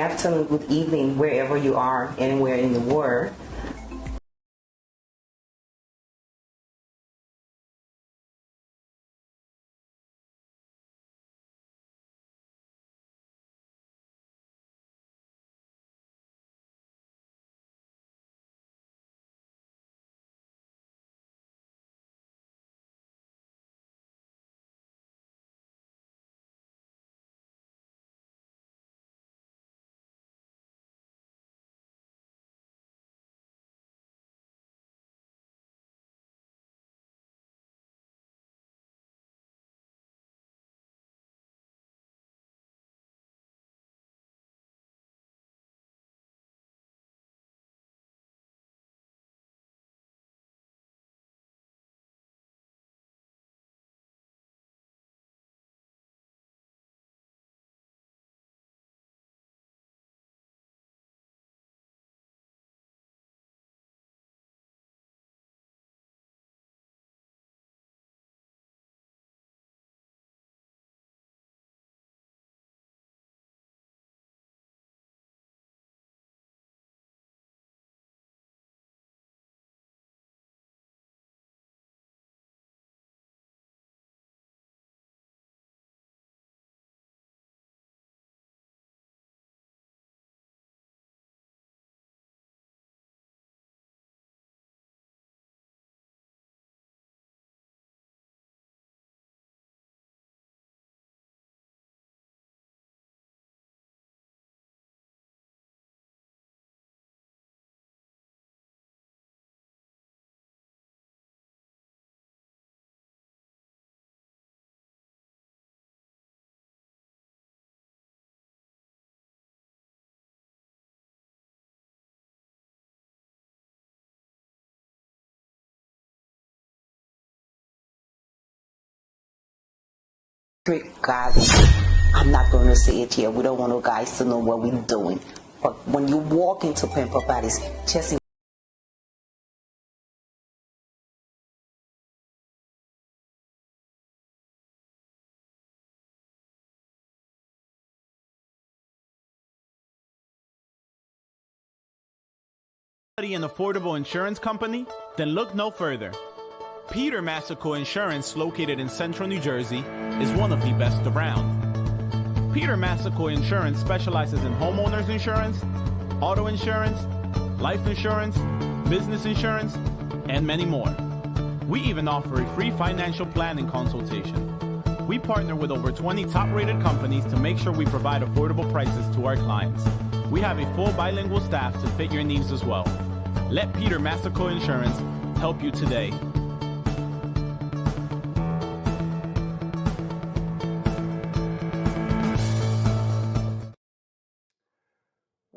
afternoon, good evening, wherever you are, anywhere in the world. Garden. I'm not going to say it here. We don't want no guys to know what we're doing. But when you walk into Peabody's, just An affordable insurance company? Then look no further. Peter Massaco Insurance, located in central New Jersey, is one of the best around. Peter Massaco Insurance specializes in homeowners insurance, auto insurance, life insurance, business insurance, and many more. We even offer a free financial planning consultation. We partner with over 20 top-rated companies to make sure we provide affordable prices to our clients. We have a full bilingual staff to fit your needs as well. Let Peter Massaco Insurance help you today.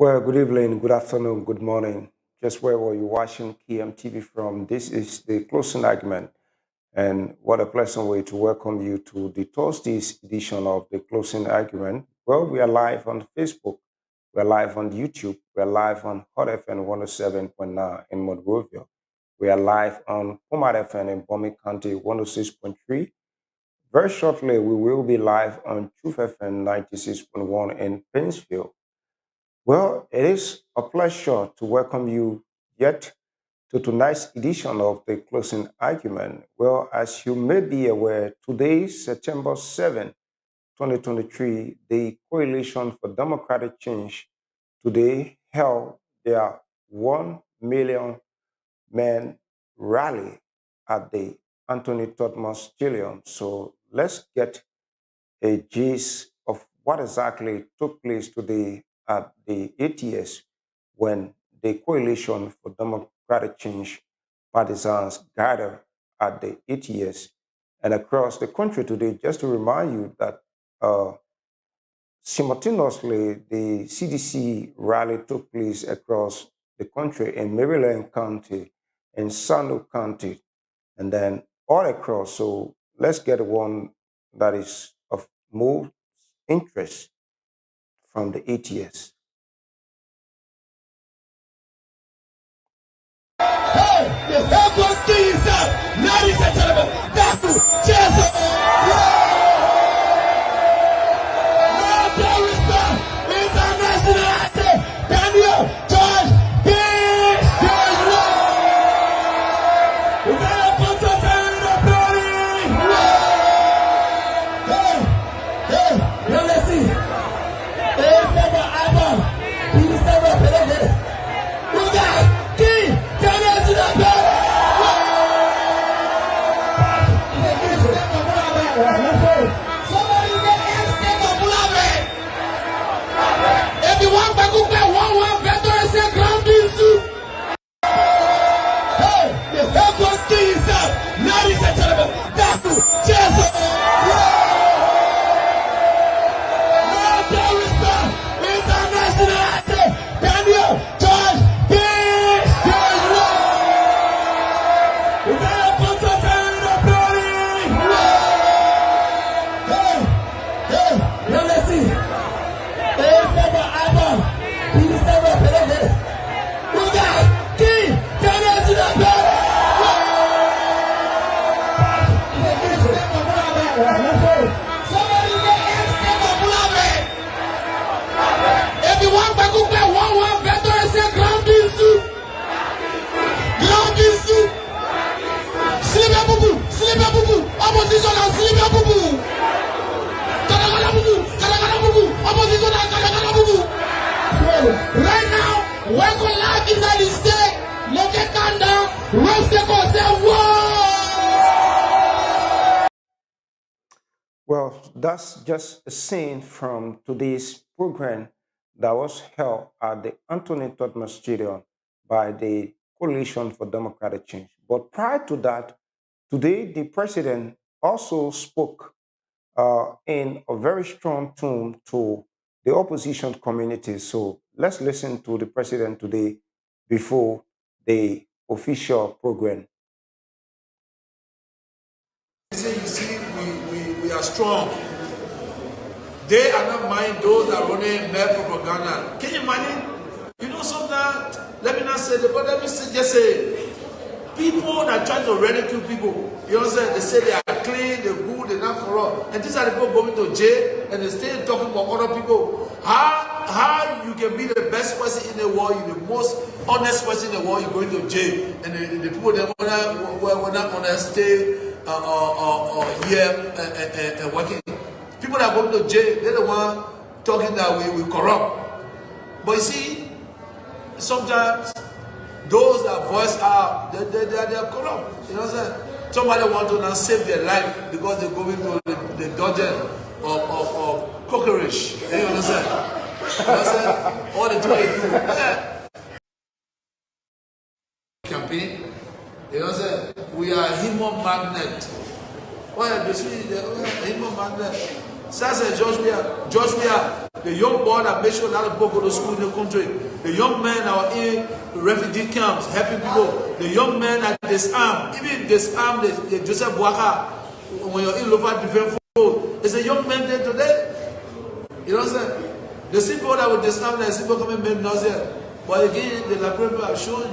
Well, good evening, good afternoon, good morning. Just wherever you're watching KMTV from, this is the closing argument. And what a pleasant way to welcome you to the Thursday's edition of the closing argument. Well, we are live on Facebook, we're live on YouTube, we're live on Hot FM 107.9 in Monrovia. We are live on Pomad FM in Bomi County 106.3. Very shortly, we will be live on Truth FM 96.1 in Painesville. Well, it is a pleasure to welcome you yet to tonight's edition of the closing argument. Well, as you may be aware, today, September 7, 2023, the Coalition for Democratic Change today held their 1 million men rally at the Anthony Thomas Stadium. So let's get a gist of what exactly took place today at the ATS when the Coalition for Democratic Change partisans gathered at the ATS and across the country today. Just to remind you that simultaneously, the CDC rally took place across the country in Maryland County, in Sando County, and then all across. So let's get one that is of more interest from the ATS. Hey, the heaven things up, ladies and gentlemen, that's Jesus. World Terrorist International. Ladies and gentlemen, thank you. Jesus. International athlete, Daniel George Peace. We got a bunch of time in the building. Hey, let's see. Hey, Seba Abba. He's Seba Pelege. We got King Daniel in the building. Somebody say Seba Bulame. Everyone back up there, one better and say ground issue. Ground issue. Sleep your boo boo. Opposition and sleep your boo boo. Kalagala boo boo. Opposition and kalagala boo boo. Right now, welcome live inside the state. Look at Kanda. Roast the course. Say whoa. Well, that's just a scene from today's program that was held at the Anthony Thomas Stadium by the Coalition for Democratic Change. But prior to that, today the president also spoke in a very strong tone to the opposition community. So let's listen to the president today before the official program. You see, we are strong. They are not mind those that are running mere propaganda. Can you imagine? You know, sometimes, let me not say that, but let me just say, people that try to ridicule people, you know what I'm saying? They say they are clean, they're good, they're not corrupt. And these are the people going to jail and they stay talking about other people. How you can be the best person in the world, you're the most honest person in the world, you're going to jail. And the people that were not going to stay here and working. People that are going to jail, they're the one talking that we corrupt. But you see, sometimes those that voice out, they are corrupt. You know what I'm saying? Somebody want to now save their life because they're going to the dungeon of cockroach. You understand? You know what I'm saying? All the time they do. Yeah. Campaign. You know what I'm saying? We are human magnet. Why are they human magnet? Says Joshua, the young boy that made sure a lot of people go to school in the country, the young men that are in refugee camps, helping people, the young men that disarm, even disarm the Joseph Boaka, when you're in Lofa Defense Force, it's a young man there today. You know what I'm saying? The people that will disarm, the people coming make nausea. But again, the librarians are showing.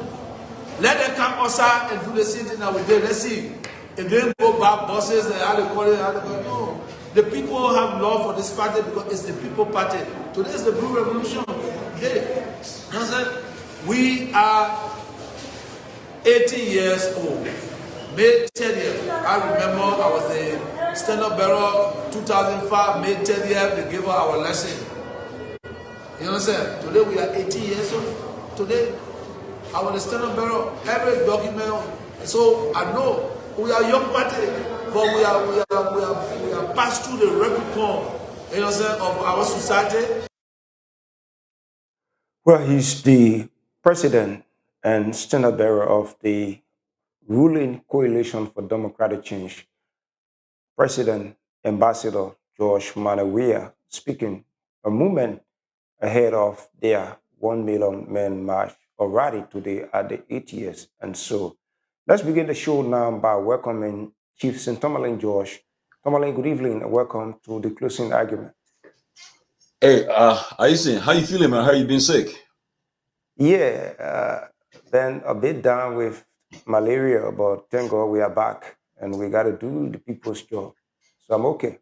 Let them come outside and do the same thing that we did. Let's see. If they go back buses and how they call it, no. The people have love for this party because it's the people party. Today is the Blue Revolution day. You know, we are 80 years old. May 30th. I remember I was the stand-up bearer 2005, May 30th, they gave us our lesson. You understand? Today we are 80 years old. Today, I was the stand-up bearer, every document. So I know we are young party, but we are passed through the Rubicon, you know, of our society. Well, he's the president and standard bearer of the ruling Coalition for Democratic Change, President Ambassador George Manawia, speaking a moment ahead of their 1 million men march already today at the 80th. And so let's begin the show now by welcoming Chief Tomalin George. Tomalin, good evening and welcome to the closing argument. Hey, Aisen, how you feeling, man? How you been sick? Yeah, been a bit down with malaria, but thank God we are back and we got to do the people's job. So I'm okay.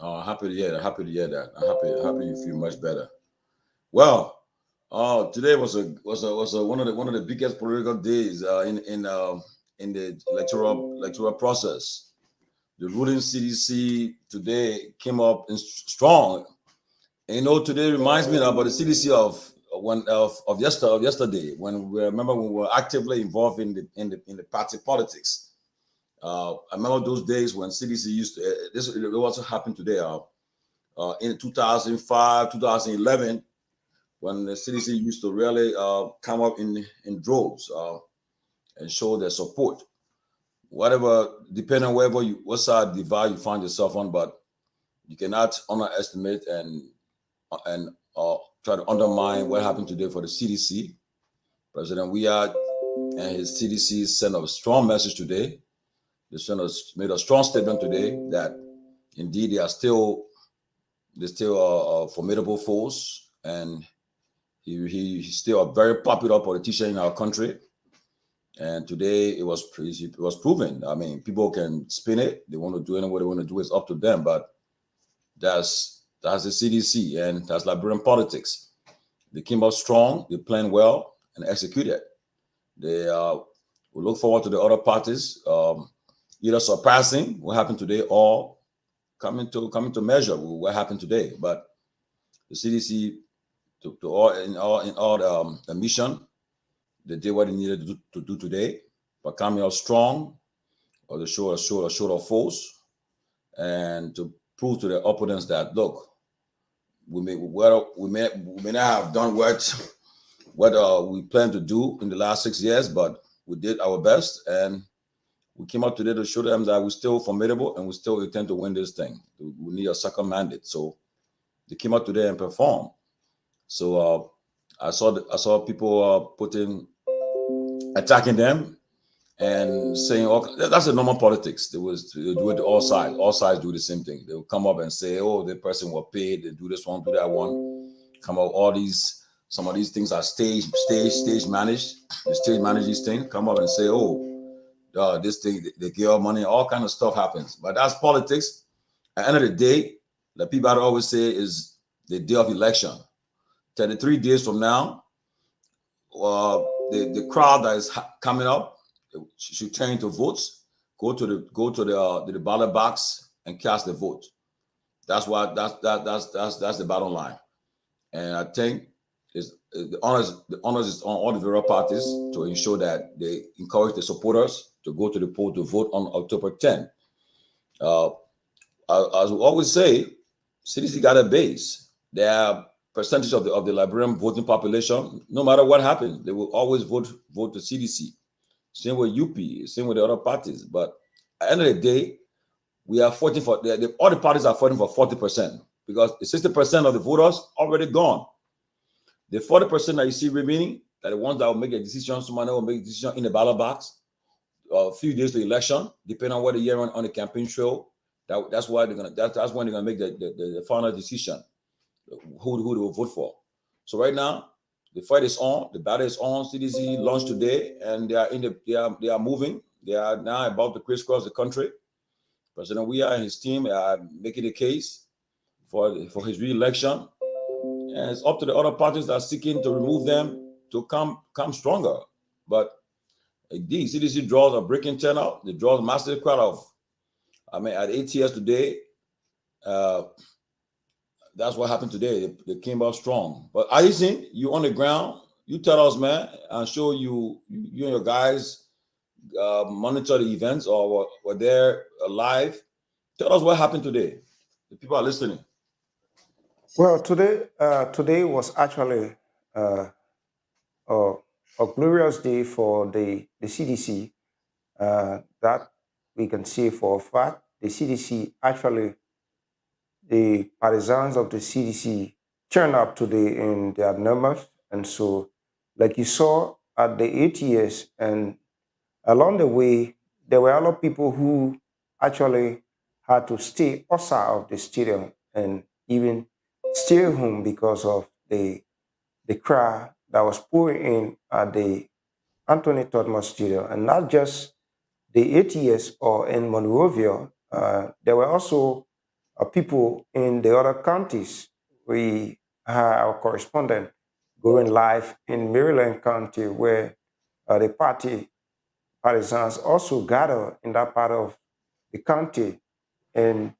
Happy to hear that. Happy to hear that. I'm happy you feel much better. Well, today was one of the biggest political days in the electoral process. The ruling CDC today came up strong. And, you know, today reminds me about the CDC of yesterday when we were actively involved in the party politics. I remember those days when CDC used to. This also happened today. In 2005, 2011, when the CDC used to really come up in droves and show their support. whatever, depending on what side of the divide you find yourself on, but you cannot underestimate and try to undermine what happened today for the CDC. President Weah and his CDC sent a strong message today. They made a strong statement today that indeed they're still a formidable force, and he's still a very popular politician in our country. And today it was proven. I mean, people can spin it. They want to do what they want to do. It's up to them. But that's the CDC, and that's Liberian politics. They came out strong. They planned well and executed. They we look forward to the other parties either surpassing what happened today or coming to measure what happened today. But the CDC, in all the mission, they did what they needed to do today, but coming out strong, or to show of force, and to prove to their opponents that look, we may not have done what we planned to do in the last 6 years, but we did our best, and we came out today to show them that we're still formidable and we still intend to win this thing. We need a second mandate, so they came out today and performed. So I saw people attacking them and saying, that's the normal politics. They do it to all sides. All sides do the same thing. They will come up and say, oh, the person was paid. They do this one, do that one. Come up, some of these things are stage managed. They stage manage these things. Come up and say, this thing, they give out money. All kind of stuff happens. But that's politics. At the end of the day, the people I always say is the day of election. 33 days from now, the crowd that is coming up should turn into votes. Go to the ballot box and cast the vote. That's the bottom line. And I think the honors is on all the various parties to ensure that they encourage the supporters to go to the poll to vote on October 10th. As we always say, CDC got a base. Their percentage of the Liberian voting population, no matter what happens, they will always vote the CDC. Same with UP, same with the other parties. But at the end of the day, we are fighting for all the parties are fighting for 40%, because the 60% of the voters already gone. The 40% that you see remaining, that the ones that will make a decision, somebody will make a decision in the ballot box a few days to the election, depending on what they hear on the campaign trail. That's why that's when they're gonna make the final decision who they will vote for. So right now, the fight is on, the battle is on. CDC launched today, and they are moving. They are now about to crisscross the country. President Weah and his team are making a case for his re-election, and it's up to the other parties that are seeking to remove them to come stronger. But the CDC draws a breaking turnout. They draw a massive crowd of, at ATS today. That's what happened today. They came out strong. But Aysin, you on the ground, you tell us, man. I'm sure you and your guys monitor the events or were there live. Tell us what happened today. The people are listening. Well, today was actually a glorious day for the CDC. That we can say for a fact. The CDC actually, the partisans of the CDC turned up today in their numbers. And so, like you saw at the ATS, and along the way, there were a lot of people who actually had to stay outside of the stadium and even stay home because of the crowd that was pouring in at the Anthony Todman Stadium. And not just the ATS or in Monrovia, there were also people in the other counties. We had our correspondent going live in Maryland County, where the partisans also gather in that part of the country in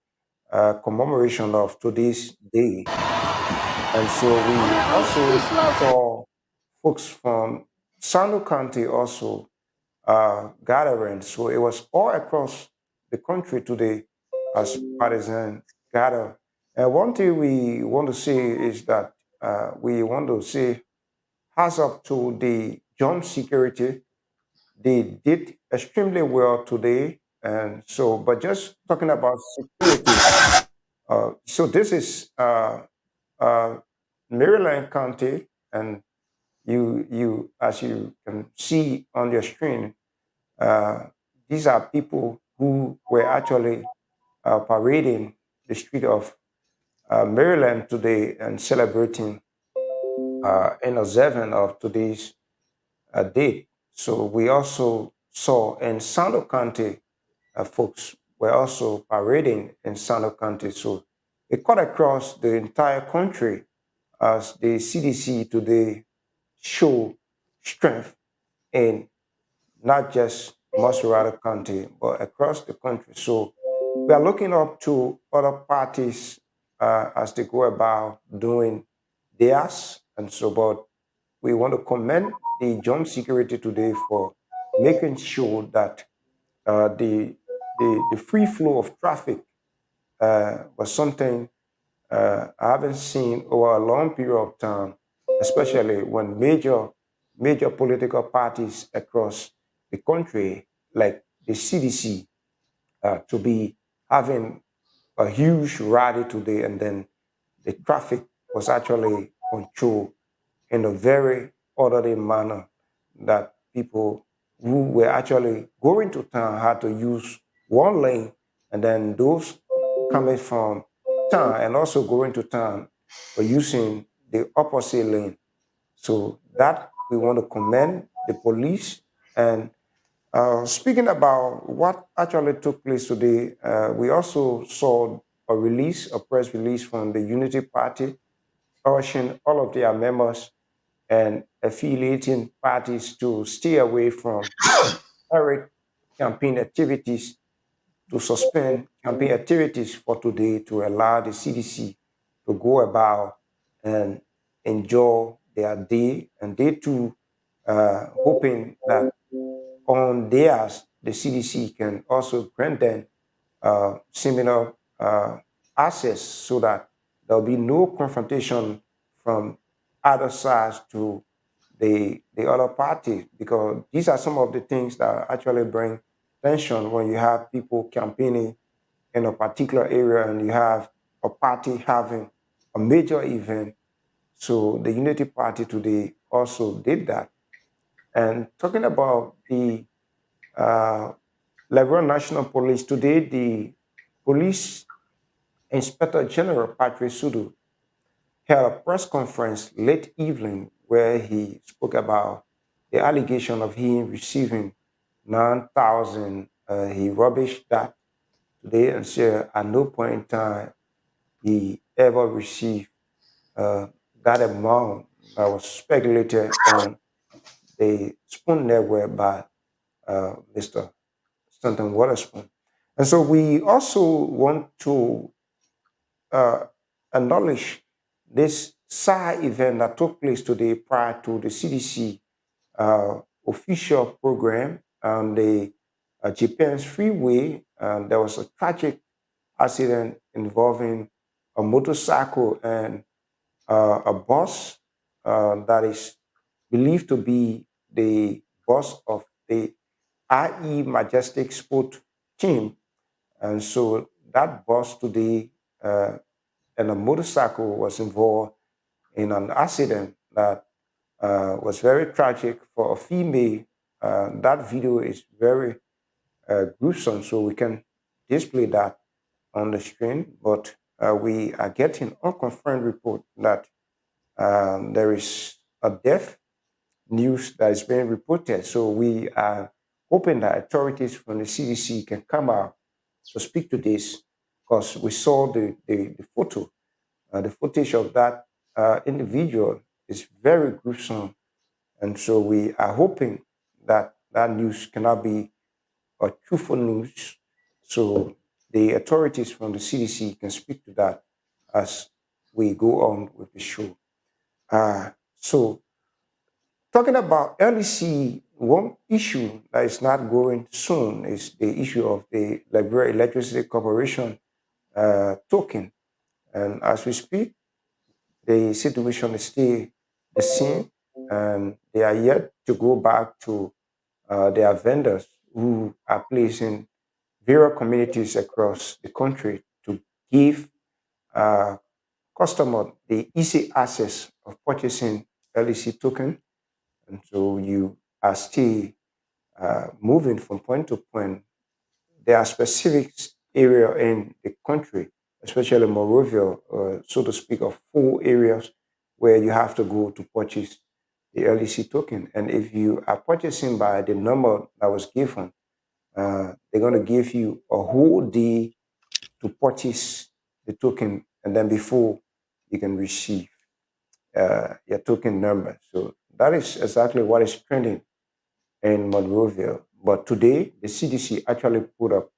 commemoration of today's day. And so we also saw folks from Sano County also gathering. So it was all across the country today as partisans gather. And one thing we want to say is that we want to say, hats up to the jump security, they did extremely well today. And so, but just talking about security, so this is uh, Maryland County, and as you can see on your screen, uh, these are people who were actually parading the street of Maryland today and celebrating in observance of today's date. So we also saw in Sando County, folks were also parading in Sando County. So it cut across the entire country as the CDC today show strength in not just Maserati County, but across the country. So we are looking up to other parties as they go about doing theirs. And so, but we want to commend the John Security today for making sure that the free flow of traffic was something I haven't seen over a long period of time, especially when major political parties across the country, like the CDC, to be having a huge rally today, and then the traffic was actually controlled in a very orderly manner that people who were actually going to town had to use one lane, and then those coming from town and also going to town were using the opposite lane. So that we want to commend the police. And speaking about what actually took place today, we also saw a press release from the Unity Party urging all of their members and affiliating parties to stay away from direct campaign activities, to suspend campaign activities for today, to allow the CDC to go about and enjoy their day. And they too, hoping that on theirs, the CDC can also grant them similar access so that there'll be no confrontation from other sides to the other party, because these are some of the things that actually bring tension when you have people campaigning in a particular area and you have a party having a major event. So the Unity Party today also did that. And talking about the uh, Liberal National Police, today the Police Inspector General Patrick Sudu held a press conference late evening where he spoke about the allegation of him receiving 9,000. He rubbished that today and said at no point in time he ever received uh, that amount that was speculated on the Spoon Network by Mr. Stanton Waterspoon. And so we also want to uh, acknowledge this side event that took place today prior to the CDC official program on the Japan's freeway. There was a tragic accident involving a motorcycle and a bus that is believed to be the bus of the IE Majestic Sport team. And so that bus today and a motorcycle was involved in an accident that was very tragic for a female. That video is very gruesome, so we can display that on the screen. But we are getting unconfirmed report that there is a death news that is being reported. So we are hoping that authorities from the CDC can come out to speak to this, because we saw the photo, the footage of that individual is very gruesome. And so we are hoping that that news cannot be a truthful news. So the authorities from the CDC can speak to that as we go on with the show. So talking about LEC, one issue that is not going soon is the issue of the Liberia Electricity Corporation token. And as we speak, the situation is still the same, and they are yet to go back to there are vendors who are placing various communities across the country to give uh, customer the easy access of purchasing LEC token. And so you are still moving from point to point. There are specific area in the country, especially Morovia, so to speak, of 4 areas where you have to go to purchase the LEC token. And if you are purchasing by the number that was given, they're going to give you a whole day to purchase the token, and then before you can receive your token number. So that is exactly what is trending in Monrovia. But today, the CDC actually put up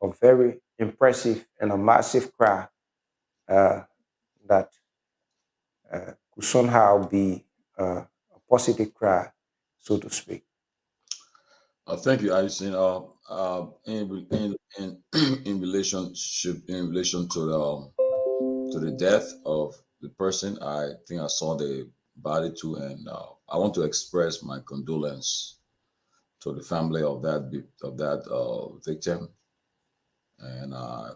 a very impressive and a massive cry uh, that could somehow be a positive cry, so to speak. Thank you, Alison. In relation to the death of the person, I think I saw the body too, and I want to express my condolence to the family of that victim, and I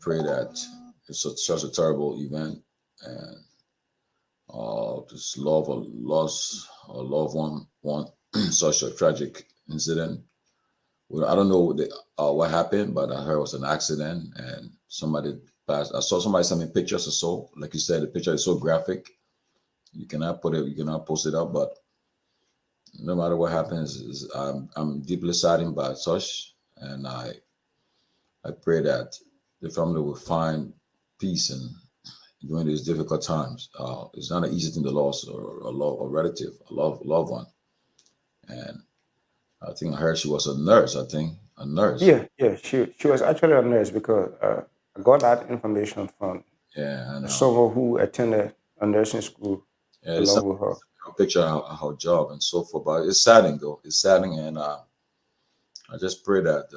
pray that it's such a terrible event, and this love or loss or loved one such a tragic incident. Well, I don't know what happened, but I heard it was an accident and somebody passed. I saw somebody send me pictures or so. Like you said, the picture is so graphic. You cannot post it up. But no matter what happens, I'm deeply saddened by such, and I pray that the family will find peace and during these difficult times. It's not an easy thing to lose a relative, a loved one, and I think I heard she was a nurse. I think a nurse. Yeah, yeah, she was actually a nurse because I got that information from Yeah, and someone who attended a nursing school yeah, it's along with her. a picture of her job and so forth. But it's saddening though. It's saddening, and I just pray that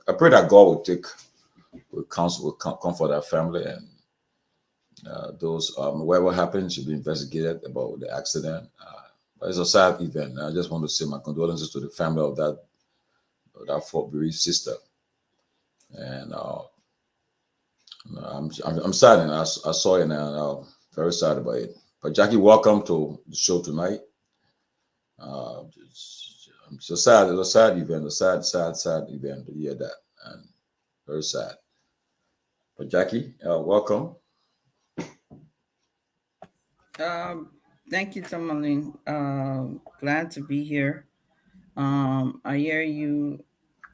I pray that God will counsel, will comfort that family, and those whatever happened should be investigated about the accident. But it's a sad event. I just want to say my condolences to the family of that bereaved sister, and I'm saddened. I saw it, and very sad about it. But Jackie, welcome to the show tonight. It's a sad, it's a sad event, a sad event to hear that, and very sad. But Jackie, welcome. Thank you, Tomalin. Glad to be here. I hear you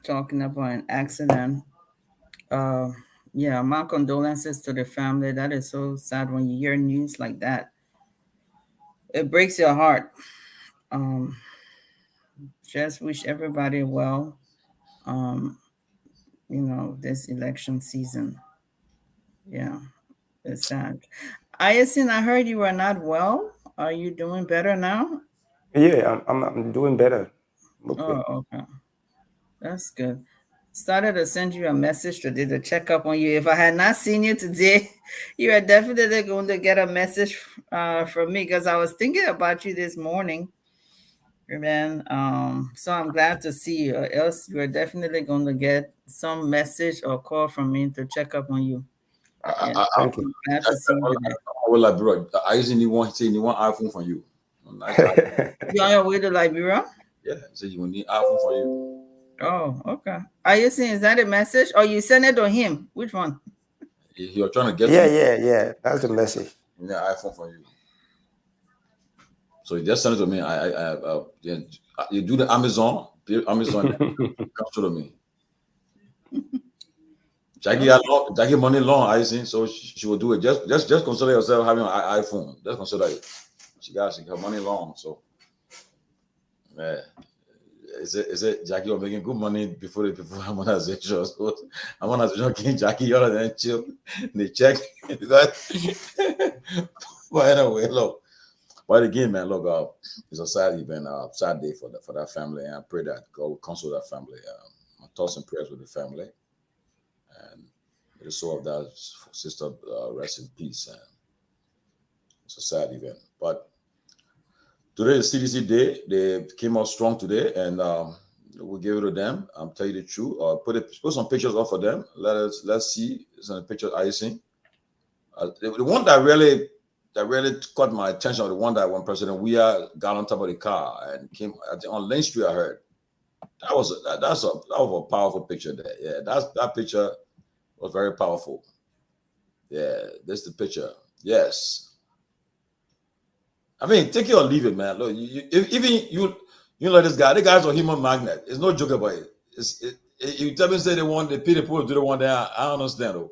talking about an accident. Uh, yeah, my condolences to the family. That is so sad when you hear news like that. It breaks your heart. Um, just wish everybody well. Um, this election season. Yeah, it's sad. Ayasin, I heard you are not well. Are you doing better now? Yeah, I'm doing better. Okay. Oh, okay. That's good. Started to send you a message today to check up on you. If I had not seen you today, you are definitely going to get a message from me because I was thinking about you this morning. Man, so I'm glad to see you. Or else you are definitely going to get some message or call from me to check up on you. Yeah, Thank you. I'm glad to see you today. Like, bro, I usually want iPhone from you. You on your way to Liberia? Yeah, so you will need iPhone for you. Oh, okay. Are you saying is that a message or you send it to him? Which one? You're trying to get Yeah, to yeah, yeah. That's the message. you need iPhone for you. So you just send it to me. Yeah, you do the Amazon comes to me. Jackie money long, I see. So she will do it. Just consider yourself having an iPhone. Just consider it. She got her money long. So, man, is it Jackie was making good money before harmonization? So harmonization came Jackie other than chill. They check that. But anyway, look. But again, man, look, it's a sad event, sad day for that family, and I pray that God will console that family. My thoughts and prayers with the family, and may the soul of that sister rest in peace. And it's a sad event, but Today is CDC Day. They came out strong today, and we'll give it to them. I'm telling you the truth. Put some pictures up for them. Let's see some pictures. Are you seeing? The one that really caught my attention, the one that when President Weah got on top of the car and came on Lane Street, I heard that was a powerful picture there. Yeah, that picture was very powerful. Yeah, this is the picture. Yes. I mean, take it or leave it, man. Look, you know this guy. The guy's a human magnet. It's no joke about it. You tell me say they want the people to do the one there. I don't understand though.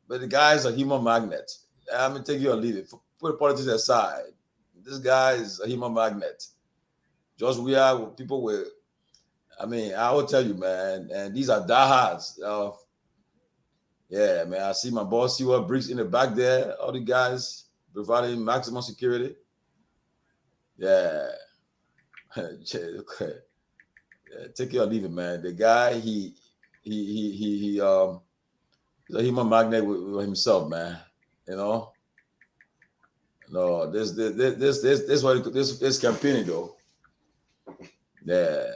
But the guy's a human magnet. I mean, take it or leave it. Put politics aside. This guy is a human magnet. Just we are people with. I mean, I will tell you, man. And these are diehards. Yeah, man. I see my boss, see what bricks in the back there. All the guys providing maximum security. Yeah. Take it or leave it, man. The guy, he's a human magnet with himself, man. You know. No, this campaigning though. Yeah.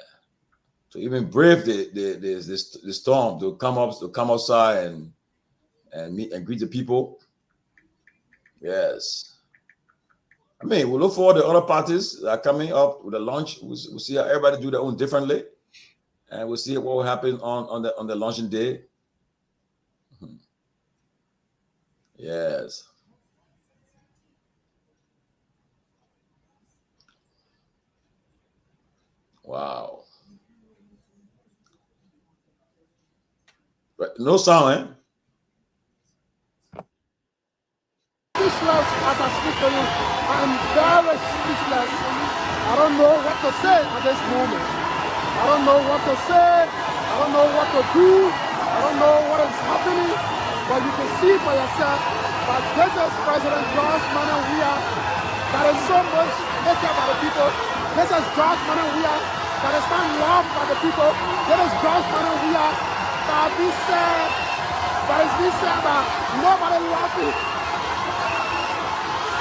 To even brave the storm, to come outside and meet and greet the people. Yes. I mean, we'll look forward to other parties that are coming up with a launch. We'll see how everybody do their own differently, and we'll see what will happen on the launching day. Yes. Wow. But no sound, eh? Speechless as I speak to you. I'm very speechless. I don't know what to say at this moment. I don't know what to say. I don't know what to do. I don't know what is happening. But you can see for yourself that this is President George Manuel Weah that is so much hated by the people. This is George Manuel Weah that is not loved by the people. This is George Manuel Weah that is being said that nobody loves him.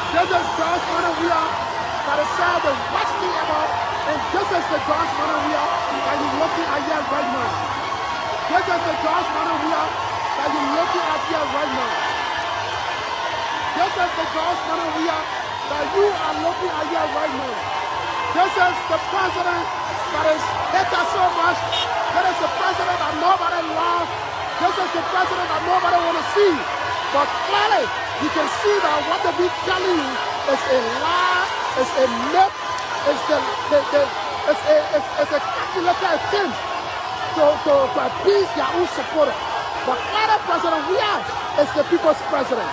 This is George Manuel Weah that is said the worst thing ever, and this is the George Manuel Weah that you're looking at here right now. This is the George Manuel Weah that you're looking at here right now. This is the George Manuel Weah that you are looking at here right now. This is the president that is hated so much. This is the president that nobody loves. This is the president that nobody want to see. But clearly, you can see that what they be telling you is a lie, is a myth, is a calculated attempt to appease their own supporters. But clearly, President Weah is the people's president.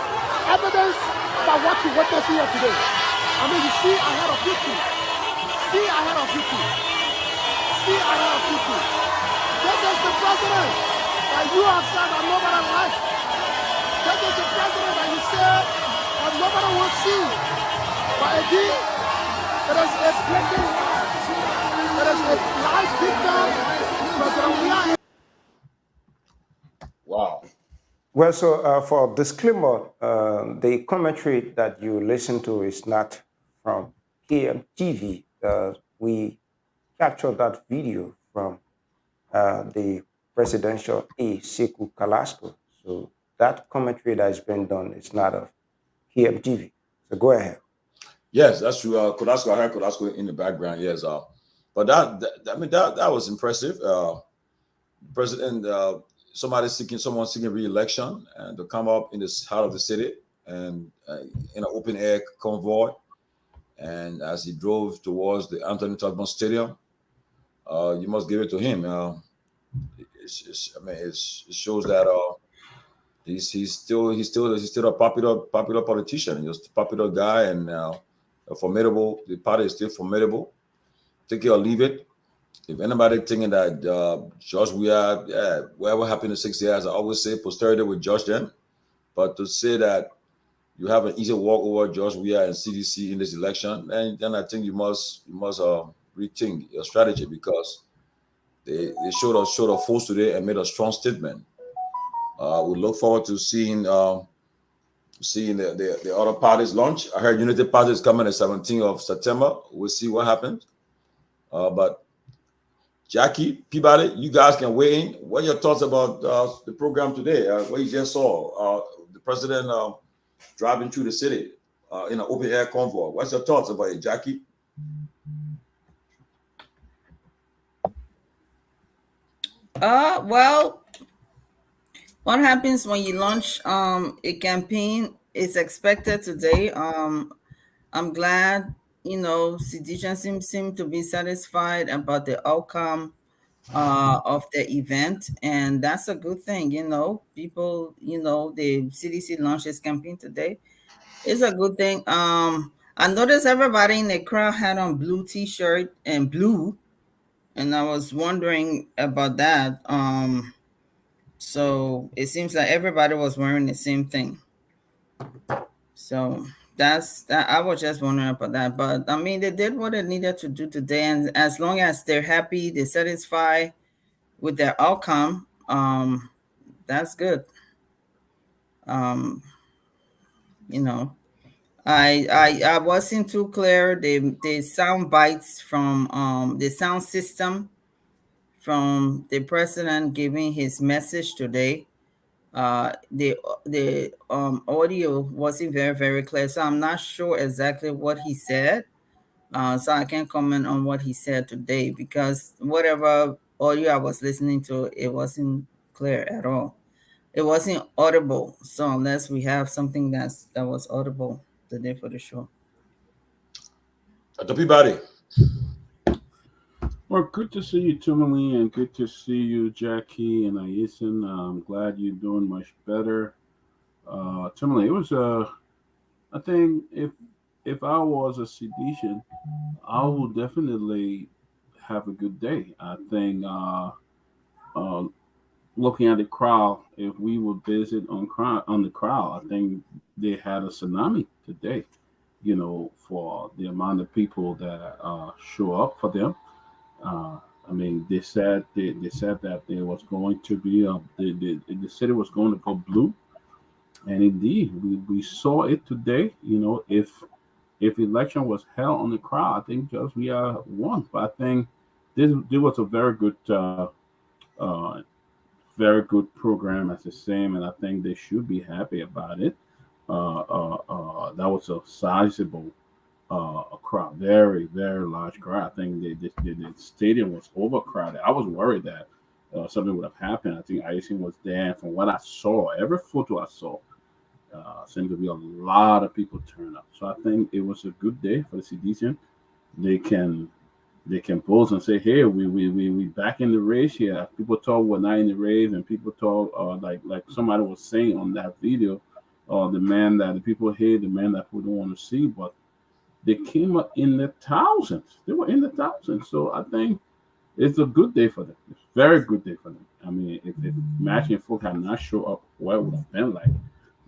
Evidence by what you witness here today. I mean, you see ahead of 50. See ahead of 50. See ahead of 50. This is the president that you have said that nobody likes. This is the president that you said that nobody will see. But again, it is a breaking lie. It is a life victim. President Weah. Wow. Well, so for disclaimer, the commentary that you listen to is not from KMTV. We captured that video from the presidential aide, Sekou Kalasco. So that commentary that has been done is not of KMTV. So go ahead. Yes, that's true. Kodasco, I heard Kodasco in the background. Yes, but that was impressive. President, someone seeking re-election, and to come up in this heart of the city and in an open air convoy, and as he drove towards the Anthony Tubman Stadium, you must give it to him. It shows that he's still a popular politician. He's a popular guy and formidable. The party is still formidable. Take it or leave it. If anybody thinking that George Weah, whatever happened in 6 years, I always say posterity will judge them. But to say that you have an easy walk over George Weah and CDC in this election, then I think you must rethink your strategy, because they showed a force today and made a strong statement. We look forward to seeing seeing the other parties launch. I heard Unity Party is coming the 17th of September. We'll see what happens. But Jackie, Peabody, you guys can weigh in. What are your thoughts about the program today? What you just saw, the president driving through the city in an open air convoy. What's your thoughts about it, Jackie? Well, what happens when you launch a campaign is expected today. I'm glad, Sidisha seem to be satisfied about the outcome of the event, and that's a good thing. People, the CDC launched its campaign today. It's a good thing. I noticed everybody in the crowd had on blue T-shirt and blue, and I was wondering about that. So it seems like everybody was wearing the same thing. So that's that. I was just wondering about that, but I mean, they did what they needed to do today, and as long as they're happy, they're satisfied with their outcome, that's good. Um, you know, I wasn't too clear. The sound bites from the sound system from the president giving his message today. The audio wasn't very clear, so I'm not sure exactly what he said. So I can't comment on what he said today because whatever audio I was listening to, it wasn't clear at all. It wasn't audible. So unless we have something that was audible today for the show. Dr. Peabody. Well, good to see you, Tomalin, and good to see you, Jackie and Ayesen. I'm glad you're doing much better. Tomalin, it was I think if I was a seditian, I would definitely have a good day. I think uh, looking at the crowd, if we would visit on the crowd, I think they had a tsunami today. For the amount of people that show up for them. Uh, I mean, they said that there was going to be the city was going to go blue, and indeed we saw it today. If election was held on the crowd, I think just we are won. But I think this was a uh, very good program as the same, and I think they should be happy about it. That was a sizable a crowd, very large crowd. I think the stadium was overcrowded. I was worried that something would have happened. I think icing was there. And from what I saw, every photo I saw, seemed to be a lot of people turn up. So I think it was a good day for the CDC. They can they can pose and say, "Hey, we back in the race here." People talk we're not in the race, and people talk like somebody was saying on that video, the man that the people hate, the man that people don't want to see, but they came up in the thousands. They were in the thousands. So I think it's a good day for them. It's a very good day for them. I mean, if matching folk had not show up, what it would have been like,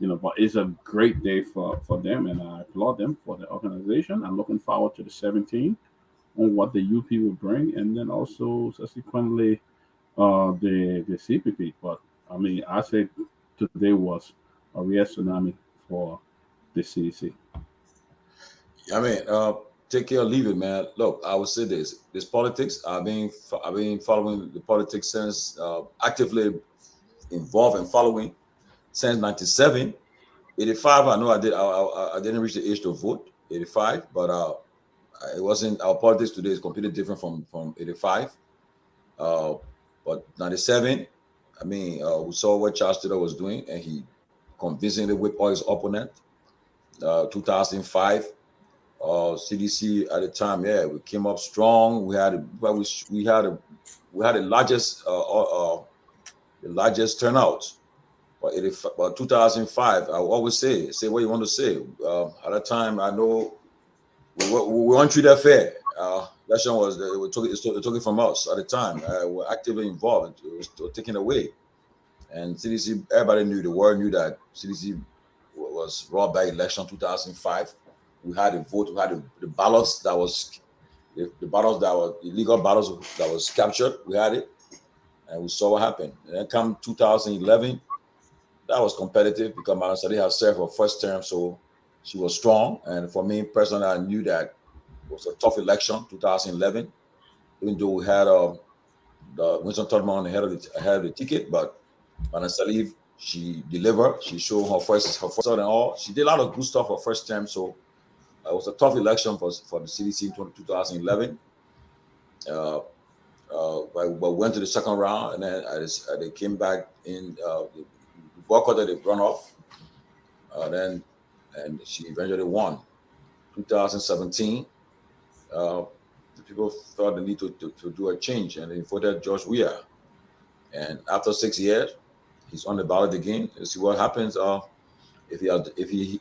but it's a great day for them, and I applaud them for the organization. I'm looking forward to the 17th on what the UP will bring, and then also subsequently the CPP. But I mean, I say today was a real tsunami for the CDC. I mean, take care or leave it, man. Look, I would say this politics. I've been following the politics since actively involved and following since '97. '85, I know I didn't reach the age to vote. '85, but it wasn't our politics today is completely different from '85. Uh, but '97, I mean, we saw what Charles Taylor was doing, and he convincingly whipped all his opponent. 2005. CDC at the time, yeah, we came up strong. We had the largest turnout. But 2005, I always say what you want to say. At that time, I know we weren't treated fair. Election was they took it from us at the time. We were actively involved. It was taken away, and CDC. Everybody knew, the world knew that CDC was robbed by election 2005. We had a vote. We had the ballots that was the ballots that were illegal ballots that was captured. We had it, and we saw what happened. And then come 2011, that was competitive because Madam Sadi had served her first term, so she was strong. And for me personally, I knew that it was a tough election, 2011. Even though we had the Winston Tomalin ahead of the ticket, but Madam Salif, she delivered. She showed her first and all. She did a lot of good stuff her first term, so it was a tough election for the CDC in 2011. But went to the second round, and then they came back in the boycotted the runoff. Then and she eventually won. 2017, the people felt the need to do a change, and they voted George Weah. And after 6 years, he's on the ballot again. Let's see what happens. If he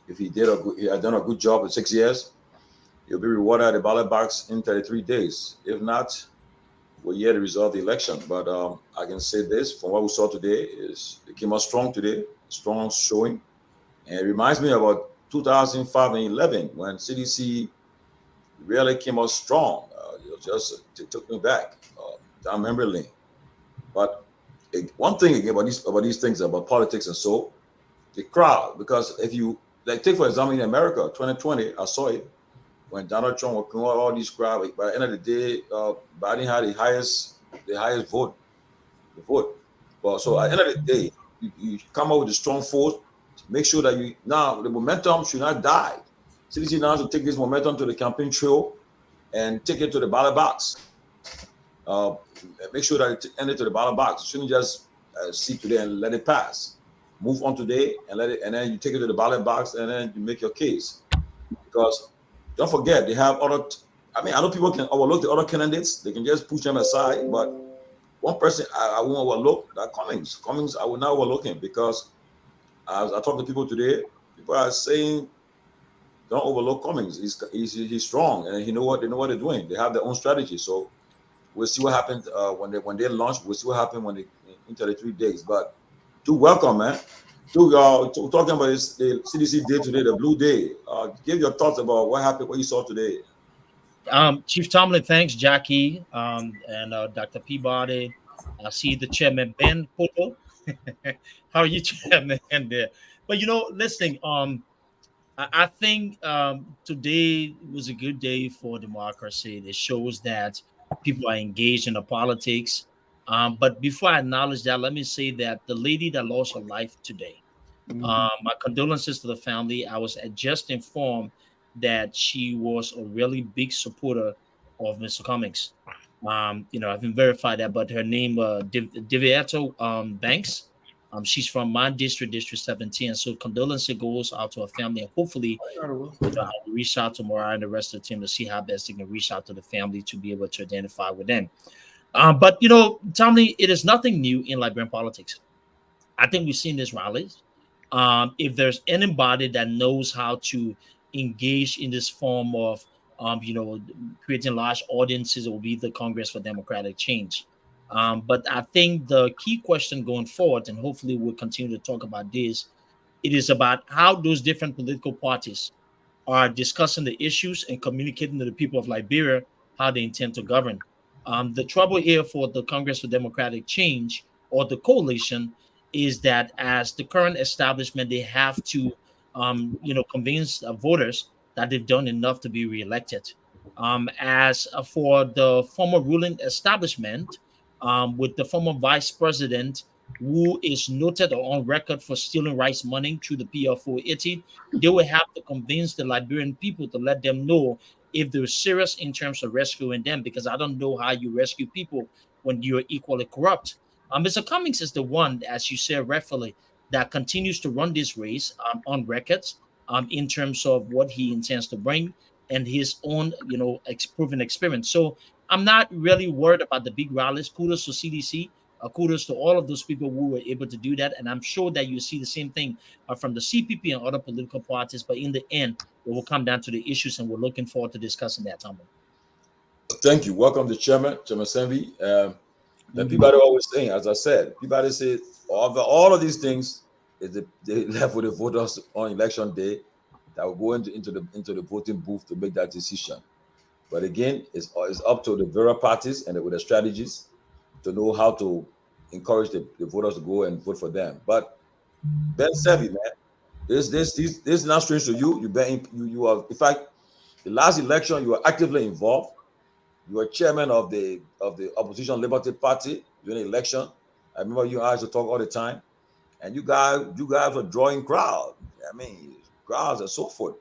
had done a good job in 6 years, he'll be rewarded at the ballot box in 33 days. If not, we're yet to resolve the election. But I can say this from what we saw today is it came out strong today, strong showing. And it reminds me about 2005 and 11 when CDC really came out strong. It took me back down memory lane. But one thing again about these things about politics and so the crowd, because if you like take for example in America 2020, I saw it when Donald Trump was going all these crowds. By the end of the day, Biden had the highest vote. But so at the end of the day, you come up with a strong force. Make sure that now the momentum should not die. CDC now has to take this momentum to the campaign trail and take it to the ballot box. Make sure that it ends to the ballot box. You shouldn't just see today and let it pass. Move on today and and then you take it to the ballot box and then you make your case. Because don't forget, they have other. I know people can overlook the other candidates. They can just push them aside. But one person I won't overlook, that Cummings. Cummings, I will not overlook him because as I talk to people today, people are saying, don't overlook Cummings. He's strong and they know what they're doing. They have their own strategy. So we'll see what happens when they launch. We'll see what happens when they in 33 days. But do welcome, man. Talking about the CDC day today, the Blue Day. Give your thoughts about what happened, what you saw today. Chief Tomalin, thanks, Jackie, and Dr. Peabody. I see the chairman, Ben Poto. How are you, chairman? There? But listening, I think today was a good day for democracy. It shows that people are engaged in the politics. But before I acknowledge that, let me say that the lady that lost her life today, my condolences to the family. I was just informed that she was a really big supporter of Mr. Cummings. I haven't verified that, but her name, Divieto Banks. She's from my district, District 17. So condolences goes out to her family, and hopefully, I'll reach out to Mariah and the rest of the team to see how best they can reach out to the family to be able to identify with them. But Tommy, it is nothing new in Liberian politics. I think we've seen this rallies. If there's anybody that knows how to engage in this form of, creating large audiences, it will be the Congress for Democratic Change. But I think the key question going forward, and hopefully we'll continue to talk about this, it is about how those different political parties are discussing the issues and communicating to the people of Liberia how they intend to govern. The trouble here for the Congress for Democratic Change or the coalition is that as the current establishment, they have to, convince voters that they've done enough to be reelected. As for the former ruling establishment, with the former vice president who is noted or on record for stealing rice money through the PL480, they will have to convince the Liberian people to let them know if they're serious in terms of rescuing them, because I don't know how you rescue people when you're equally corrupt. Mr. Cummings is the one, as you said rightfully, that continues to run this race on records in terms of what he intends to bring and his own, proven experience. So I'm not really worried about the big rallies. Kudos to CDC. Kudos to all of those people who were able to do that. And I'm sure that you see the same thing from the CPP and other political parties. But in the end, it will come down to the issues, and we're looking forward to discussing that, Tom. Thank you. Welcome to Chairman Sanvee. The Peabody always saying, as I said, Peabody said all of these things is they left with the voters on election day that will go into the voting booth to make that decision. But again, it's up to the various parties and with the strategies to know how to encourage the voters to go and vote for them. But Ben Sanvee, man. This is not strange to you. You are, in fact, the last election you were actively involved. You were chairman of the opposition Liberty Party during the election. I remember you and I used to talk all the time, and you guys were drawing crowd. I mean, crowds and so forth.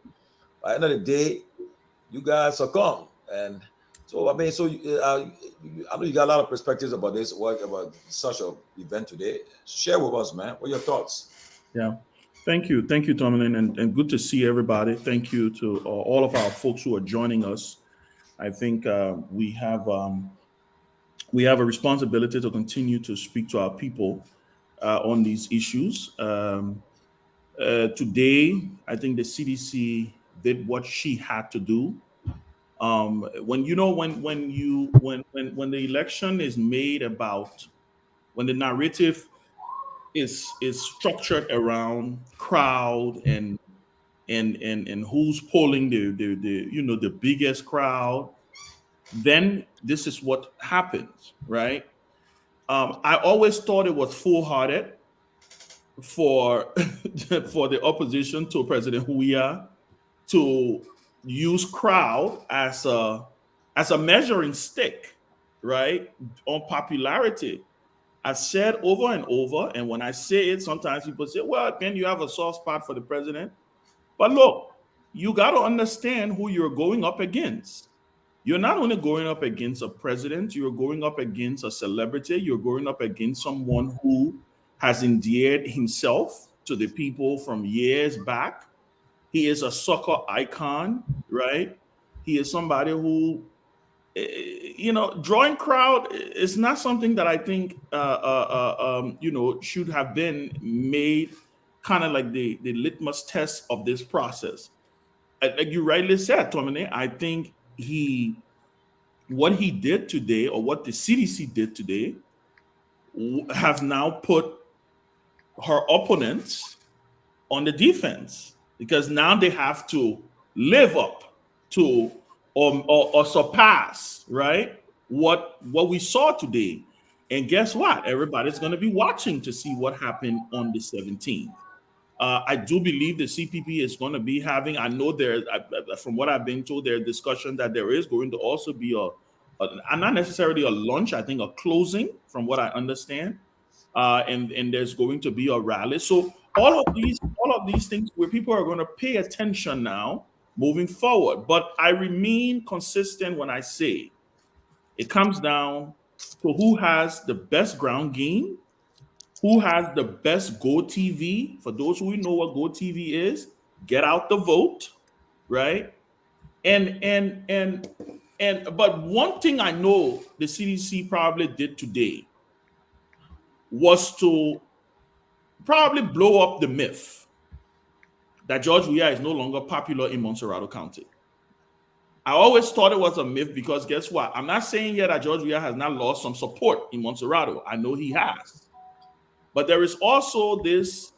By the end of the day, you guys succumb, and so I mean, I know you got a lot of perspectives about this work, about such an event today. Share with us, man. What are your thoughts? Yeah. Thank you, Tomalin, and good to see everybody. Thank you to all of our folks who are joining us. I think we have a responsibility to continue to speak to our people on these issues. Today, I think the CDC did what she had to do. When the election is made about, when the narrative is structured around crowd and who's polling the biggest crowd, then this is what happens, right? I always thought it was foolhardy for for the opposition to President Huia to use crowd as a measuring stick, right, on popularity. I've said over and over, and when I say it, sometimes people say, "Well, then you have a soft spot for the president." But look, you got to understand who you're going up against. You're not only going up against a president, you're going up against a celebrity, you're going up against someone who has endeared himself to the people from years back. He is a soccer icon, right? He is somebody who, drawing crowd is not something that I think, should have been made kind of like the litmus test of this process. Like you rightly said, Tomine, I think what he did today, or what the CDC did today, have now put her opponents on the defense, because now they have to live up to or surpass, right, what we saw today. And guess what? Everybody's going to be watching to see what happened on the 17th. I do believe the CPP is going to be having, I know from what I've been told, there are discussions that there is going to also be not necessarily a lunch, I think a closing, from what I understand. And there's going to be a rally. So all of these things where people are going to pay attention now moving forward. But I remain consistent when I say it comes down to who has the best ground game, who has the best Go TV. For those who know what Go TV is, get out the vote, right? But one thing I know the CDC probably did today was to probably blow up the myth that George Weah is no longer popular in Montserrado County. I always thought it was a myth, because guess what? I'm not saying yet that George Weah has not lost some support in Montserrado. I know he has. But there is also this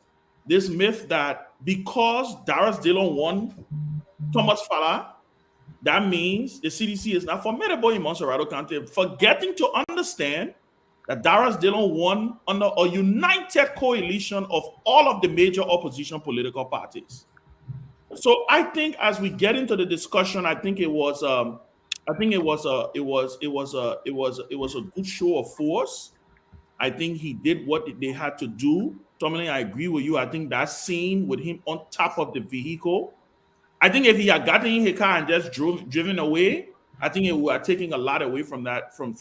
myth that because Darius Dillon won Thomas Fala, that means the CDC is not formidable in Montserrado County, forgetting to understand that Darius Dillon won under a united coalition of all of the major opposition political parties. So I think as we get into the discussion, I think it was a good show of force. I think he did what they had to do. Tomalin, I agree with you. I think that scene with him on top of the vehicle, I think if he had gotten in his car and just driven away, I think it would have taken a lot away from that, from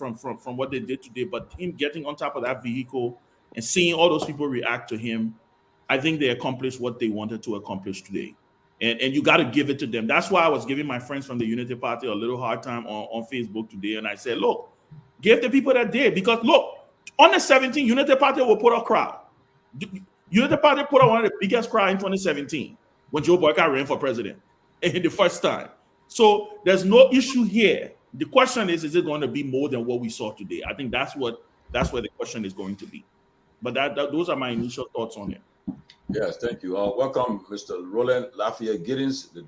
what they did today. But him getting on top of that vehicle and seeing all those people react to him, I think they accomplished what they wanted to accomplish today. And you got to give it to them. That's why I was giving my friends from the Unity Party a little hard time on Facebook today. And I said, look, give the people that day, because look, on the 17th, Unity Party will put a crowd. Unity Party put out one of the biggest crowd in 2017 when Joe Boyka ran for president the first time. So there's no issue here. The question is it going to be more than what we saw today? I think that's where the question is going to be. But those are my initial thoughts on it. Yes, thank you. Welcome, Mr. Roland Lafayette Giddings, the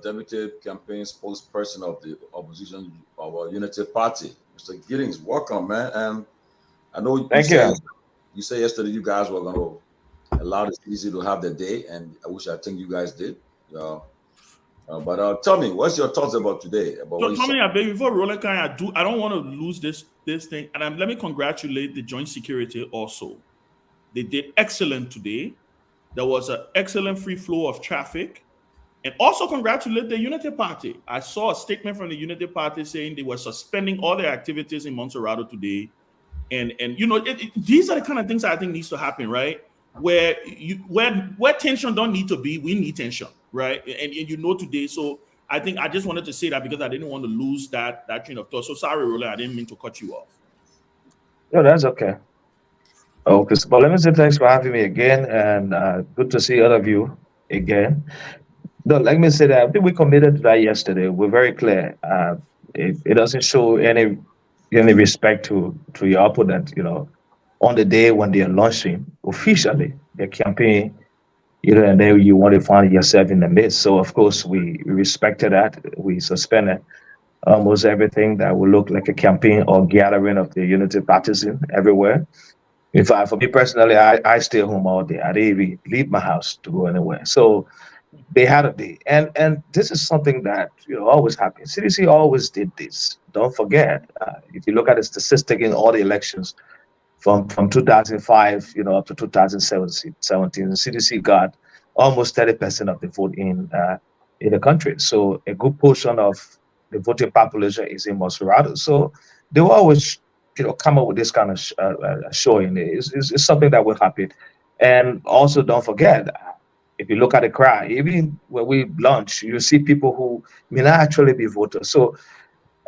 Deputy Campaign Spokesperson of the opposition of our Unity Party. Mr. Giddings, welcome, man. I know you said yesterday you guys were going to allowed the CDC to have the day, and I think you guys did. But tell me, what's your thoughts about today? About what you Tommy, said? I beg before rolling I don't want to lose this thing, and let me congratulate the joint security also. They did excellent today. There was an excellent free flow of traffic. And also congratulate the Unity Party. I saw a statement from the Unity Party saying they were suspending all their activities in Montserrado today. And these are the kind of things I think needs to happen, right? Where tension don't need to be, we need tension, right? And today. So I think I just wanted to say that because I didn't want to lose that train of thought. So sorry, Roland, I didn't mean to cut you off. No, that's okay. Okay, but let me say thanks for having me again, and good to see all of you again. No, let me say that I think we committed to that yesterday. We're very clear. It doesn't show any respect to your opponent. On the day when they are launching officially the campaign, and then you want to find yourself in the midst. So of course we respected that. We suspended almost everything that would look like a campaign or gathering of the Unity partisan everywhere. In fact, for me personally, I stay home all day. I didn't even leave my house to go anywhere. So they had a day, and this is something that always happens. CDC always did this. Don't forget, if you look at the statistic in all the elections from 2005, up to 2017, CDC got almost 30% of the vote in the country. So a good portion of the voting population is in Montserrado. So they will always, come up with this kind of showing. It's something that will happen. And also, don't forget, if you look at the crowd, even when we launch, you see people who may not actually be voters. So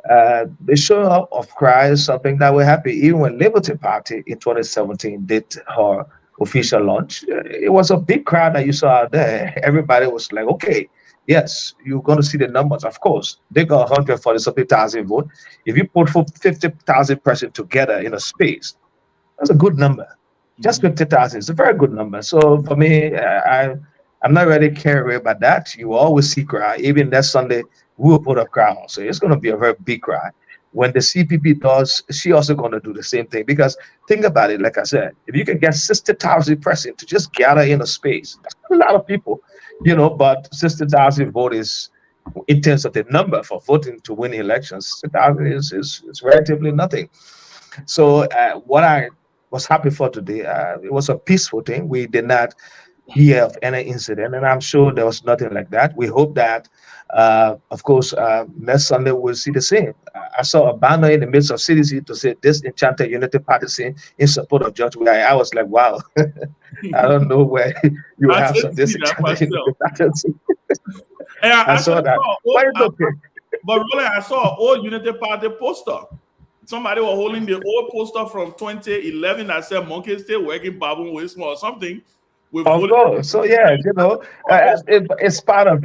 the show up of cry is something that we're happy. Even when Liberty Party in 2017 did her official launch, it was a big crowd that you saw out there. Everybody was like, okay, yes, you're going to see the numbers. Of course, they got 140 something thousand votes. If you put 50,000 person together in a space, that's a good number. Just 50,000 is a very good number. So for me, I'm not really carried about that. You will always see crowd. Even that Sunday, we will put a crowd. So it's going to be a very big crowd. When the CPP does, she also going to do the same thing. Because think about it, like I said, if you can get 60,000 person to just gather in a space, that's a lot of people, but 60,000 vote is, in terms of the number for voting to win elections, 60,000 is relatively nothing. So what I was happy for today, it was a peaceful thing. We did not hear of any incident, and I'm sure there was nothing like that. We hope that, of course, next Sunday we'll see the same. I saw a banner in the midst of CDC to say "Disenchanted Unity Party in support of George Weah." I was like, wow, I don't know where you I have did some see that disenchanted Unity myself. Party. And I I saw actually that, saw, but it's okay. but really, I saw an old Unity Party poster. Somebody was holding the old poster from 2011 that said "Monkey still working, Babu Wisma" or something. With Of course. So yeah, it's part of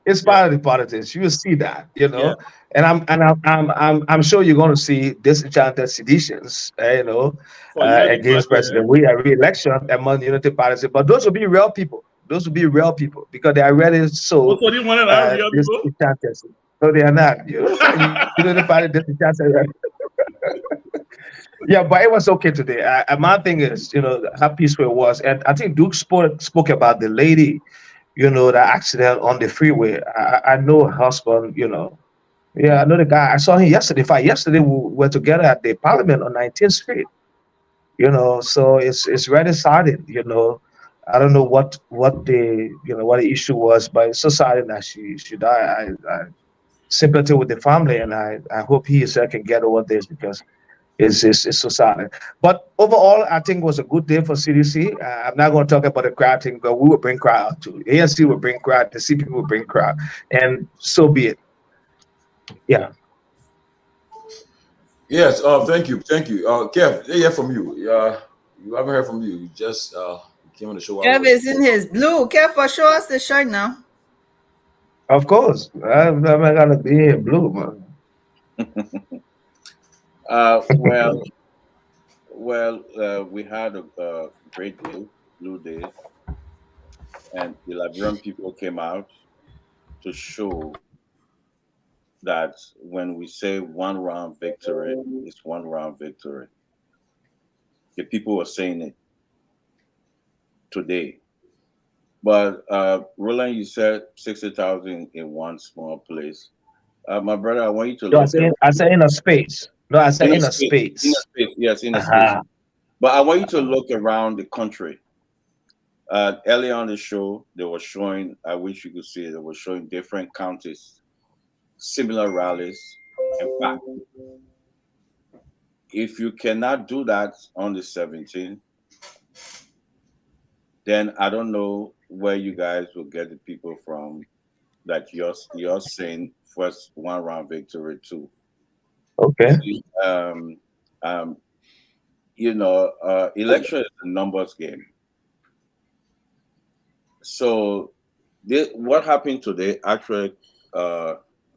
it's yeah, part of the politics. You see that, yeah, and I'm sure you're going to see disenchanted seditions, for Unity against Party. President we are re-election among Unity parties. But those will be real people. Those will be real people because they are ready so Also, they wanted to real people. disenchanted. So they are not. Unity party disenchanted. Yeah, but it was okay today. My thing is, how peaceful it was, and I think Duke spoke about the lady, the accident on the freeway. I know her husband, Yeah, I know the guy. I saw him yesterday. In fact, yesterday we were together at the Parliament on 19th Street. So it's really sad. I don't know what the issue was, but it's so sad that she died. I sympathy with the family, and I hope he himself can get over this because it's so sad. But overall, I think it was a good day for CDC. I'm not going to talk about the crowd thing, but we will bring crowd too. ANC will bring crowd, the CPP will bring crowd, and so be it. Yeah. Yes. Thank you. Kev, they hear from you. You haven't heard from you. You just came on the show. Kev is in his blue. Kev, show us the shirt now. Of course, I'm not gonna be in blue, man. Well, we had a great day, blue day, and the Liberian people came out to show that when we say one round victory, it's one round victory. The people were saying it. today. But Roland, you said 60,000 in one small place. My brother, I want you to No, look around I said in a space. No, I said in a in a space, in a space. space, yes, in a space. Uh-huh. But I want you to look around the country. Earlier on the show, they were showing. I wish you could see it. They were showing different counties, similar rallies. In fact, if you cannot do that on the 17th, then I don't know where you guys will get the people from that you're saying first one round victory too. You Okay. see, um, election is a numbers game. So what happened today actually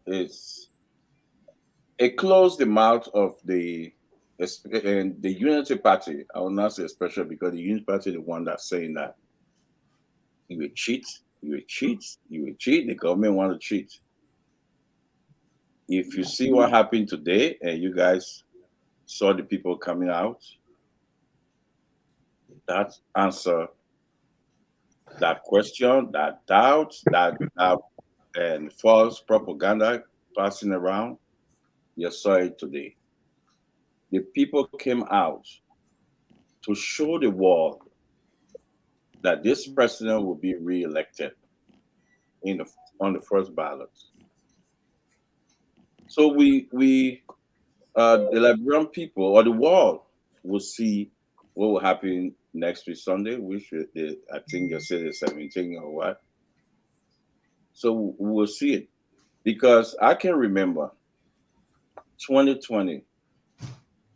is it closed the mouth of and the Unity Party. I will not say especially because the Unity Party is the one that's saying that you will cheat, you will cheat, you will cheat. The government want to cheat. If you see what happened today and you guys saw the people coming out, that answer that question, that doubt, that and false propaganda passing around, you saw it today. The people came out to show the world that this president will be re-elected on the first ballot. So the Liberian people or the world will see what will happen next week Sunday, which I think you said the 17th or what. So we will see it because I can remember 2020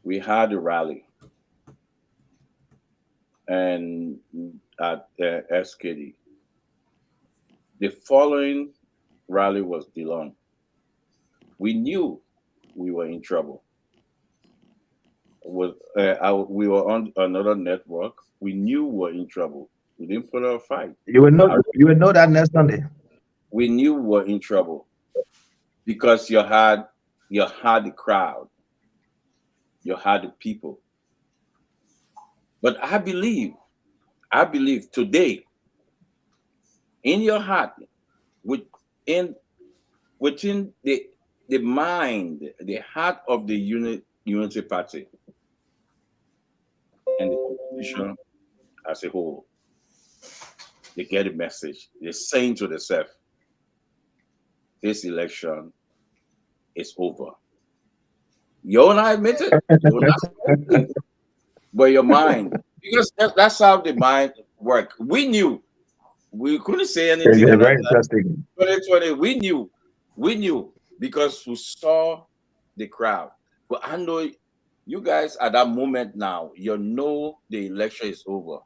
we had a rally and at SKD. The following rally was Dillon. We knew we were in trouble. We were on another network. We knew we were in trouble. We didn't put up a fight. You would know that next Sunday. We knew we were in trouble because you had the crowd, you had the people. But I believe today, in your heart, within the mind, the heart of the Unity Party and the opposition as a whole, they get a message. They're saying to themselves, this election is over. You will not admit it. You will not say it. But your mind, because that's how the mind works. We knew. We couldn't say anything. Yeah, very interesting. 2020, we knew because we saw the crowd. But I know you guys at that moment now, you know the election is over.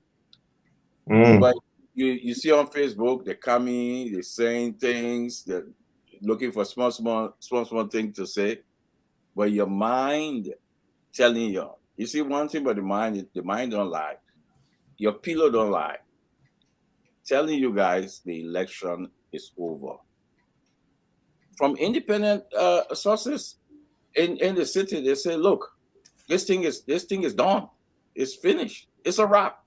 But you see on Facebook, they're coming, they're saying things, they're looking for small things to say. But your mind telling you see one thing about the mind don't lie. Your pillow don't lie. Telling you guys the election is over. From independent sources in the city, they say, look, this thing is done. It's finished. It's a wrap.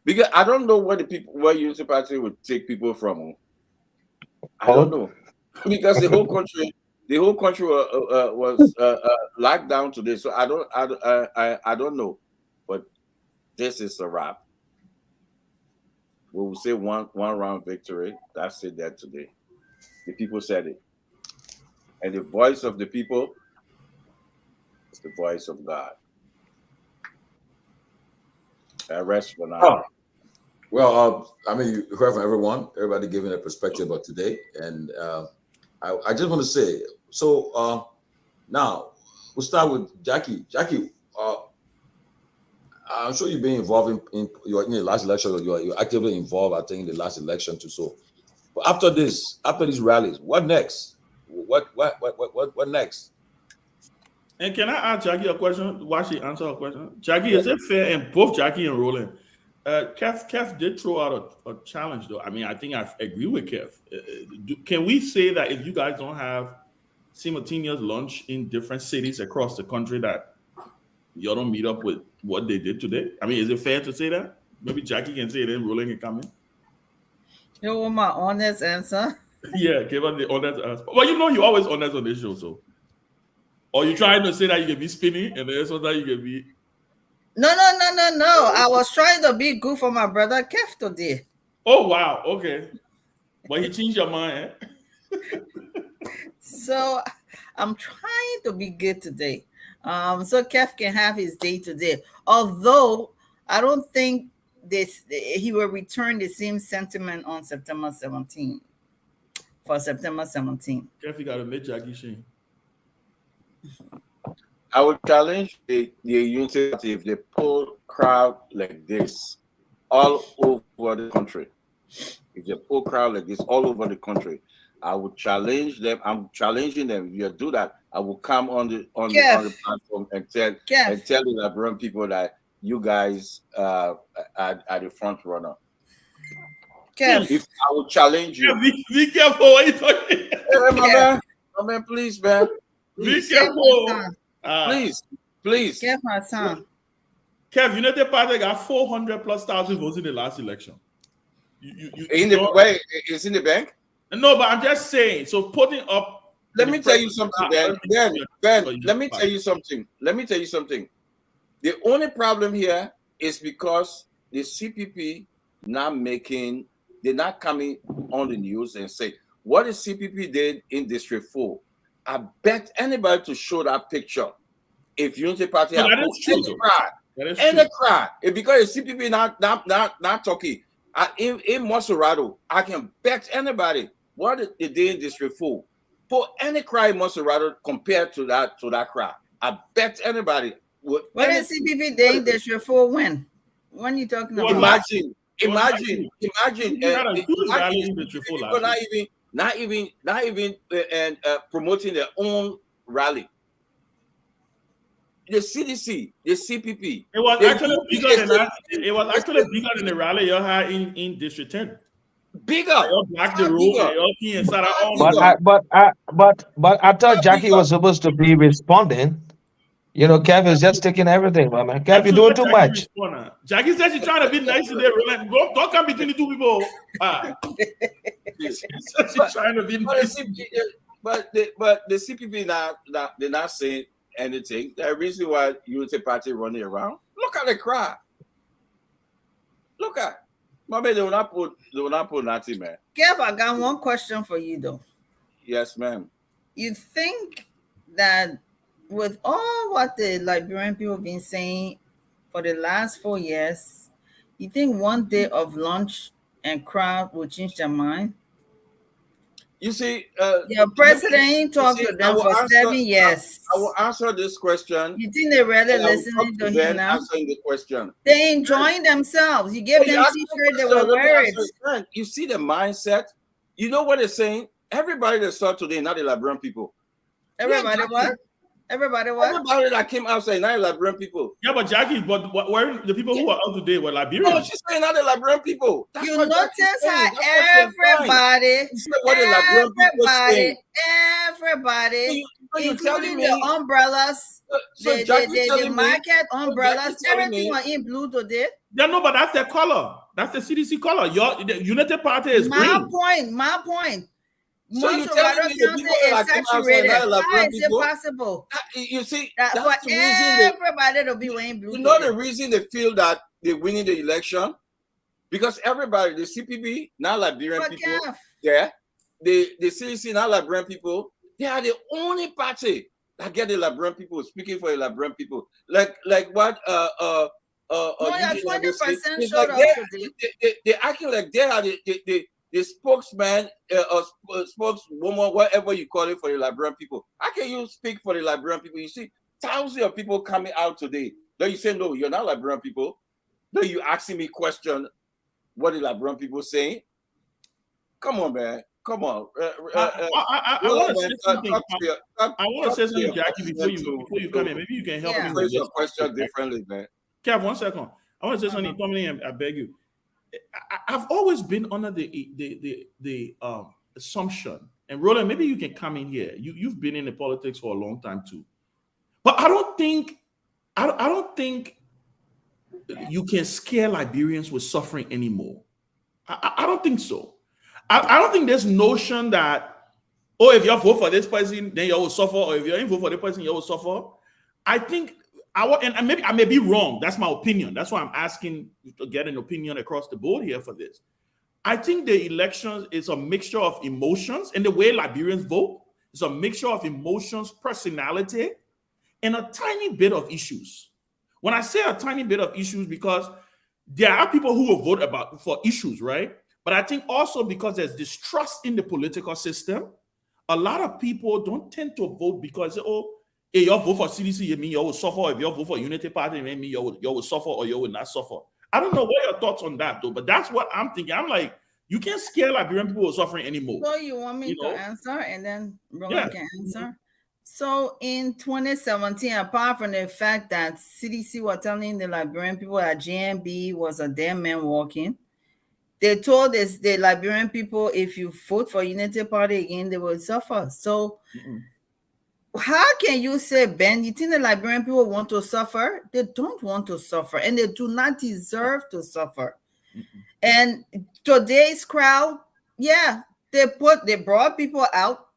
Because I don't know where Unity Party would take people from. I don't know. Because the whole country was locked down today. So I don't know. But this is a wrap. We will say one round victory. That's it there today. The people said it. And the voice of the people is the voice of God. I rest for now. Oh. Well, I mean, you heard from everybody giving a perspective of today. And I just want to say, so now we'll start with Jackie. Jackie, I'm sure you've been involved in the last election, or you're actively involved, I think, in the last election too. So, but after these rallies, what next? What next? And can I ask Jackie a question? Why she answer a question? Jackie, is it fair? And both Jackie and Roland, Keff did throw out a challenge, though. I mean, I think I agree with Keff. Can we say that if you guys don't have simultaneous lunch in different cities across the country, that you don't meet up with what they did today? I mean, is it fair to say that? Maybe Jackie can say it, then Roland can come in. You want my honest answer? Yeah, give us the honest answer. Well, you know you always honest on this show, so. Or you trying to say that you can be spinning, and then sometimes you can be. No. I was trying to be good for my brother Keff today. Oh wow, okay. But he changed your mind. Eh? So I'm trying to be good today. So Keff can have his day today. Although I don't think he will return the same sentiment on September 17th. For September 17th. Keff, you gotta make Jackie Shane. I would challenge the Unity Party if they pull crowd like this all over the country. If they pull crowd like this all over the country, I would challenge them. I'm challenging them. If you do that, I will come on the platform and tell the Liberian people that you guys are the front runner. If I would challenge you, be careful what you talking. Hey, my man, please, man. Be careful. Please. Keff Hassan. Kev, Unity Party got 400,000+ votes in the last election. It's in the bank? No, but I'm just saying. So putting up. Let me tell you something, Ben. Let me tell you something. The only problem here is because the CPP they're not coming on the news and say what the CPP did in District 4. I bet anybody to show that picture. If Unity Party any crowd, because the CPP not talking. In Monserrato, I can bet anybody what they did in District 4. Put any crowd in Monserrato compared to that crowd. I bet anybody. What is CPP did in District 4 when? When are you talking about? Imagine. Not even promoting their own rally. The CDC, the CPP. It was actually bigger than that. It was actually bigger than the rally you had in District 10. Bigger. Block the road. But I thought Jackie was supposed to be responding. You know, Kev is just taking everything, man. Kev, you're doing too much. Jackie said she's trying to be nice today. Don't come between the two people. She's trying to be nice. But the CPP they're not saying anything. The reason why Unity Party running around. Look at the crowd. Look at. Maybe they will not put nothing, man. Kev, I got one question for you though. Yes, ma'am. You think that with all what the Liberian people have been saying for the last 4 years, you think one day of lunch and crowd will change their mind? You see, your president ain't talked to them for 7 years. I will answer this question. You think they really listening to him now? Answering the question. They enjoying themselves. You give them t-shirts, they will wear it. You see the mindset. You know what they're saying? Everybody that saw today, not the Liberian people. Everybody what? Everybody what? Everybody that came outside, not the Liberian people. Yeah, but Jackie, where the people who were out today were Liberians. No, she's saying not the Liberian people. That's you notice how everybody, including the umbrellas, the market umbrellas, everything was in blue today. Yeah, no, but that's their color. That's the CDC color. The Unity Party is green. My point. So you telling me the people that came outside, how is it possible? You see, that for everybody to be wearing blue. You know the reason they feel that they're winning the election? Because everybody, the CPP, not Liberian people, the CDC, not Liberian people, they are the only party that get the Liberian people speaking for the Liberian people. Like what no, 20% showed up today. They're acting like they are the spokesman or spokeswoman, whatever you call it, for the Liberian people. How can you speak for the Liberian people? You see thousands of people coming out today. Then you say, no, you're not Liberian people. Then you asking me question what the Liberian people saying. Come on, man. Come on. I want to say something. I want to say something, Jackie, before you come in. Maybe you can help me with your question differently, man. Kev, 1 second. I want to say something. Tomalin, I beg you. I've always been under the assumption, and Roland, maybe you can come in here. You've been in the politics for a long time too, but I don't think you can scare Liberians with suffering anymore. I don't think so. I don't think this notion that, oh, if you vote for this person, then you will suffer, or if you don't vote for this person, you will suffer. I think and maybe I may be wrong. That's my opinion. That's why I'm asking to get an opinion across the board here for this. I think the elections is a mixture of emotions, and the way Liberians vote is a mixture of emotions, personality, and a tiny bit of issues. When I say a tiny bit of issues, because there are people who will vote for issues, right? But I think also because there's distrust in the political system, a lot of people don't tend to vote because, oh, if you vote for CDC, you mean you will suffer. If you vote for Unity Party, you mean you will suffer or you will not suffer. I don't know what your thoughts on that, though, but that's what I'm thinking. I'm like, you can't scare Liberian people with suffering anymore. So you want me to answer, and then Roland can answer? So in 2017, apart from the fact that CDC was telling the Liberian people that JMB was a dead man walking, they told us the Liberian people, if you vote for Unity Party again, they will suffer. So how can you say, Ben, you think the Liberian people want to suffer? They don't want to suffer, and they do not deserve to suffer. And today's crowd, yeah, they brought people out.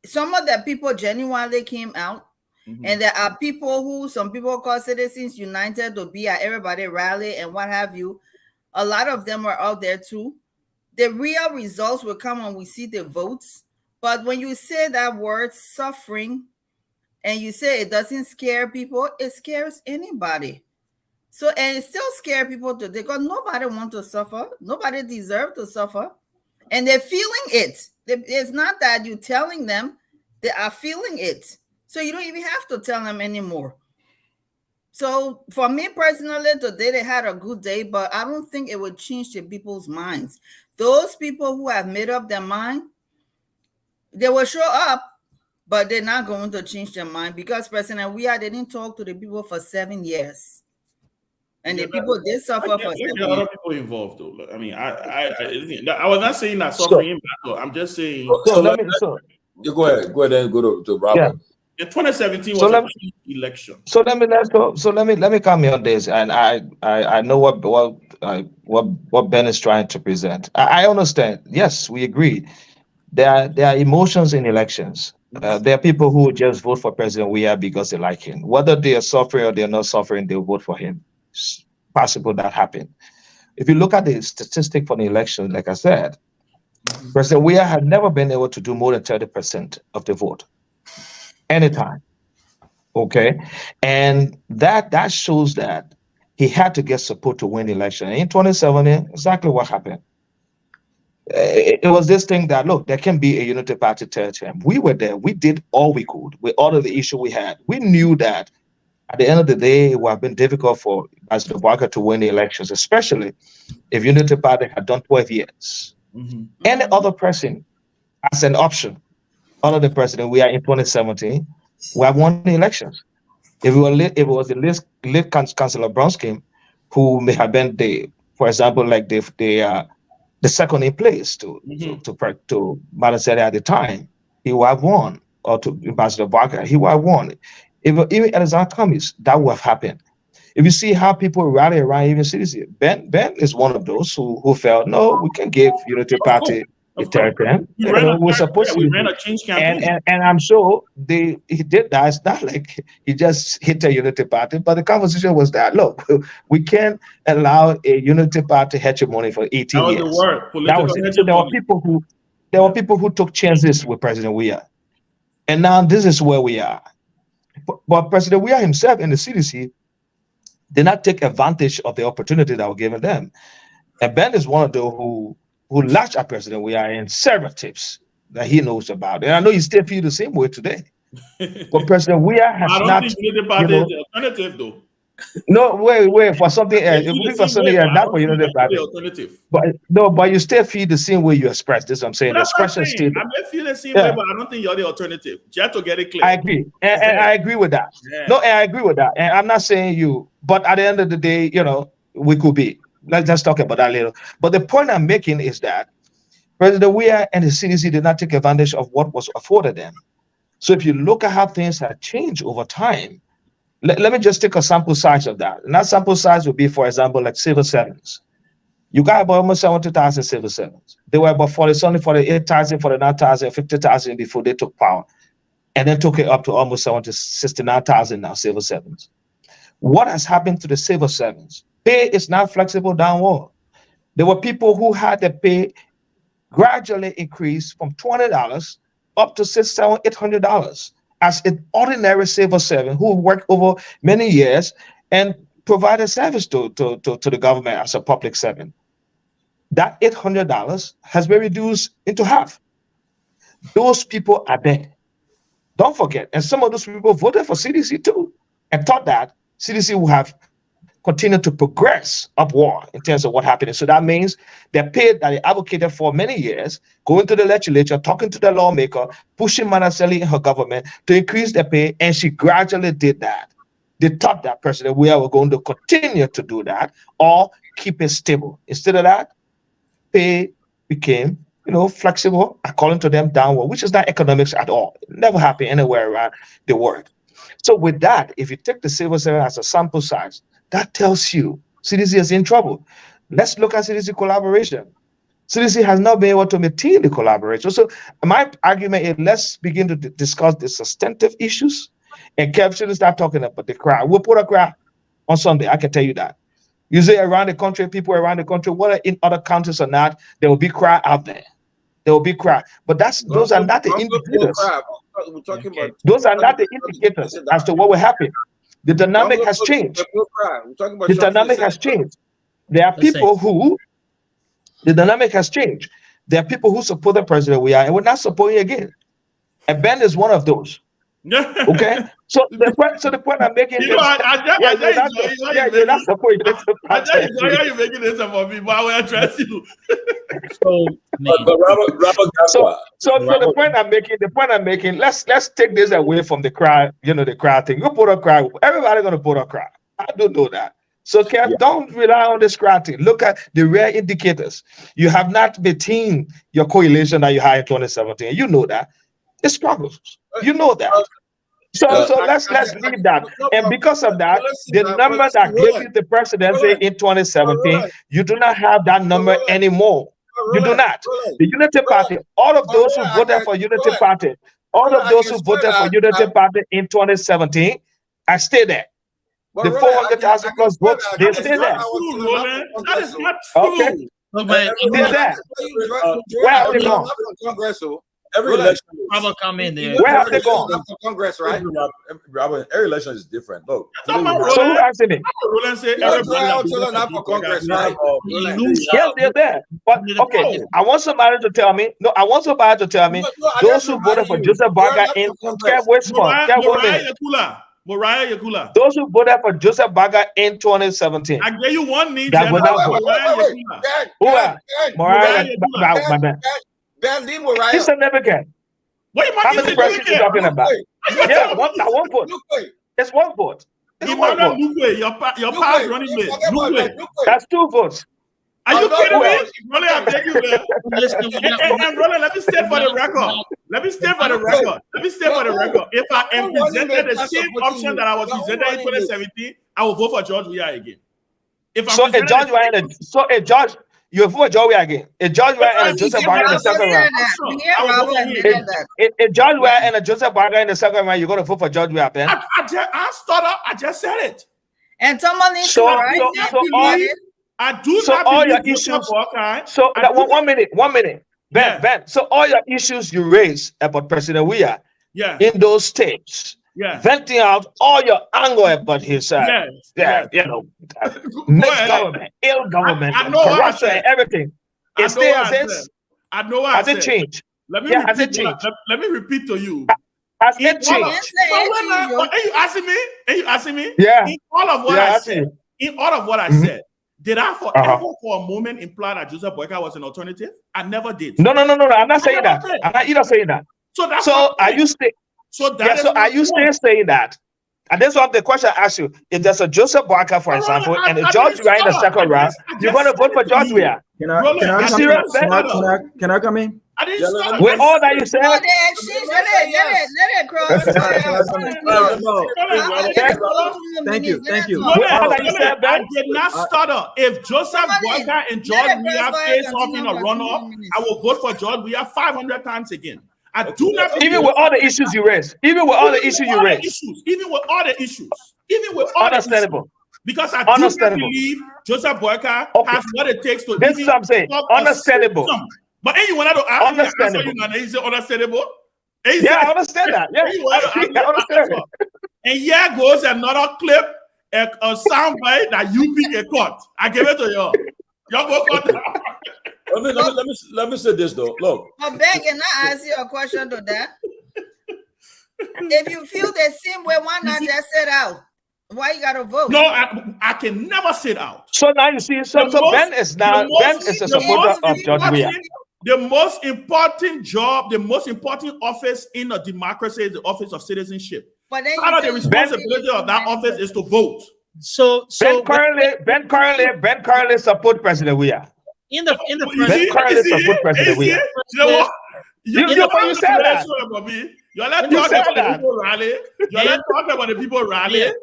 Some of the people genuinely came out. And there are people who some people call Citizens United to be at everybody rally and what have you. A lot of them are out there too. The real results will come when we see the votes. But when you say that word suffering and you say it doesn't scare people, it scares anybody. So, and it still scares people today because nobody wants to suffer. Nobody deserves to suffer. And they're feeling it. It's not that you're telling them, they are feeling it. So you don't even have to tell them anymore. So for me personally, today they had a good day, but I don't think it would change the people's minds. Those people who have made up their mind, they will show up, but they're not going to change their mind because President Weah didn't talk to the people for 7 years. And the people did suffer for 7 years. There are other people involved, though. I mean, I was not saying that suffering. I'm just saying. You go ahead. Go ahead and go to Robert. Yeah. In 2017 was a key election. So let me come on this, and I know what Ben is trying to present. I understand. Yes, we agree. There are emotions in elections. There are people who just vote for President Weah because they like him. Whether they are suffering or they are not suffering, they'll vote for him. It's possible that happened. If you look at the statistic for the election, like I said, President Weah had never been able to do more than 30% of the vote. Anytime. Okay. And that shows that he had to get support to win the election. And in 2017, exactly what happened. It was this thing that, look, there can be a unity party third term. We were there. We did all we could with all of the issue we had. We knew that at the end of the day, it would have been difficult for President Walker to win the elections, especially if unity party had done 12 years. Any other person as an option, other than President Weah in 2017, we have won the elections. If it was the late Councillor Bronskin, who may have been for example, like the second in place to Madam at the time, he would have won, or to Ambassador Barker, he would have won. Even Alexander Cummings, that would have happened. If you see how people rally around even citizens, Ben is one of those who felt, no, we can give Unity Party a third term. We're supposed to. We ran a change campaign. And I'm sure he did that. It's not like he just hit the Unity Party, but the conversation was that, look, we can't allow a Unity Party hegemony for 18 years. That was the word. So there were people who took chances with President Weah. And now this is where we are. But President Weah himself and the CDC did not take advantage of the opportunity that was given them. And Ben is one of those who latched at President Weah in several tips that he knows about. And I know you still feel the same way today. But President Weah has not. I don't think Unity Party is the alternative, though. No, wait, for something else. For something else, not for Unity Party. But you still feel the same way you express this. I'm saying the expression still. I may feel the same way, but I don't think you're the alternative. You have to get it clear. I agree. And I agree with that. Yeah. No, and I agree with that. And I'm not saying you, but at the end of the day, we could be. Let's just talk about that later. But the point I'm making is that President Weah and the CDC did not take advantage of what was afforded them. So if you look at how things have changed over time, Let me just take a sample size of that. And that sample size would be, for example, like civil servants. You got about almost 70,000 civil servants. They were about 48,000, 49,000, 50,000 before they took power. And then took it up to almost 69,000 now, civil servants. What has happened to the civil servants? Pay is now flexible downward. There were people who had their pay gradually increase from $20 up to $600, $700, $800 as an ordinary civil servant who worked over many years and provided service to the government as a public servant. That $800 has been reduced into half. Those people are there. Don't forget, and some of those people voted for CDC too and thought that CDC will have continued to progress upward in terms of what happened. So that means they're paid that they advocated for many years, going to the legislature, talking to the lawmaker, pushing Manaseli in her government to increase their pay, and she gradually did that. They thought that President we are going to continue to do that or keep it stable. Instead of that, pay became, flexible, according to them, downward, which is not economics at all. It never happened anywhere around the world. So with that, if you take the civil servant as a sample size, that tells you CDC is in trouble. Let's look at CDC collaboration. CDC has not been able to maintain the collaboration. So my argument is let's begin to discuss the substantive issues, and Kev shouldn't start talking about the crowd. We'll put a crowd on Sunday, I can tell you that. You say around the country, people around the country, whether in other countries or not, there will be crowd out there. There will be crowd. But those are not the indicators. Those are not the indicators as to what will happen. The dynamic has changed. The dynamic has changed. There are people who, the dynamic has changed. There are people who support the president we are, and we're not supporting again. And Ben is one of those. Okay? So the point I'm making is, that's the point. I enjoy how you're making this about me, but I will address you. So the point I'm making, let's take this away from the crowd, the crowd thing. You put a crowd, everybody's gonna put a crowd. I don't know that. So Kev, don't rely on this crowd thing. Look at the real indicators. You have not maintained your coalition that you had in 2017. You know that. It's struggles. You know that. So let's leave that. And because of that, the number that gave you the presidency in 2017, you do not have that number anymore. You do not. The Unity Party, all of those who voted for Unity Party, all of those who voted for Unity Party in 2017, I stay there. The 400,000 plus votes, they stay there. That is not true. Okay. Stay there. Where have they gone? Every election, come in there. Where have they gone? Congress, right? Robert, every election is different. Look, so who asked me? Congress, right? Yes, they're there. But okay, I want somebody to tell me. No, I want somebody to tell me those who voted for Joseph Baga in Mariah Yakula. Those who voted for Joseph Baga in 2017. I gave you one name. That would not vote. Who are Mariah Yakula? He's a never can. How many presidents are you talking about? Yeah, one vote. It's one vote. Your past running mate. That's two votes. Are you kidding me? Rolly, I beg you, man. And Rolly, let me stand for the record. If I am presented the same option that I was presented in 2017, I will vote for George Weah again. You vote for George Weah again. A George Weah and a Joseph Baga in the second round. A George Weah and a Joseph Baga in the second round, you're going to vote for George Weah, Ben? I just said it. And Tomalin, I do so not all your issues. So one minute, Ben. Ben. So all your issues you raised about President Weah, in those states, venting out all your anger about his, mixed government, ill government, corruption, and everything. It still has I know I hasn't changed. Let me repeat to you. Has it changed? Are you asking me? Yeah. In all of what I said, did I forever for a moment imply that Joseph Boyka was an alternative? I never did. No. I'm not saying that. I'm not either saying that. So are you still? Are you still saying that? And that's what the question I ask you. If there's a Joseph Boyka, for example, and a George Weah in the second round, you're going to vote for George Weah. Can I come in? I didn't start. With all that you said, No, they exchange. Let it cross. Thank you. with all that you said, I Ben. did not stutter. If Joseph Boyka and George Weah face off in a runoff, I will vote for George Weah 500 times again. I do not. Even with all the issues you raised. Even with all the issues you raised. Even with all the issues. Understandable. Because I do not believe Joseph Boyka has what it takes to. This is what I'm saying. Understandable. But anyone I don't understandable. Is it understandable? Yeah, I understand that. Yeah, I understand. And here goes another clip, a soundbite that you pick a cut. I give it to you. Y'all go cut. Let me say this though. Look. But Ben, can I ask you a question to that? If you feel the same way, why not just sit out? Why you gotta vote? No, I can never sit out. So now you see, so Ben is a supporter of George Weah. The most important job, the most important office in a democracy is the office of citizenship. But then part of the responsibility of that office is to vote. So Ben currently support President Weah. In the Ben currently support President Weah. You said that. You're not talking about the people rally. You're not talking about the people rally.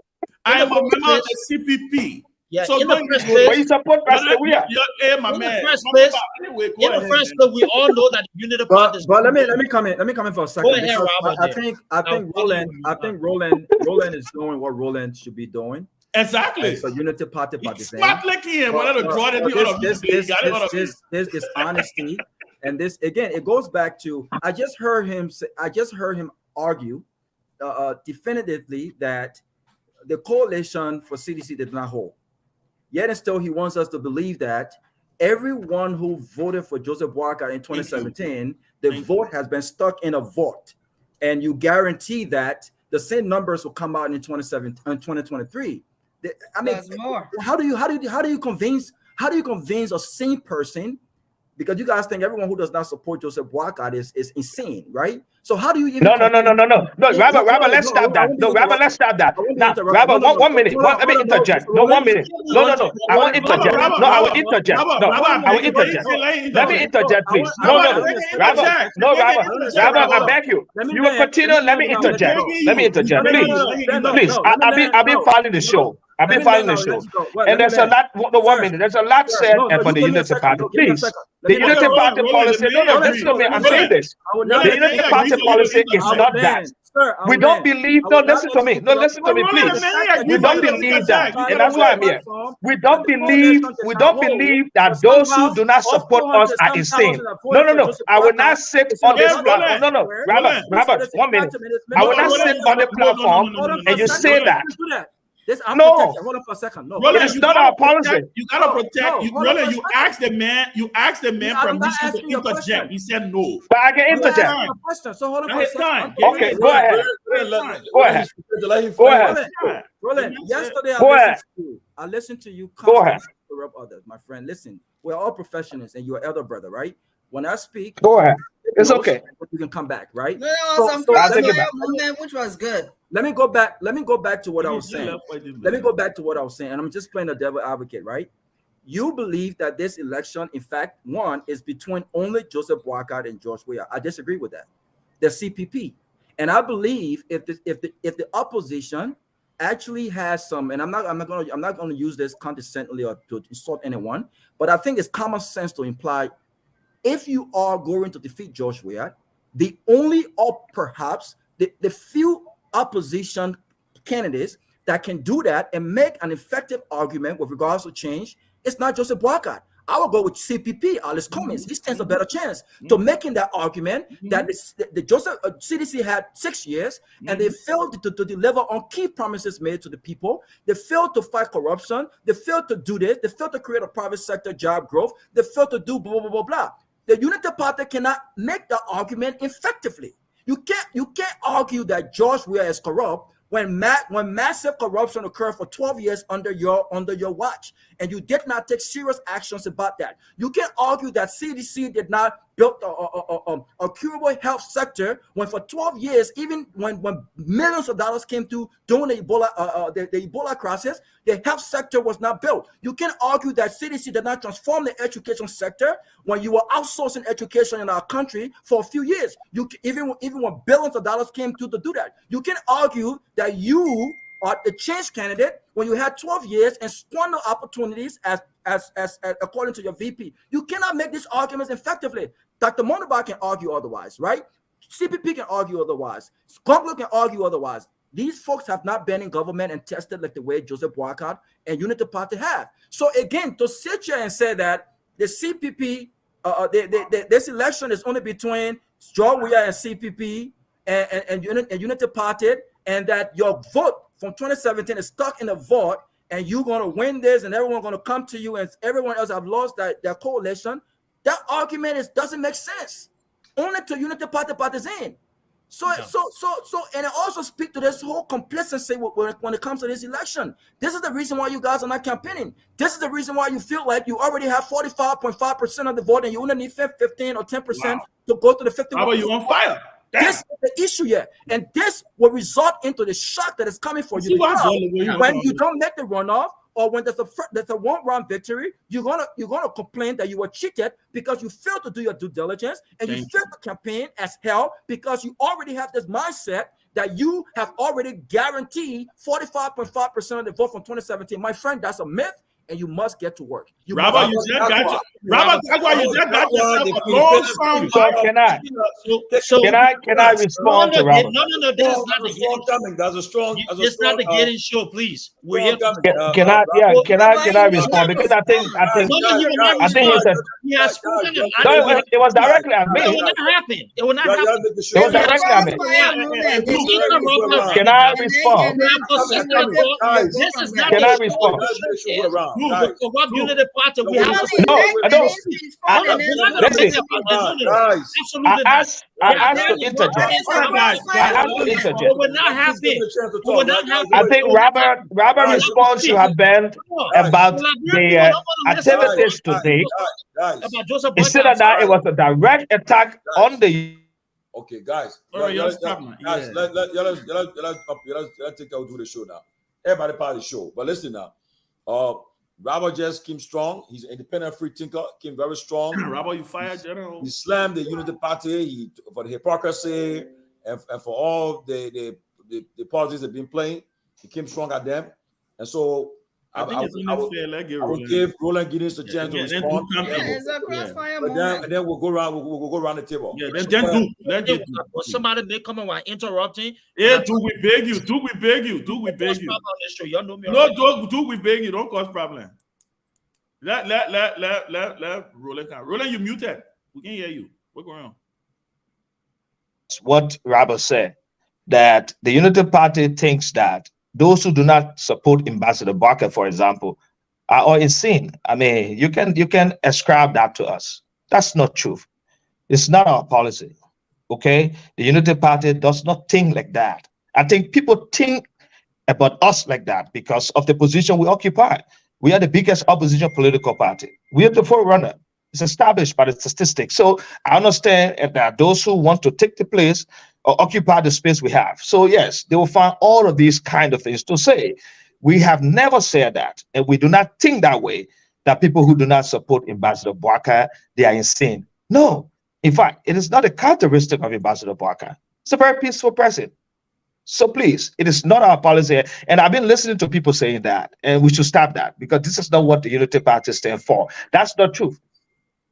I am a member of the CPP. Yeah, so in the first place, but you support President Weah. In the first place, we all know that unity party is. But let me come in for a second. Go ahead, Robert, I think Roland is doing what Roland should be doing. Exactly. So unity party participant. Smart looking and one of the draw this is honesty, and this again it goes back to I just heard him argue definitively that the coalition for CDC did not hold. Yet and still, he wants us to believe that everyone who voted for Joseph Boyka in 2017, the vote has been stuck in a vote, and you guarantee that the same numbers will come out in 2023. I mean, how do you convince a sane person? Because you guys think everyone who does not support Joseph Boyka is insane, right? So how do you even? No, Rabbi, let's stop that. No, Rabbi, let's stop that. Now, Rabbi, one minute. Let me interject. No, 1 minute. No. I will interject. No, I will interject. No, I will interject. Let me interject, please. No. Rabbi, I beg you. You will continue. Let me interject. Please. I've been following the show. And there's a lot. No, 1 minute. There's a lot said for the Unity Party. Please. The Unity Party policy. No, listen to me. I'm saying this. The Unity Party policy is not that. We don't believe. No, listen to me. No, listen to me, please. We don't believe that, and that's why I'm here. We don't believe that those who do not support us are insane. No. I will not sit on this platform. No. Robert, 1 minute. I will not sit on the platform and you say that. No, hold on for a second. No, it's not our policy. You gotta protect. You asked the man. You asked the man permission to interject. He said no. But I can interject. So hold on for a second. Okay, go ahead. Go ahead. Roland, yesterday I listened to you. Go ahead. Interrupt others, my friend. Listen, we're all professionals, and you're elder brother, right? When I speak, go ahead. It's okay. You can come back, right? No, which was good. Let me go back to what I was saying. And I'm just playing the devil advocate, right? You believe that this election, in fact, one is between only Joseph Boyka and George Weah. I disagree with that. The CPP, and I believe if the opposition actually has some, and I'm not going to use this condescendingly or to insult anyone, but I think it's common sense to imply if you are going to defeat George Weah, the only or perhaps the few opposition candidates that can do that and make an effective argument with regards to change, it's not Joseph Boyka. I will go with CPP, Alice Cummings. He stands a better chance to making that argument that the Joseph CDC had 6 years and they failed to deliver on key promises made to the people. They failed to fight corruption. They failed to do this. They failed to create a private sector job growth. They failed to do blah, blah, blah, blah. The Unity Party cannot make that argument effectively. You can't argue that George Weah is corrupt when massive corruption occurred for 12 years under your watch, and you did not take serious actions about that. You can't argue that CDC did not built a curable health sector when for 12 years, even when millions of dollars came through during the Ebola crisis, the health sector was not built. You can argue that CDC did not transform the education sector when you were outsourcing education in our country for a few years. Even when billions of dollars came through to do that, you can argue that you are the change candidate when you had 12 years and squander opportunities as according to your VP. You cannot make these arguments effectively. Dr. Montebar can argue otherwise, right? CPP can argue otherwise. Skoglo can argue otherwise. These folks have not been in government and tested like the way Joseph Boycott and Unity Party have. So again, to sit here and say that the CPP, this election is only between George Weah and CPP and Unity Party, and that your vote from 2017 is stuck in a vote, and you're going to win this, and everyone's going to come to you, and everyone else have lost their coalition. That argument doesn't make sense. Only to Unity Party partisan. So, and it also speaks to this whole complacency when it comes to this election. This is the reason why you guys are not campaigning. This is the reason why you feel like you already have 45.5% of the vote, and you only need 15 or 10% to go to the 50%. How about you on fire? Damn. This is the issue here, and this will result into the shock that is coming for you when you don't make the runoff, or when there's a one-round victory. You're gonna complain that you were cheated because you failed to do your due diligence, and you failed to campaign as hell because you already have this mindset that you have already guaranteed 45.5% of the vote from 2017. My friend, that's a myth. And you must get to work. Robert, you just got yourself a long song. Can I respond to Robert? No, this is not the getting. That's a strong. It's not the getting show, please. We're here. Can I respond? Because I think he said it was directly at me. It will not happen. It will not happen. It was directly at me. Can I respond? Can I respond? What Unity Party we have? No, I don't. Listen, I asked to interject. It will not happen. It will not happen. I think Robert response should have been about the activities today. Instead of that, it was a direct attack on the. Okay, guys. Let's take out do the show now. Everybody part of the show, but listen now. Robert just came strong. He's an independent free thinker, came very strong. Robert, you fired General. He slammed the Unity Party for the hypocrisy and for all the politics they've been playing. He came strong at them. And so I would give Roland Giddens a chance to respond. And then we'll go around the table. Yeah, then do. Somebody may come and while interrupting. Yeah, do we beg you? Do we beg you? No, do we beg you? Don't cause problem. Let Roland come. Roland, you muted. We can hear you. What's going on? What Robert said, that the Unity Party thinks that those who do not support Ambassador Barker, for example, are all insane. I mean, you can ascribe that to us. That's not true. It's not our policy. Okay? The Unity Party does not think like that. I think people think about us like that because of the position we occupy. We are the biggest opposition political party. We are the forerunner. It's established by the statistics. So I understand that those who want to take the place or occupy the space we have. So yes, they will find all of these kind of things to say. We have never said that, and we do not think that way, that people who do not support Ambassador Barker, they are insane. No, in fact, it is not a characteristic of Ambassador Barker. It's a very peaceful person. So please, it is not our policy. And I've been listening to people saying that, and we should stop that because this is not what the Unity Party stands for. That's not true.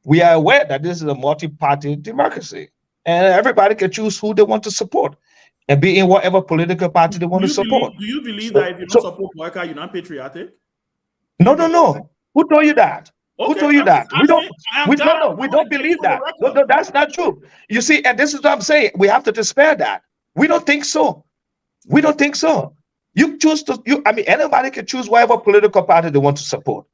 We are aware that this is a multi-party democracy, and everybody can choose who they want to support and be in whatever political party they want to support. Do you believe that if you don't support Barker, you're not patriotic? No. Who told you that? Okay, who told you that? We don't believe that. No, that's not true. You see, and this is what I'm saying. We have to despair that. We don't think so. We don't think so. You choose to. Anybody can choose whatever political party they want to support.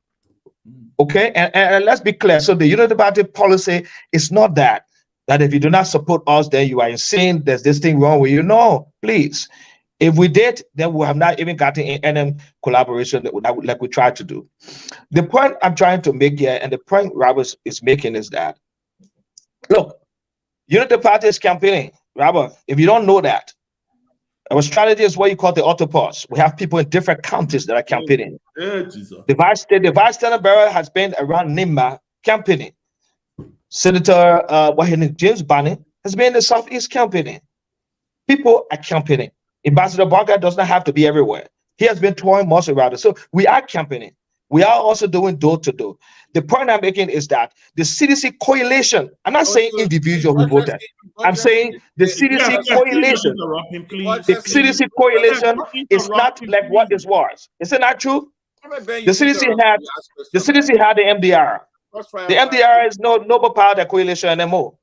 Okay, and let's be clear. So the Unity Party policy is not that if you do not support us, then you are insane. There's this thing wrong with you. No, please. If we did, then we have not even gotten any collaboration like we tried to do. The point I'm trying to make here, and the point Robert is making, is that Look, Unity Party is campaigning. Robert, if you don't know that, our strategy is what you call the autopause. We have people in different counties that are campaigning. Yeah, Jesus. The vice Senator Barrett has been around Nimba campaigning. Senator James Barney has been in the Southeast campaigning. People are campaigning. Ambassador Barker does not have to be everywhere. He has been touring most around it. So we are campaigning. We are also doing door to door. The point I'm making is that the CDC coalition, I'm not saying individual who voted. I'm saying the CDC coalition. The CDC coalition is not like what this was. Is it not true? The CDC had the MDR. The MDR is no part of the coalition anymore.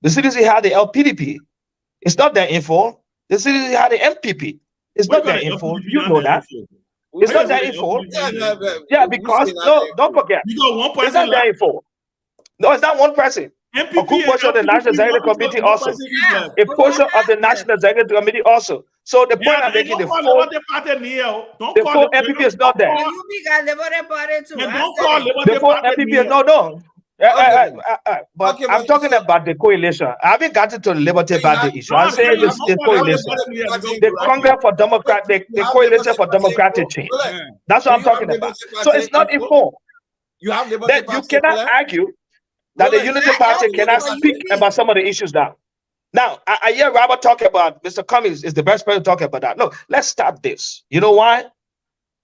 The CDC had the LPDP. It's not that info. The CDC had the MPP. It's not that info. You know that. It's not that info. Yeah, because don't forget. It's not that info. No, it's not one person. A good portion of the National Executive Committee also. A portion of the National Executive Committee also. So the point I'm making, the full MPP is not there. The full MPP is not done. But I'm talking about the coalition. I haven't gotten to the Liberty Party issue. I'm saying this the coalition. The Congress for Democrat, the coalition for democratic change. That's what I'm talking about. So it's not informed. That you cannot argue that the Unity Party cannot speak about some of the issues now. Now, I hear Robert talk about Mr. Cummings is the best person to talk about that. Look, let's stop this. You know why?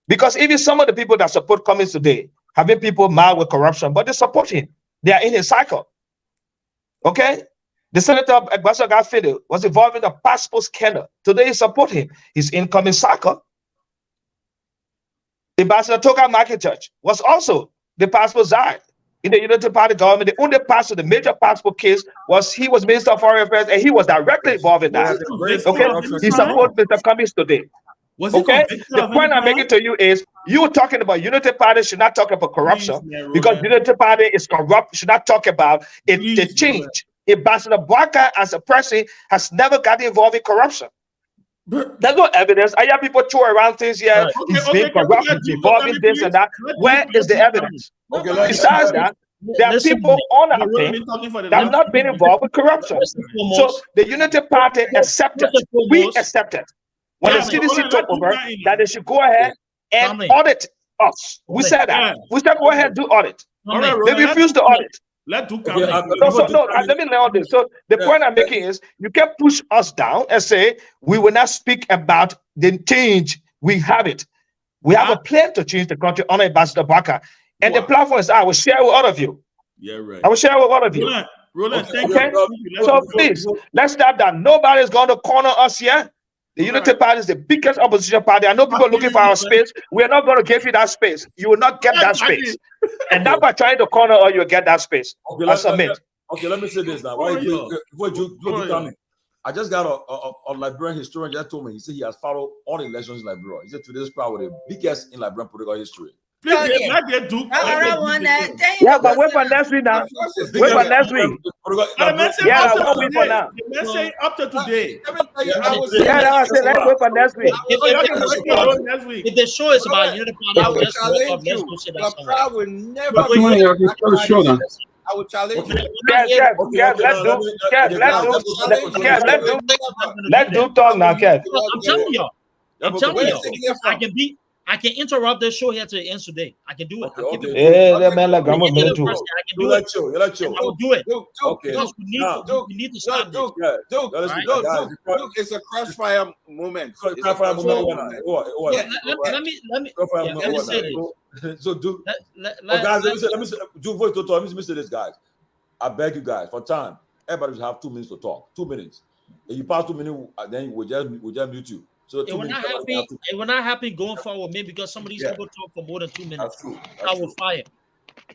Because even some of the people that support Cummings today have been people mad with corruption, but they support him. They are in his cycle. Okay? The Senator Ambassador Garfield was involved in the passport scandal. Today, he support him. His incoming cycle. Ambassador Toka Church was also the passport czar in the Unity Party government. The only passport, the major passport case, was he was Minister of Foreign Affairs, and he was directly involved in that. Okay? He supports Mr. Cummings today. Okay, the point I'm making to you is you talking about Unity Party should not talk about corruption because Unity Party is corrupt, should not talk about it, the change. Ambassador Barker as a president has never got involved in corruption. There's no evidence. I hear people throw around things here. He's being corrupt, he's involved in this and that. Where is the evidence? Besides that, there are people on our thing that have not been involved with corruption. So the Unity Party accepted. We accepted. When the CDC took over, that they should go ahead and audit us. We said that. We said go ahead and do audit. They refused to audit. Let me lay on this. So the point I'm making is you can push us down and say we will not speak about the change. We have it. We have a plan to change the country under Ambassador Barker. And the platform is I will share with all of you. Yeah, right. I will share with all of you. Roland, thank you. So please, let's stop that. Nobody's going to corner us here. The Unity Party is the biggest opposition party. I know people are looking for our space. We are not going to give you that space. You will not get that space. And now by trying to corner or you will get that space. I submit. Okay, let me say this now. Before you come in, I just got a Liberian historian just told me. He said he has followed all the elections in Liberia. He said today's crowd was the biggest in Liberian political history. Yeah, but wait for next week now. Wait for next week. Yeah, I won't wait for now. The man say up to today. Yeah, I said let's wait for next week. If the show is about Unity Party, I will just wake up. Let's go sit down somewhere. I will never. I will challenge you. Let's do talk now, Kev. I'm telling y'all. I can interrupt the show here to the end today. I can do it. Yeah, that man like I'm a man too. I can do it. I will do it. Okay. We need to stop this. Duke, it's a crossfire moment. Let me say this. So Duke, guys, let me say this, guys. I beg you guys for time. Everybody should have 2 minutes to talk. 2 minutes. If you pass 2 minutes, then we'll just mute you. So we're not happy going forward, maybe because some of these people talk for more than 2 minutes. That's true. I will fire.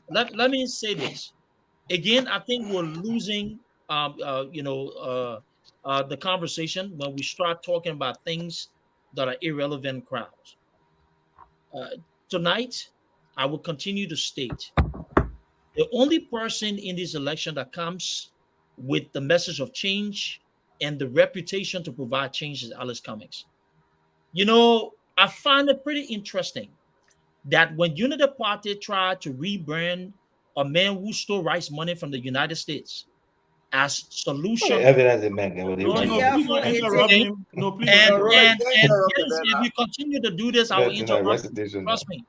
Let me say this again. I think we're losing, the conversation when we start talking about things that are irrelevant crowds. Tonight, I will continue to state the only person in this election that comes with the message of change and the reputation to provide change is Alice Cummings. You know, I find it pretty interesting that when Unity Party tried to rebrand a man who stole rice money from the United States as solution. Evidence in Megan. No, please don't interrupt him. No, please and don't interrupt him. yes, if you continue to do this, I will That's in that interrupt. recitation Trust now. me.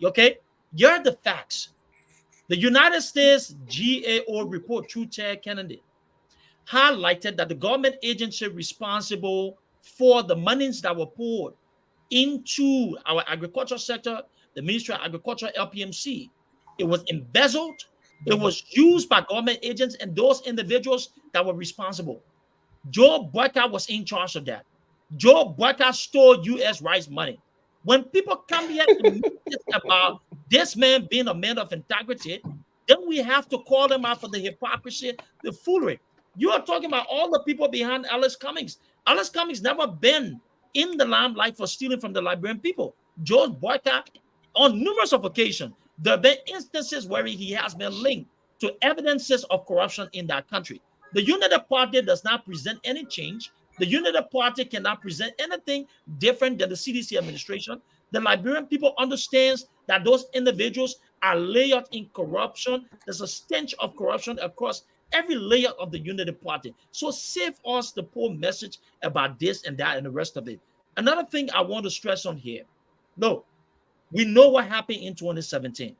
Okay, you're the facts. The United States GAO report, True Chair Kennedy, highlighted that the government agency responsible for the monies that were poured into our agricultural sector, the Ministry of Agriculture, LPMC, it was embezzled. It was used by government agents and those individuals that were responsible. Joe Boyka was in charge of that. Joe Boyka stole U.S. rice money. When people come here and make about this man being a man of integrity, then we have to call them out for the hypocrisy, the foolery. You are talking about all the people behind Alice Cummings. Alice Cummings never been in the limelight for stealing from the Liberian people. Joe Boyka, on numerous of occasions, there have been instances where he has been linked to evidences of corruption in that country. The United Party does not present any change. The United Party cannot present anything different than the CDC administration. The Liberian people understands that those individuals are layered in corruption. There's a stench of corruption across every layer of the United Party. So save us the poor message about this and that and the rest of it. Another thing I want to stress on here. No, we know what happened in 2017.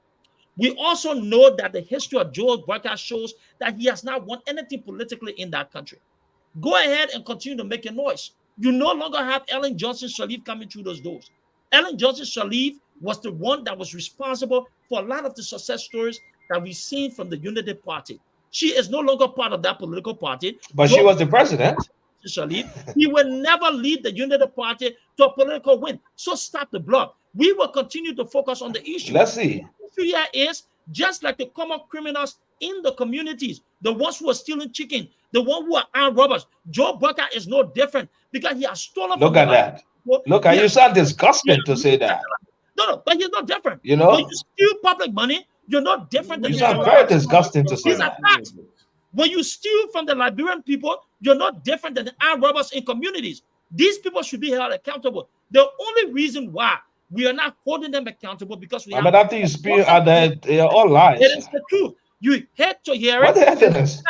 We also know that the history of George Boyka shows that he has not won anything politically in that country. Go ahead and continue to make a noise. You no longer have Ellen Johnson Sirleaf coming through those doors. Ellen Johnson Sirleaf was the one that was responsible for a lot of the success stories that we've seen from the Unity Party. She is no longer part of that political party. But she was the president. Sirleaf, he will never lead the Unity Party to a political win. So stop the bluff. We will continue to focus on the issue. Let's see. The issue here is just like the common criminals in the communities, the ones who are stealing chicken, the ones who are armed robbers. Joe Boyka is no different because he has stolen. Look at that. Look at you. Sound disgusting to say that. No, but he's not different. You know, when you steal public money, you're not different than. You sound very disgusting to say These that. are facts. When you steal from the Liberian people, you're not different than the armed robbers in communities. These people should be held accountable. The only reason why we are not holding them accountable because we have. But after you speak, they are all lies. It is the truth. You hate to hear it. What evidence?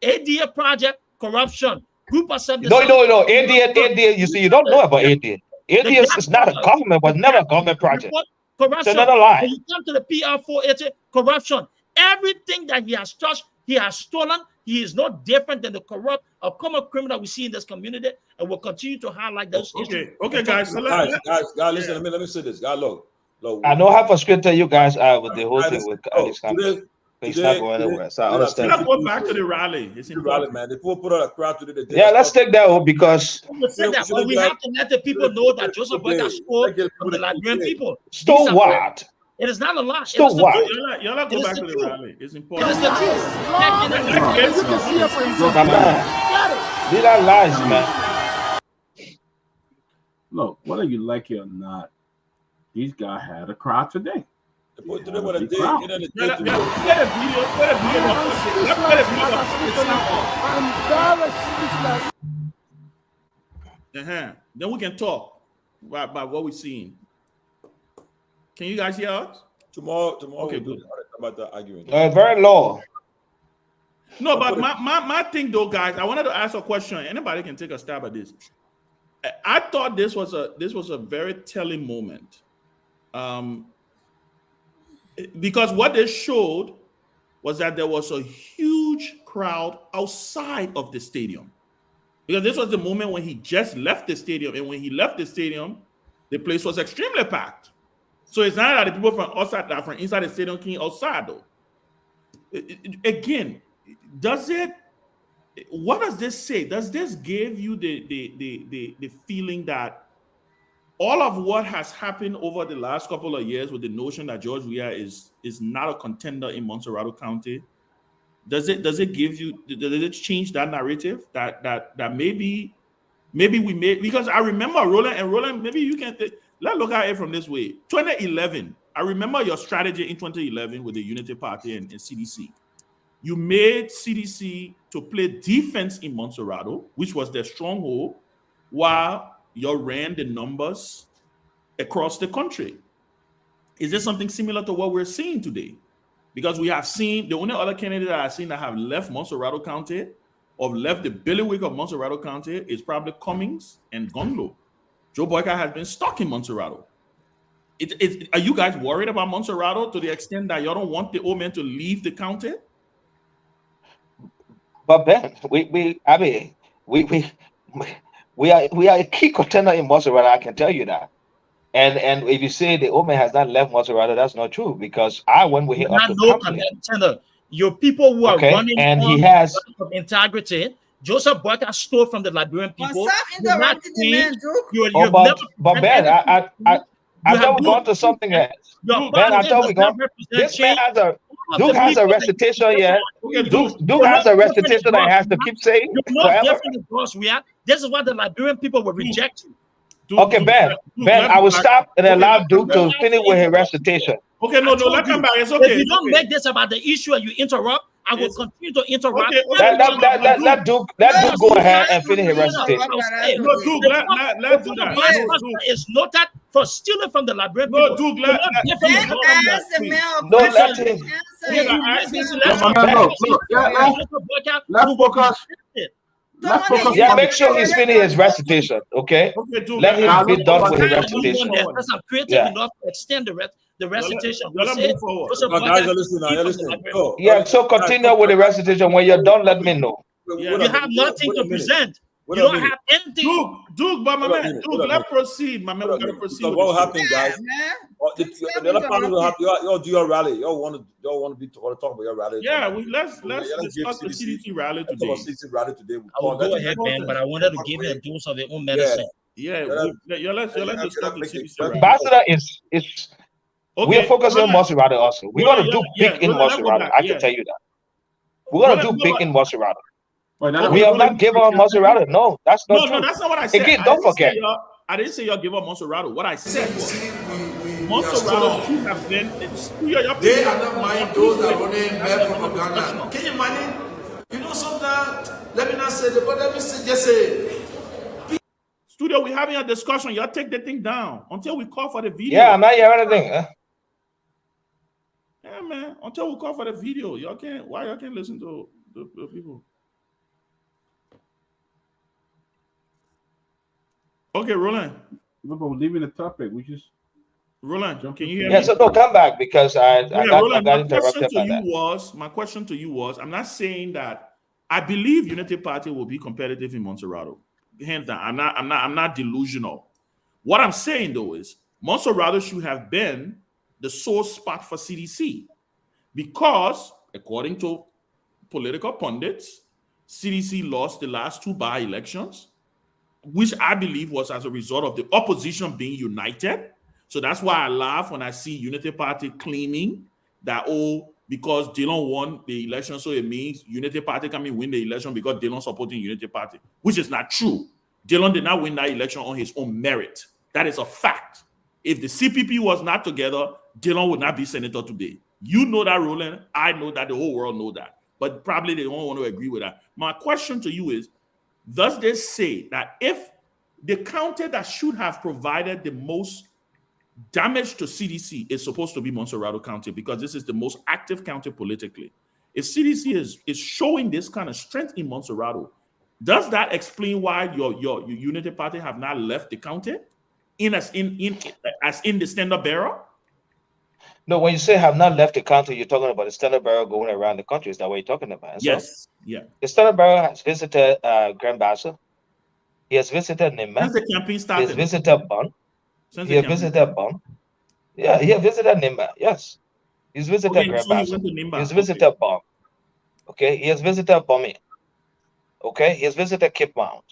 ADA project, corruption, group of 7. No. ADA. You see, you don't know about ADA. ADA is not a government, was never a government project. Corruption. It's another lie. When you come to the PR480, corruption. Everything that he has touched, he has stolen. He is not different than the corrupt or common criminal we see in this community, and we'll continue to highlight those issues. Okay, guys. So guys, listen. Let me say this. Guys, look. I know how frustrated you guys are with the whole thing with Alex Campbell. It's not going anywhere. So I understand. Let's go back to the rally. It's the rally, man. The people put out a crowd today. Yeah, let's take that one because we have to let the people know that Joseph Boyka stole from the Liberian people. Stole what? It is not a lie. Stole what? You're not go back to the rally. It's important. It is the truth. You can see it for yourself. These are lies, man. Look, whether you like it or not, these guys had a crowd today. Today what a day. Then we can talk about what we're seeing. Can you guys hear us? Tomorrow. Okay, good. About the argument. Very low. No, but my thing though, guys, I wanted to ask a question. Anybody can take a stab at this. I thought this was a very telling moment. Because what they showed was that there was a huge crowd outside of the stadium. Because this was the moment when he just left the stadium, and when he left the stadium, the place was extremely packed. So it's not that the people from outside, that from inside the stadium came outside though. Again, what does this say? Does this give you the feeling that all of what has happened over the last couple of years with the notion that George Weah is not a contender in Montserrado County, does it change that narrative that maybe we may, because I remember Roland, maybe you can let's look at it from this way. 2011, I remember your strategy in 2011 with the Unity Party and CDC. You made CDC to play defense in Montserrado, which was their stronghold, while you ran the numbers across the country. Is this something similar to what we're seeing today? Because we have seen, the only other candidate that I've seen that have left Montserrado County or left the bailiwick of Montserrado County is probably Cummings and Gonglo. Joe Boyka has been stuck in Montserrado. Are you guys worried about Montserrado to the extent that you don't want the old man to leave the county? But Ben, we are a key contender in Montserrado. I can tell you that. And if you say the old man has not left Montserrado, that's not true, because I went with him up to contender. Your people who are running and on he has of integrity. Joseph Boyka stole from the Liberian people. Stop interrupting the man, Duke. But Ben, I thought we gone to something else. Ben, I thought we gone. This man has a Duke has a recitation here. Duke has a recitation that he has to keep saying forever. This is why the Liberian people will reject you. Okay, Ben, I will stop and allow Duke to finish with his recitation. Okay, no, let him back. It's okay. If you don't make this about the issue and you interrupt, I will continue to interrupt. Okay. Let Duke go ahead and finish his recitation. No, Duke, let do that. Is noted for stealing from the Liberian people. No, Duke, let him. Let's focus. Yeah, make sure he's finished his recitation, okay? Let him be done with his recitation. Because I'm creative enough to extend the recitation. Guys, you're listening. Yeah, so continue with the recitation. When you're done, let me know. You have nothing to present. You don't have anything. Duke, but my man, Duke, let's proceed. My man, we gotta proceed. So what will happen, guys? The other party will have y'all do your rally. Y'all want to talk about your rally. Yeah, let's discuss the CDC rally today. I will go ahead, man, but I wanted to give them a dose of their own medicine. Yeah, let's discuss the CDC rally. Ambassador is we are focusing on Montserrado also. We're gonna do big in Montserrado. I can tell you that. We're gonna do big in Montserrado. We have not given up Montserrado. No, that's not true. No, that's not what I said. Again, don't forget. I didn't say y'all give up Montserrado. What I said was Montserrado should have been. They are not mind those that are running bad propaganda. Can you imagine? You know, sometimes let me not say that, but let me say, just say. Studio, we're having a discussion. Y'all take the thing down until we call for the video. Yeah, I'm not hearing anything. Yeah, man. Until we call for the video, y'all can't. Why y'all can't listen to the people? Okay, Roland. No, but we're leaving the topic. We just Roland, can you hear me? Yeah, so no, come back because I got interrupted by that. My question to you was, I'm not saying that I believe Unity Party will be competitive in Montserrado. Hands down, I'm not delusional. What I'm saying though is Montserrado should have been the sole spot for CDC because, according to political pundits, CDC lost the last 2 by-elections, which I believe was as a result of the opposition being united. So that's why I laugh when I see Unity Party claiming that, because Dillon won the election, so it means Unity Party can win the election because Dillon supporting Unity Party, which is not true. Dillon did not win that election on his own merit. That is a fact. If the CPP was not together, Dillon would not be senator today. You know that, Roland. I know that. The whole world know that. But probably they don't want to agree with that. My question to you is, does this say that if the county that should have provided the most damage to CDC is supposed to be Montserrado County because this is the most active county politically, if CDC is showing this kind of strength in Montserrado, does that explain why your Unity Party have not left the county as in the standard bearer? No, when you say have not left the country, you're talking about the standard bearer going around the country. Is that what you're talking about? Yes. Yeah. The standard bearer has visited Grand Bassa. He has visited Nimba. Since the campaign started. He has visited Bon. He has visited Bon. Yeah, he has visited Nimba. Yes. He's visited Grand Bassa. He has visited Bon. Okay. He has visited Bomi. Okay. He has visited Cape Mount.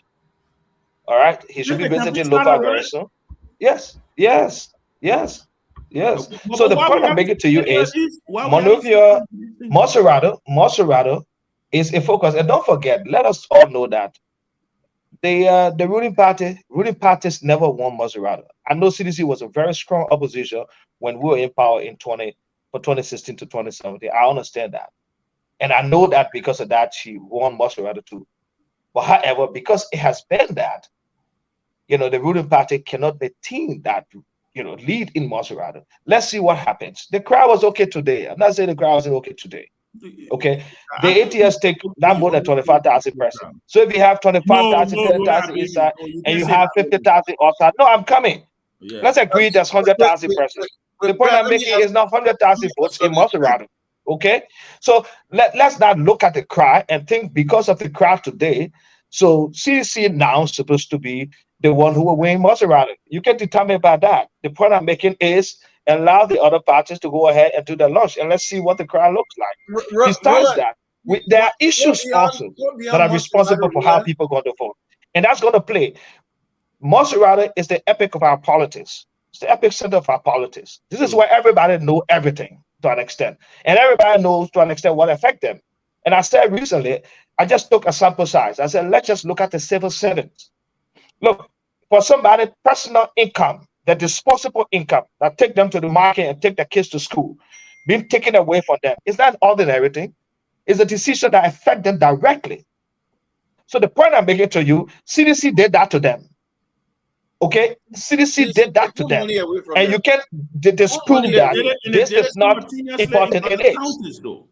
All right. He should be visiting Lopa very soon. Yes. Yes. Yes. Yes. So the point I'm making to you is Montserrado is a focus. And don't forget, let us all know that the ruling parties never won Montserrado. I know CDC was a very strong opposition when we were in power from 2016 to 2017. I understand that. And I know that because of that, she won Montserrado too. But however, because it has been that, the ruling party cannot maintain that lead in Montserrado. Let's see what happens. The crowd was okay today. I'm not saying the crowd wasn't okay today. Okay, the ATS take not more than 25,000 person. So if you have 25,000, 30,000 inside, and you have 50,000 outside, no, I'm coming. Yeah. Let's agree that's 100,000 persons. The point I'm making is not 100,000 votes in Maserati. Okay, so let's not look at the crowd and think because of the crowd today. So CDC now is supposed to be the one who will win Maserati. You can determine about that. The point I'm making is allow the other parties to go ahead and do the launch, and let's see what the crowd looks like. Besides that, there are issues also that are responsible for how people are going to vote, and that's going to play. Maserati is the epic of our politics. It's the epicenter of our politics. This is where everybody knows everything to an extent, and everybody knows to an extent what affect them. And I said recently, I just took a sample size. I said, let's just look at the civil servants. Look, for somebody, personal income, the disposable income that take them to the market and take their kids to school, being taken away from them. It's not an ordinary thing. It's a decision that affects them directly. So the point I'm making to you, CDC did that to them. Okay, CDC did that to them, and you can disprove that this is not important in it.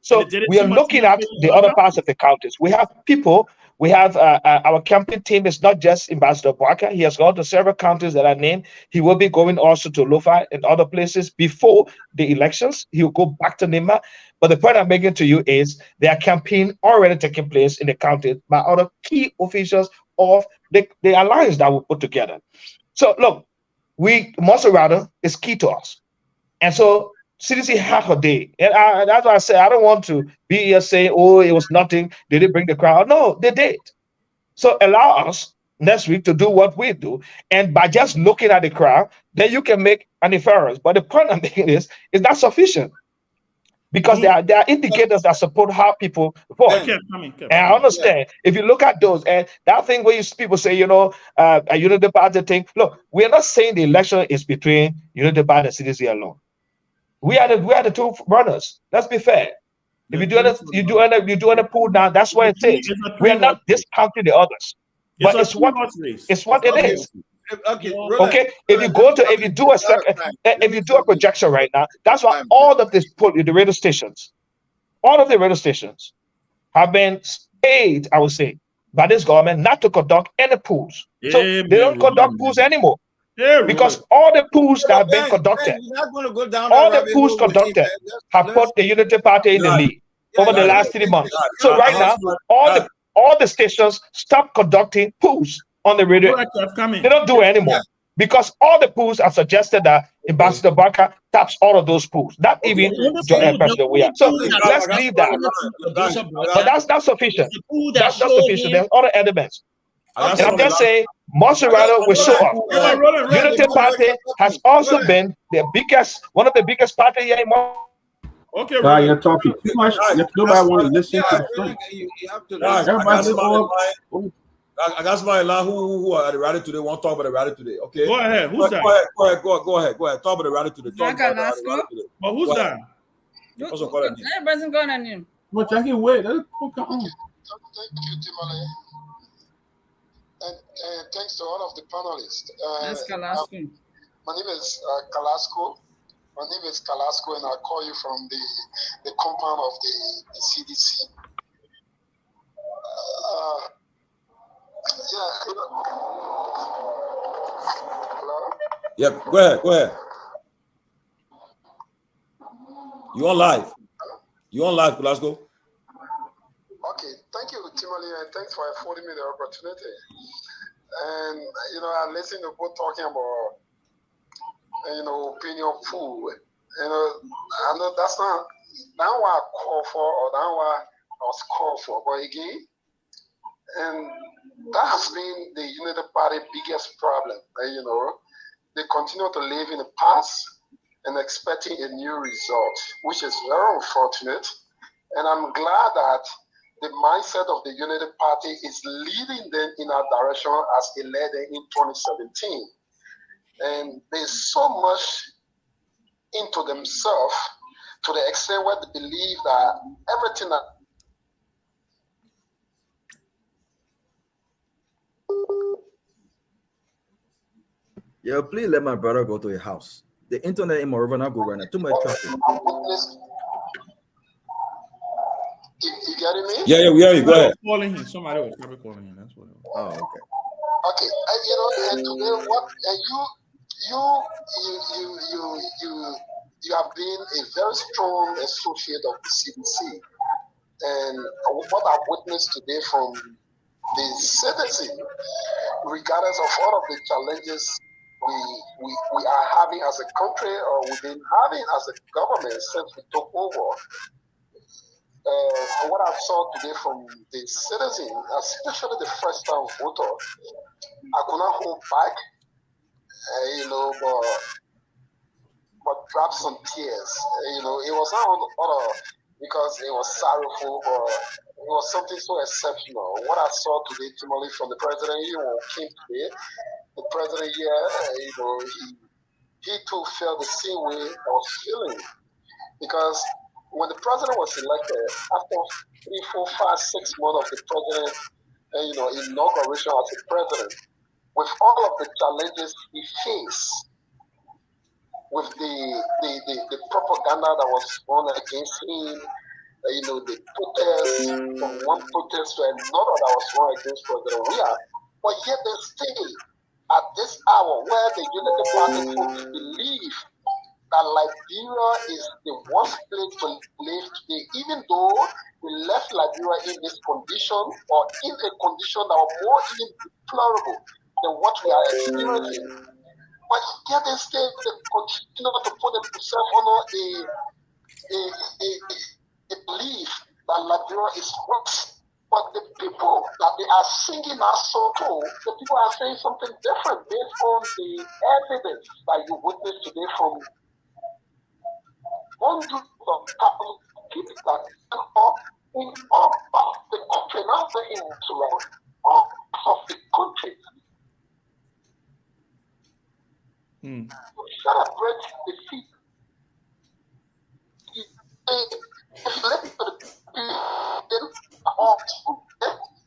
So we are looking at the other parts of the counties. We have people. We have our campaign team is not just Ambassador Barker. He has gone to several counties that are named. He will be going also to Lofa and other places before the elections. He will go back to Nima. But the point I'm making to you is there are campaign already taking place in the county by other key officials of the alliance that we put together. So look, Maserati is key to us. And so CDC had her day. And that's why I say I don't want to be here saying, oh, it was nothing. They didn't bring the crowd. No, they did. So allow us next week to do what we do. And by just looking at the crowd, then you can make an inference. But the point I'm making is not sufficient. Because there are indicators that support how people vote. And I understand if you look at those, and that thing where people say, a unity party thing. Look, we are not saying the election is between unity party and CDC alone. We are the two runners. Let's be fair. If you do a pool now, that's what it is. We are not discounting the others, but it's what it is. Okay. If you do a projection right now, that's why all of the radio stations have been paid, I would say, by this government not to conduct any pools. So they don't conduct pools anymore. Because all the pools that have been conducted, have put the Unity Party in the lead over the last 3 months. So right now, all the stations stop conducting pools on the radio. They don't do it anymore. Because all the pools have suggested that Ambassador Barker taps all of those pools, not even President Weah. So let's leave that. But that's not sufficient. That's not sufficient. There's other elements. And I'm just saying, Maserati will show up. Unity Party has also been one of the biggest parties here in Maserati. Okay, God, you're talking too much. Nobody want to listen to the Everybody. I got somebody who are at the rally today. Want to talk about the rally today? Okay. Go ahead. Who's that? Go ahead. Talk about the rally today. But who's that? Everybody's going on you. Well, Jackie, wait. Let it on. Thank you, Tomalin. And thanks to all of the panelists. My name is Kalasco. And I'll call you from the compound of the CDC. Hello? Yeah, go ahead. You on live, Glasgow. Okay, thank you, Tomalin, and thanks for affording me the opportunity. And I listened to both talking about opinion food. I know that's not what I call for or not what I was called for, but again, and that has been the Unity Party biggest problem. They continue to live in the past and expecting a new result, which is very unfortunate. And I'm glad that the mindset of the Unity Party is leading them in that direction as it led them in 2017. And there's so much into themselves to the extent where they believe that everything that Yeah, please let my brother go to your house. The internet in my river not go right now. Too much traffic. getting me? Yeah, we hear you. Go ahead. Calling him. Somebody was probably calling him. That's what it was. Oh, okay. Okay, you know, and today what you have been a very strong associate of the CDC, and what I've witnessed today from the citizen, regardless of all of the challenges we are having as a country or we've been having as a government since we took over. What I saw today from the citizen, especially the first-time voter, I could not hold back, you know, but dropped some tears. You know, it was not because it was sorrowful, but it was something so exceptional. What I saw today, Tomalin, from the president, came today. The president here, you know, he too felt the same way I was feeling, because when the president was elected, after 3, 4, 5, 6 months of the president, you know, inauguration as a president, with all of the challenges he faced, with the propaganda that was run against him, you know, the protests from one protest to another that was run against President Weah, but yet they stay at this hour where the Unity Party folks believe that Liberia is the worst place to live today, even though we left Liberia in this condition, or in a condition that was more even deplorable than what we are experiencing. But yet they stay, they continue to put themselves on a belief that Liberia is worse. But the people that they are singing our song to, the people are saying something different based on the evidence that you witnessed today from hundreds of thousands of people that are in all parts of the country, not saying surround all parts of the country. To celebrate the feat. If you let the people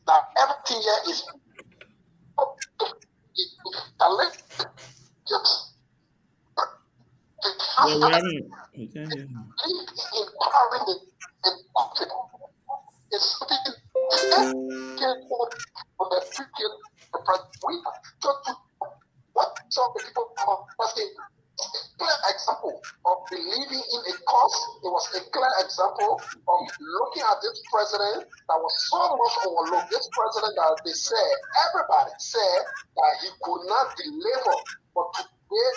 that everything here is just Yeah, we haven't. We can't hear him. empowering the country. It's something for the future, the president. What some people are saying, a clear example of believing in a cause. It was a clear example of looking at this president that was so much overlooked. This president that they said, everybody said that he could not deliver, but today,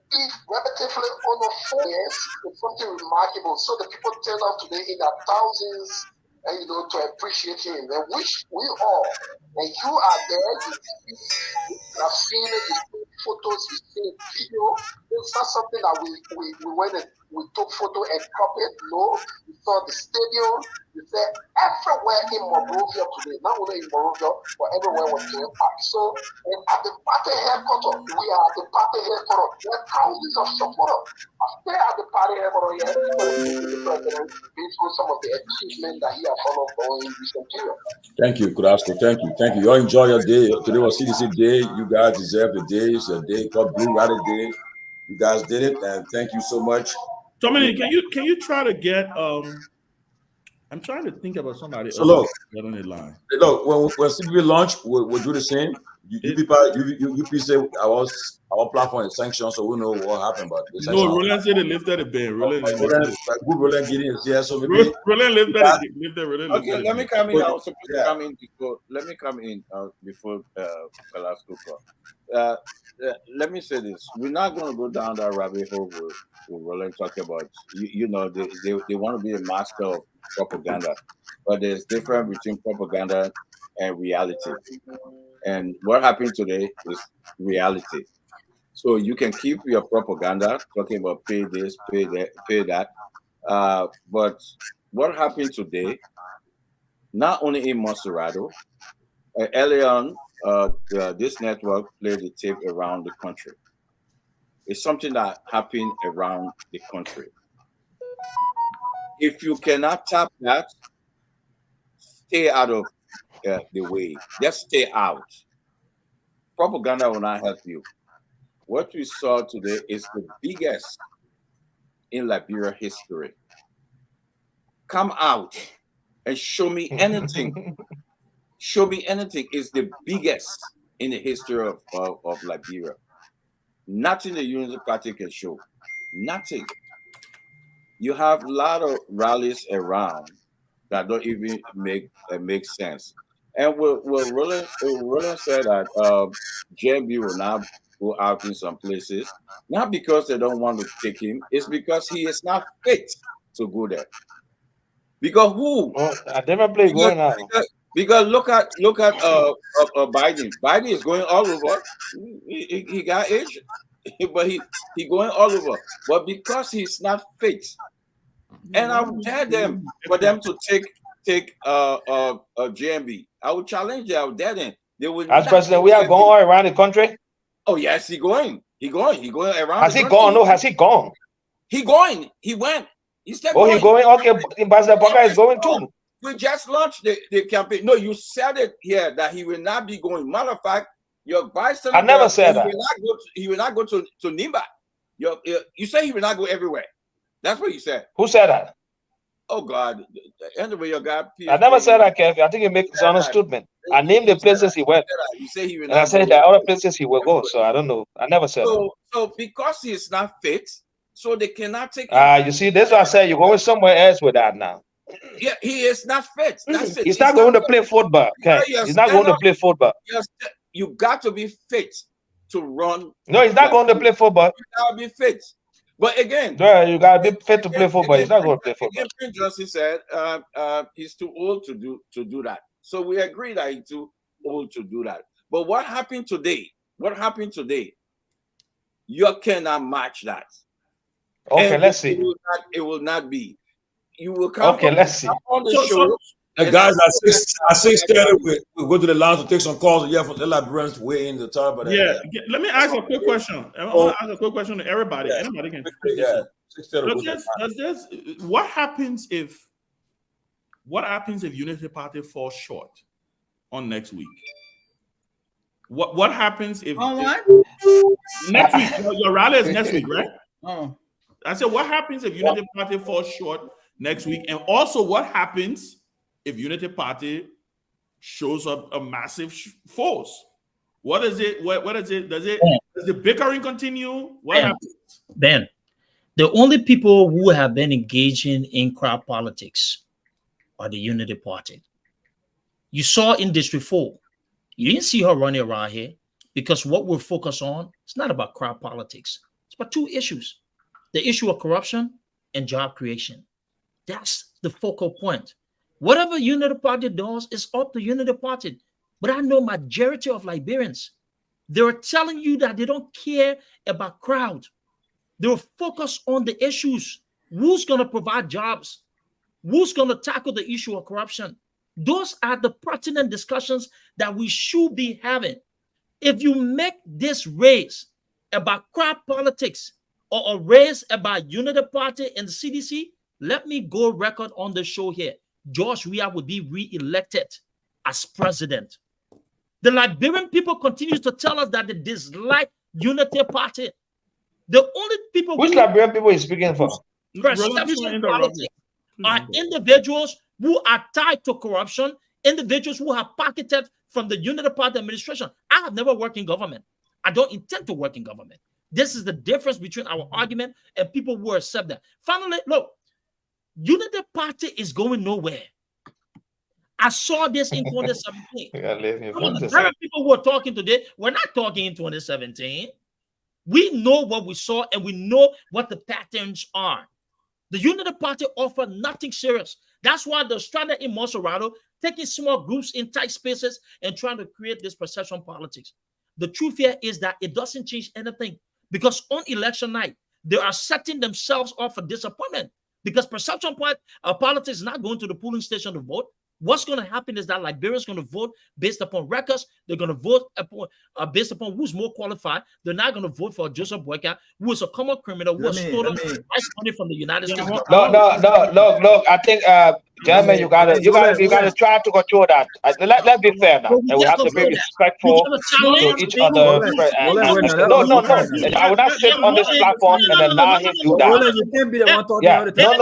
he relatively under 4 years is something remarkable. So the people turned out today in their thousands, and you know, to appreciate him, and which we all, and you are there, you have seen it, you see photos, you see video. It's not something that we went and we took photo and copied. No, you saw the stadium, you said everywhere in Monrovia today, not only in Monrovia, but everywhere was doing packed. So, and at the party headquarters, we are at the party headquarters. There are thousands of supporters. Stay at the party headquarters here, the president, based on some of the achievements that he has followed in recent period. Thank you, Kudasco. Thank you. Thank you. You all enjoy your day. Today was CDC Day. You guys deserve the day. It's your day called Blue Rider Day. You guys did it, and thank you so much. Tomalin, can you try to get I'm trying to think about somebody So else look, get on the line. Look, when CBB launch, we'll do the same. You people say our platform is sanctioned, so we know what happened. But the No, Roland said they lifted the ban. Roland getting is here, so maybe Roland lifted it. Okay, let me come in. I was supposed to come in before. Let me come in before Velasco. Let me say this: we're not going to go down that rabbit hole with Roland talking about. You know, they want to be a master of propaganda, but there's difference between propaganda and reality. And what happened today is reality. So you can keep your propaganda talking about pay this, pay that, pay that. But what happened today, not only in Monserrado, early on, this network played the tape around the country. It's something that happened around the country. If you cannot tap that, stay out of the way. Just stay out. Propaganda will not help you. What we saw today is the biggest in Liberia history. Come out and show me anything. Show me anything is the biggest in the history of Liberia. Nothing the Unity Party can show. Nothing. You have a lot of rallies around that don't even make sense. And Roland said that JMB will now go out in some places, not because they don't want to take him, it's because he is not fit to go there. Because who? I never play going out. Because look at Biden. Biden is going all over. He got age, but he going all over. But because he's not fit, and I would dare them for them to take JMB. I would challenge them. I would dare them. They would. As president, we are going all around the country. Oh yes, he going around. Has he gone? No, has he gone? He going. He went. He's still going. He going? Okay, Ambassador Baka is going too. We just launched the campaign. No, you said it here that he will not be going. Matter of fact, your vice senator. I never said that. He will not go to Nimba. You say he will not go everywhere. That's what you said. Who said that? Oh God! Anyway, your guy. I never said that, Kev. I think he makes an statement. I named the places he went. You say he will and I said that other places he will go. So I don't know. I never said that. So because he is not fit, so they cannot take him. You see, that's why I said you're going somewhere else with that now. Yeah, he is not fit. That's it. He's not going to play football. Okay? He's not going to play football. You got to be fit to run. No, he's not going to play football. You gotta be fit. But again, you gotta be fit to play football. He's not going to play football. Prince Johnson said he's too old to do that. So we agree that he's too old to do that. But what happened today? You cannot match that. Okay, and let's see. It will not be. You will come. Okay, let's see. On the show. The guys at 6:30, we'll go to the lounge to take some calls. And for the Librarians to weigh in the time. But yeah, let me ask a quick question. I want to ask a quick question to everybody. Yeah. Anybody can. Yeah, 6:30. What happens if Unity Party falls short on next week? What happens if next week? Your rally is next week, right? Oh, I said, what happens if Unity Party falls short next week? And also, what happens if Unity Party shows up a massive force? What is it? What is it? Does the bickering continue? What happens? Ben, the only people who have been engaging in crowd politics are the Unity Party. You saw in District 4, you didn't see her running around here because what we're focused on, it's not about crowd politics. It's about two issues: the issue of corruption and job creation. That's the focal point. Whatever Unity Party does is up to Unity Party. But I know majority of Liberians, they're telling you that they don't care about crowd. They're focused on the issues. Who's going to provide jobs? Who's going to tackle the issue of corruption? Those are the pertinent discussions that we should be having. If you make this race about crowd politics or a race about Unity Party and the CDC, let me go record on the show here. George Weah would be re-elected as president. The Liberian people continue to tell us that they dislike Unity Party. The only people which Liberian people is speaking for? Perception politics are individuals who are tied to corruption, individuals who have pocketed from the Unity Party administration. I have never worked in government. I don't intend to work in government. This is the difference between our argument and people who accept that. Finally, look, Unity Party is going nowhere. I saw this in 2017. The people who are talking today, we're not talking in 2017. We know what we saw and we know what the patterns are. The Unity Party offered nothing serious. That's why they're stranded in Monserrato, taking small groups in tight spaces and trying to create this perception politics. The truth here is that it doesn't change anything because on election night, they are setting themselves up for disappointment. Because perception politics is not going to the polling station to vote. What's going to happen is that Liberians are going to vote based upon records. They're going to vote based upon who's more qualified. They're not going to vote for Joseph Boyka, who is a common criminal, who has stolen money from the United States. No. I think Gentlemen, you gotta try to control that. Let's be fair now, and we have to be respectful to each other. No. I will not sit on this platform and allow him to do that. Roland, you can't be the one talking all the time.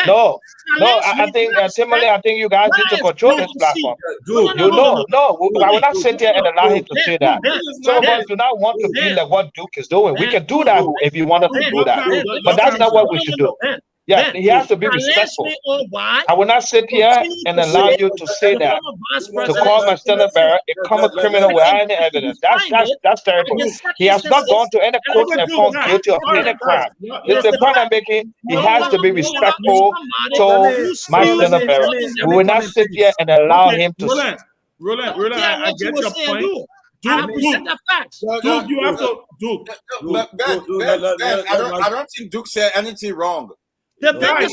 No. I think Timothy, I think you guys need to control this platform. I will not sit here and allow him to say that. Some of us do not want to be like what Duke is doing. We can do that if you want us to do that, but that's not what we should do. Yeah, he has to be respectful. I will not sit here and allow you to say that, to call my standard bearer a common criminal without any evidence. That's terrible. He has not gone to any court and found guilty of any crime. This is the point I'm making. He has to be respectful to my standard bearer. We will not sit here and allow him to. Roland, I get your point. Duke, you have to Duke. Ben, I don't think Duke said anything wrong. The guys,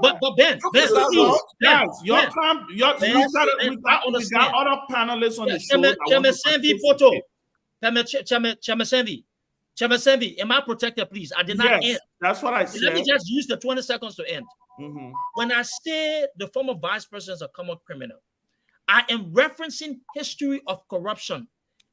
but Ben, we got other panelists on the show. Chairman Sanvee, am I protected, please? I did not end. That's what I said. Let me just use the 20 seconds to end. When I say the former vice president is a common criminal, I am referencing history of corruption.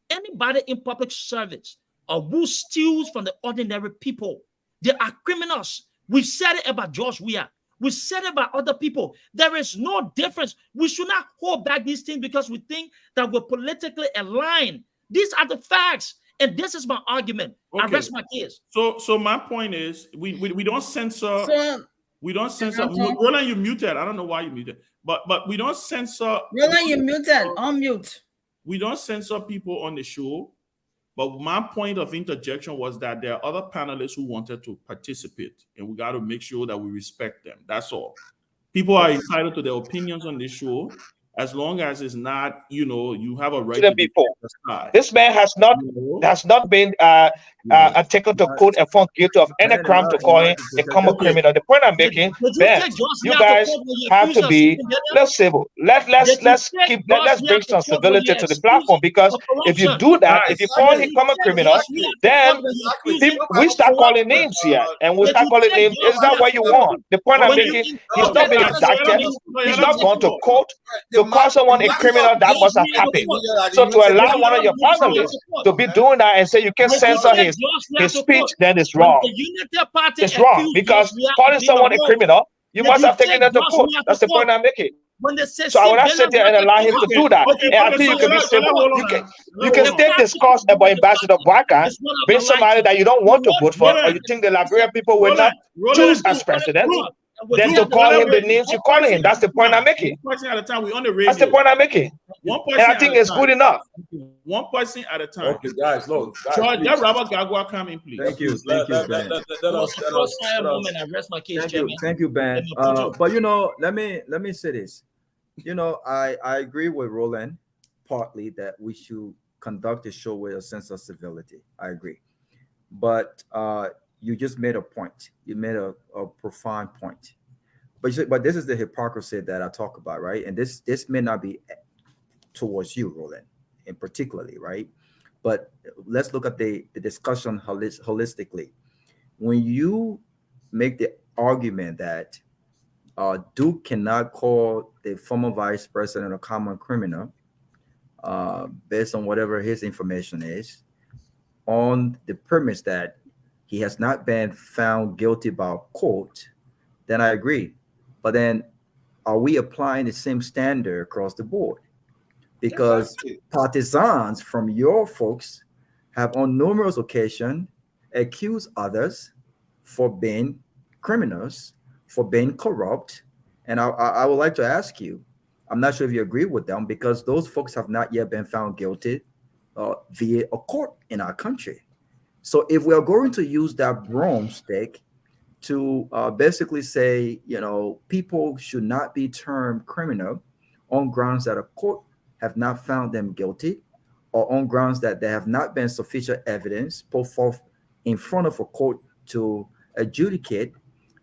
Anybody in public service or who steals from the ordinary people, they are criminals. We said it about George Weah. We said it about other people. There is no difference. We should not hold back these things because we think that we're politically aligned. These are the facts. And this is my argument. Okay. I rest my case. So my point is we don't censor. We don't censor. Roland, you muted. I don't know why you muted. But we don't censor. Roland, you muted. Unmute. We don't censor people on the show, but my point of interjection was that there are other panelists who wanted to participate, and we got to make sure that we respect them. That's all. People are entitled to their opinions on this show, as long as it's not, you have a right to be This man has not been taken to court and found guilty of any crime to call him a common criminal. The point I'm making, Ben, you guys have to be civil. Let's bring some civility to the platform, because if you do that, if you call him common criminal, then we start calling names here, and we start calling names. Is that what you want? The point I'm making, he's not been indicted. He's not gone to court. To call someone a criminal, that must have happened. So to allow one of your panelists to be doing that and say you can censor his speech, then it's wrong. It's wrong, because calling someone a criminal, you must have taken them to court. That's the point I'm making. So I will not sit there and allow him to do that. And I think you can be civil. You can still discuss about Ambassador Bwaka, being somebody that you don't want to vote for, or you think the Liberian people will not choose as president. Then to call him the names you call him. That's the point I'm making. One person at a time. We on the radio. That's the point I'm making. And I think it's good enough. One person at a time. Okay, guys, look. George, let Robert Gagwa come in, please. Thank you, Ben. Thank you, Ben. But let me say this. I agree with Roland partly that we should conduct a show with a sense of civility. I agree, but you just made a point. You made a profound point. But this is the hypocrisy that I talk about, right? And this may not be towards you, Roland, in particularly, right? But let's look at the discussion holistically. When you make the argument that Duke cannot call the former vice president a common criminal based on whatever his information is, on the premise that he has not been found guilty by court, then I agree. But then are we applying the same standard across the board? Because partisans from your folks have on numerous occasions accused others for being criminals, for being corrupt. And I would like to ask you, I'm not sure if you agree with them, because those folks have not yet been found guilty via a court in our country. So if we are going to use that broomstick to basically say, people should not be termed criminal on grounds that a court have not found them guilty, or on grounds that there have not been sufficient evidence put forth in front of a court to adjudicate,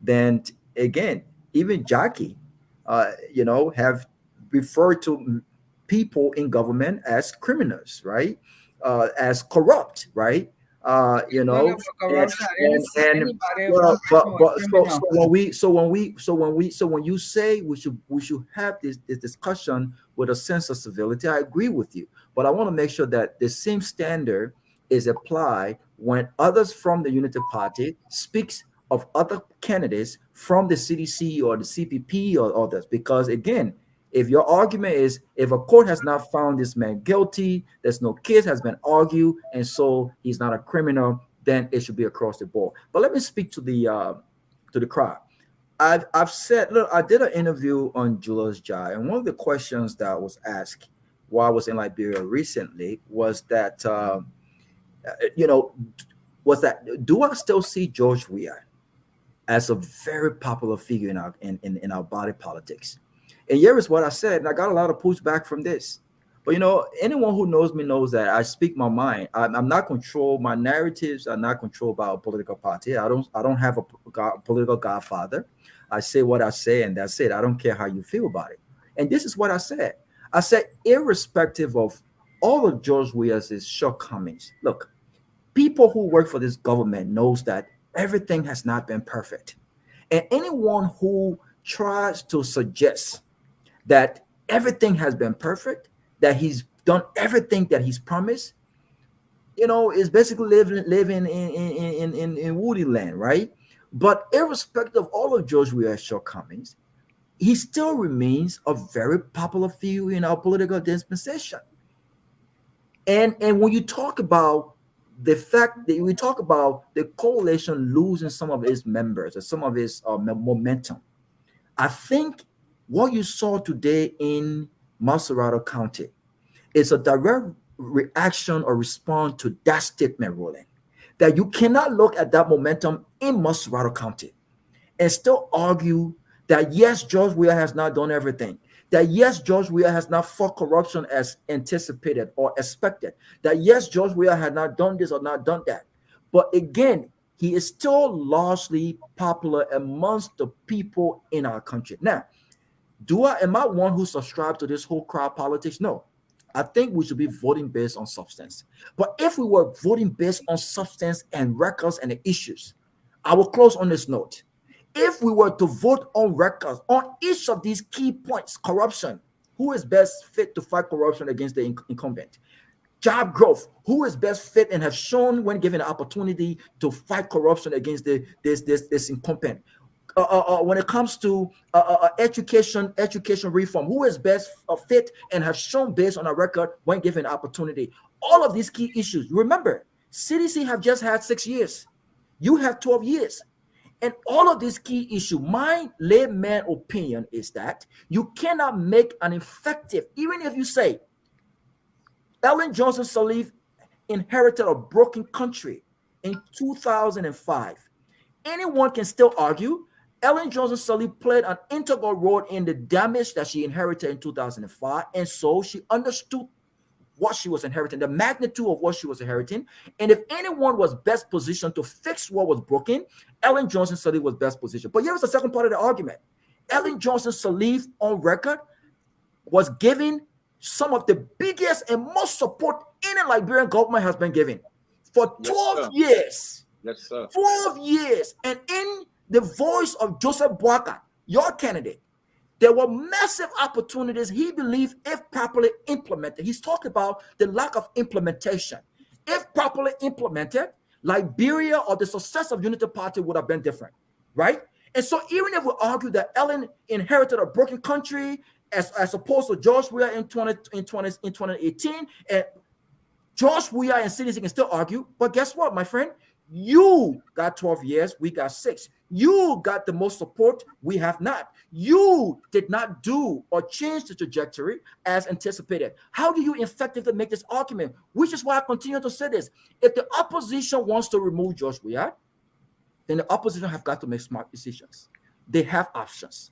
then again, even Jackie, have referred to people in government as criminals, right? As corrupt, right? You Talk know, about corruption. Anybody well, want to know a criminal. so when you say we should have this discussion with a sense of civility, I agree with you. But I want to make sure that the same standard is applied when others from the Unity Party speaks of other candidates from the CDC or the CPP or others. Because again, if your argument is if a court has not found this man guilty, there's no case has been argued, and so he's not a criminal, then it should be across the board. But let me speak to the crowd. I've said, look, I did an interview on Julius Jai, and one of the questions that was asked while I was in Liberia recently was that you know, was that do I still see George Weah as a very popular figure in our body politics? And here is what I said, and I got a lot of pushback from this. But you know, anyone who knows me knows that I speak my mind. I'm not controlled. My narratives are not controlled by a political party. I don't have a political godfather. I say what I say, and that's it. I don't care how you feel about it. And this is what I said. I said, irrespective of all of George Weah's shortcomings, look, people who work for this government knows that everything has not been perfect. And anyone who tries to suggest that everything has been perfect, that he's done everything that he's promised, you know, is basically living in woody land, right? But irrespective of all of George Weah's shortcomings, he still remains a very popular figure in our political dispensation. And when you talk about the fact that we talk about the coalition losing some of its members or some of its momentum, I think what you saw today in Maserado County is a direct reaction or response to that statement, Roland, that you cannot look at that momentum in Maserado County and still argue that yes, George Weah has not done everything. That yes, George Weah has not fought corruption as anticipated or expected. That yes, George Weah had not done this or not done that. But again, he is still largely popular amongst the people in our country. Now, am I one who subscribed to this whole crowd politics? No. I think we should be voting based on substance. But if we were voting based on substance and records and the issues, I will close on this note. If we were to vote on records on each of these key points, corruption, who is best fit to fight corruption against the incumbent? Job growth, who is best fit and have shown when given an opportunity to fight corruption against this incumbent? When it comes to education reform, who is best fit and have shown based on a record when given an opportunity? All of these key issues. Remember, CDC have just had 6 years. You have 12 years. And all of these key issues, my layman opinion is that you cannot make an effective, even if you say Ellen Johnson Sirleaf inherited a broken country in 2005. Anyone can still argue Ellen Johnson Sirleaf played an integral role in the damage that she inherited in 2005, and so she understood what she was inheriting, the magnitude of what she was inheriting. And if anyone was best positioned to fix what was broken, Ellen Johnson Sirleaf was best positioned. But here's the second part of the argument. Ellen Johnson Sirleaf on record was given some of the biggest and most support any Liberian government has been given for 12 years. Yes, sir. 12 years. And in the voice of Joseph Boakai, your candidate, there were massive opportunities he believed if properly implemented. He's talked about the lack of implementation. If properly implemented, Liberia or the success of Unity Party would have been different, right? And so even if we argue that Ellen inherited a broken country as opposed to George Weah in 2018, and George Weah and CDC can still argue, but guess what, my friend? You got 12 years, we got 6. You got the most support, we have not. You did not do or change the trajectory as anticipated. How do you effectively make this argument? Which is why I continue to say this. If the opposition wants to remove George Weah, then the opposition have got to make smart decisions. They have options.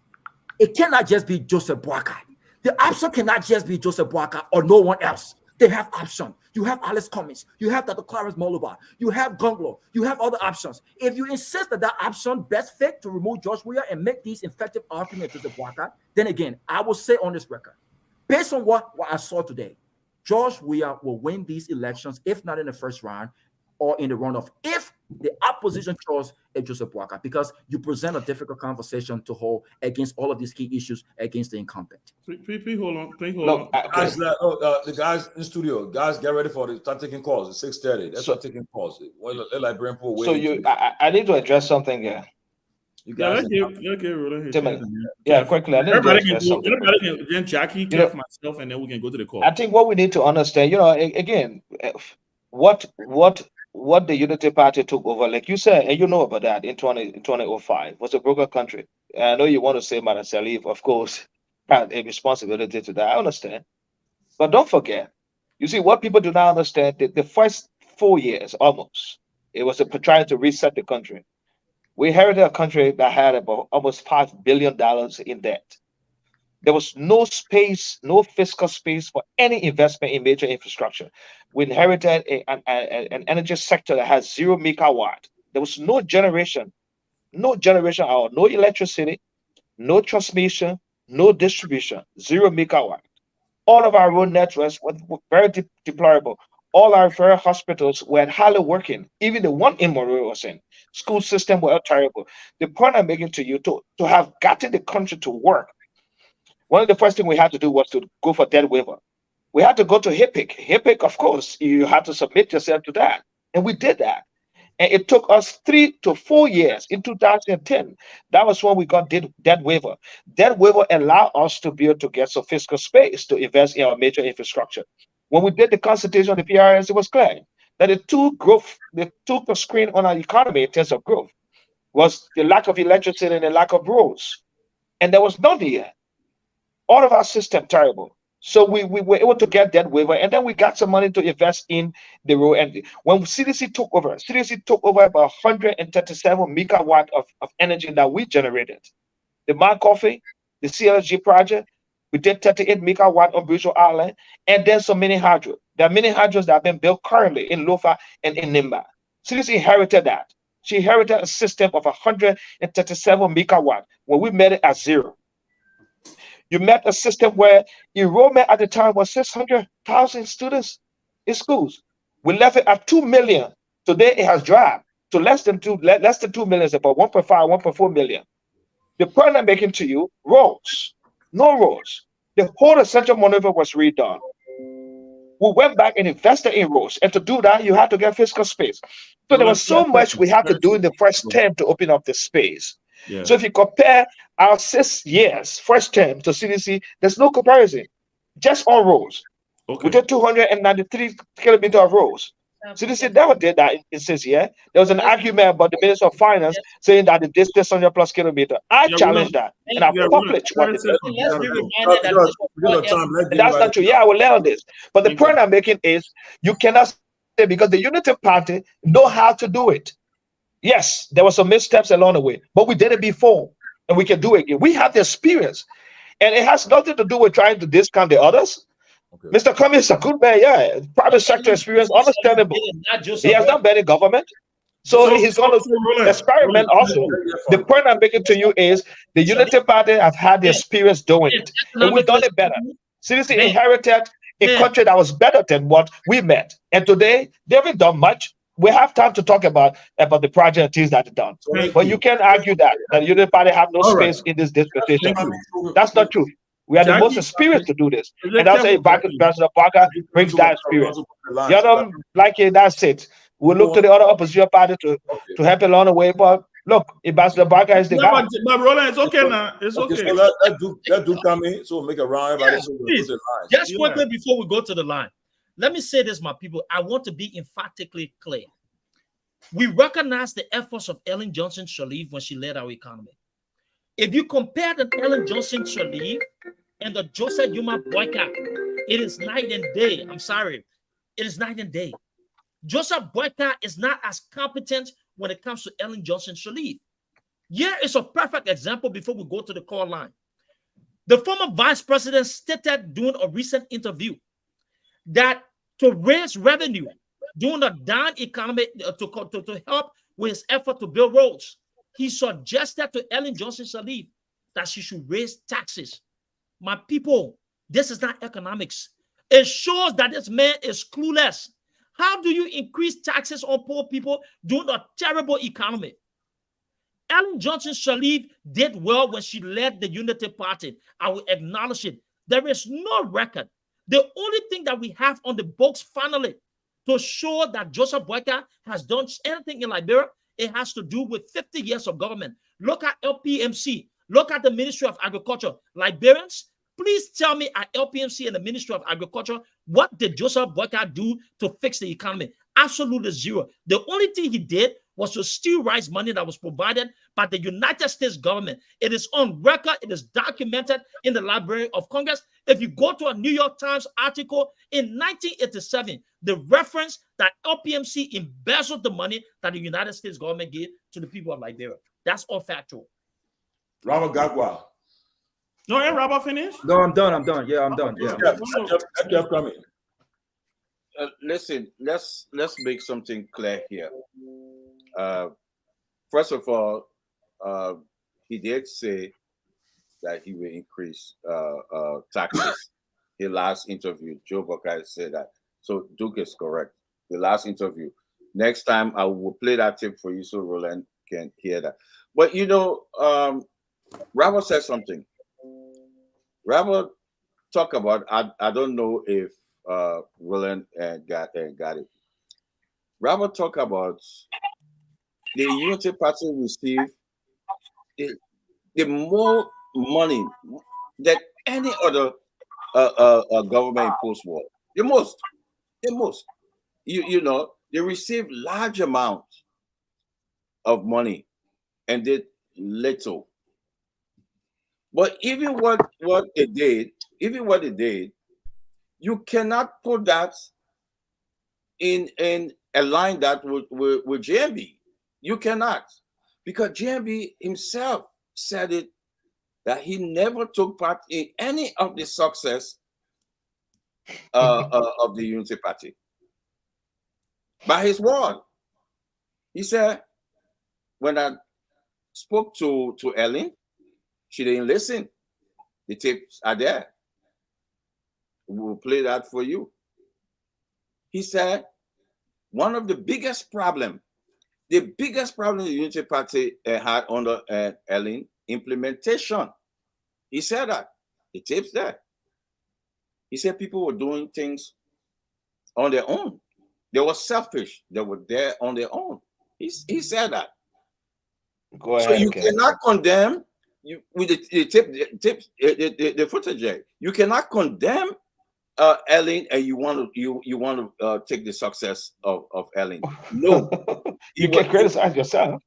It cannot just be Joseph Boakai. The option cannot just be Joseph Boakai or no one else. They have options. You have Alice Cummings. You have Dr. Clarence Moluba. You have Gunglo. You have other options. If you insist that option best fit to remove George Weah and make these effective arguments to the Boakai, then again, I will say on this record, based on what I saw today, George Weah will win these elections, if not in the first round, or in the runoff if the opposition chose a Joseph Boakai, because you present a difficult conversation to hold against all of these key issues against the incumbent. Please hold on. Guys, the guys in the studio, guys, get ready for it. Start taking calls. It's 6:30. Let's start taking calls. Like Brent Poole waiting. I need to address something here. You guys, quickly. I need to address something. Then Jackie, Keff, myself, and then we can go to the call. I think what we need to understand, again, what the Unity Party took over, like you said, and you know about that in 2005, was a broken country. And I know you want to say Madam Salif, of course, had a responsibility to that. I understand. But don't forget, you see, what people do not understand, the first 4 years almost, it was trying to reset the country. We inherited a country that had about almost $5 billion in debt. There was no space, no fiscal space for any investment in major infrastructure. We inherited an energy sector that has 0 megawatt. There was no generation at all, no electricity, no transmission, no distribution, 0 megawatt. All of our road networks were very deplorable. All our very hospitals were hardly working. Even the one in Monroe was in. School system were terrible. The point I'm making to you, to have gotten the country to work, one of the first things we had to do was to go for debt waiver. We had to go to HIPIC. HIPIC, of course, you had to submit yourself to that. And we did that. And it took us 3 to 4 years. In 2010, that was when we got debt waiver. Debt waiver allowed us to be able to get some fiscal space to invest in our major infrastructure. When we did the constitution, the PRS, it was clear that the two screen on our economy in terms of growth was the lack of electricity and the lack of roads. And there was none here. All of our system terrible. So we were able to get that waiver, and then we got some money to invest in the road. And when CDC took over about 137 megawatt of energy that we generated. The Mount Coffee, the CLG project, we did 38 megawatt on Bridgeville Island, and then some mini hydro. There are mini hydros that have been built currently in Lofa and in Nimba. CDC inherited that. She inherited a system of 137 megawatt when we made it at 0. You met a system where enrollment at the time was 600,000 students in schools. We left it at 2 million. Today it has dropped to less than 2 million, about 1.5, 1.4 million. The point I'm making to you, roads, no roads. The whole essential maneuver was redone. We went back and invested in roads. And to do that, you had to get fiscal space. So there was so much we had to do in the first term to open up the space. Yeah. So if you compare our 6 years, first term to CDC, there's no comparison. Just on roads. Okay. We did 293 kilometers of roads. CDC never did that in 6 years. There was an argument about the Minister of Finance saying that the distance 100 plus kilometers. I challenged that. And I published what it is. That's not true. Yeah, I will learn on this. But the point I'm making is you cannot say because the Unity Party know how to do it. Yes, there were some missteps along the way, but we did it before, and we can do it again. We have the experience, and it has nothing to do with trying to discount the others. Okay. Mr. Cummings is a good man, yeah. Private sector experience, understandable. He has done better government, so he's going to experiment also. The point I'm making to you is the Unity Party have had the experience doing it, and we've done it better. CDC inherited a country that was better than what we met, and today they haven't done much. We have time to talk about the project and things that are done. But you can't argue that the Unity Party have no space in this dispensation. That's not true. We are the most experienced to do this. And that's why Ambassador Parker brings that experience. The other, like it, that's it. We'll look to the other opposition party to help along the way. But look, Ambassador Parker is the guy. But Roland, it's okay now. It's okay. So let do come in. So we'll make a round. Yeah, just quickly before we go to the line. Let me say this, my people. I want to be emphatically clear. We recognize the efforts of Ellen Johnson Sirleaf when she led our economy. If you compare the Ellen Johnson Sirleaf and the Joseph Yuma Boycott, it is night and day. I'm sorry. It is night and day. Joseph Boycott is not as competent when it comes to Ellen Johnson Sirleaf. Here is a perfect example before we go to the call line. The former vice president stated during a recent interview that to raise revenue during a down economy to help with his effort to build roads, he suggested to Ellen Johnson Sirleaf that she should raise taxes. My people, this is not economics. It shows that this man is clueless. How do you increase taxes on poor people during a terrible economy? Ellen Johnson Sirleaf did well when she led the Unity Party. I will acknowledge it. There is no record. The only thing that we have on the books finally to show that Joseph Boyka has done anything in Liberia, it has to do with 50 years of government. Look at LPMC. Look at the Ministry of Agriculture. Liberians, please tell me at LPMC and the Ministry of Agriculture, what did Joseph Boyka do to fix the economy? Absolutely zero. The only thing he did was to steal rice money that was provided by the United States government. It is on record. It is documented in the Library of Congress. If you go to a New York Times article in 1987, the reference that LPMC embezzled the money that the United States government gave to the people of Liberia. That's all factual. Robert Gagwa. No, ain't Robert finished? No, I'm done. I'm done. Yeah, I'm done. Yeah. Keff coming. Listen, let's make something clear here. First of all, he did say that he will increase taxes. The last interview, Joe Boyka said that. So Duke is correct. The last interview. Next time I will play that tape for you so Roland can hear that. But you know, Robert said something. Robert talk about, I don't know if Roland got it. Robert talk about the Unity Party received the more money than any other government in post-war. The most. You know, they received large amounts of money and did little. But even what they did, you cannot put that in a line that with JMB. You cannot, because JMB himself said it, that he never took part in any of the success of the Unity Party. By his word, he said, when I spoke to Ellen, she didn't listen. The tapes are there. We'll play that for you. He said, one of the biggest problem the Unity Party had under Ellen, implementation. He said that. The tape's there. He said people were doing things on their own. They were selfish. They were there on their own. He said that. Go ahead, so you okay. cannot condemn with the footage there. You cannot condemn Ellen, and you want to take the success of Ellen. No, you can criticize yourself.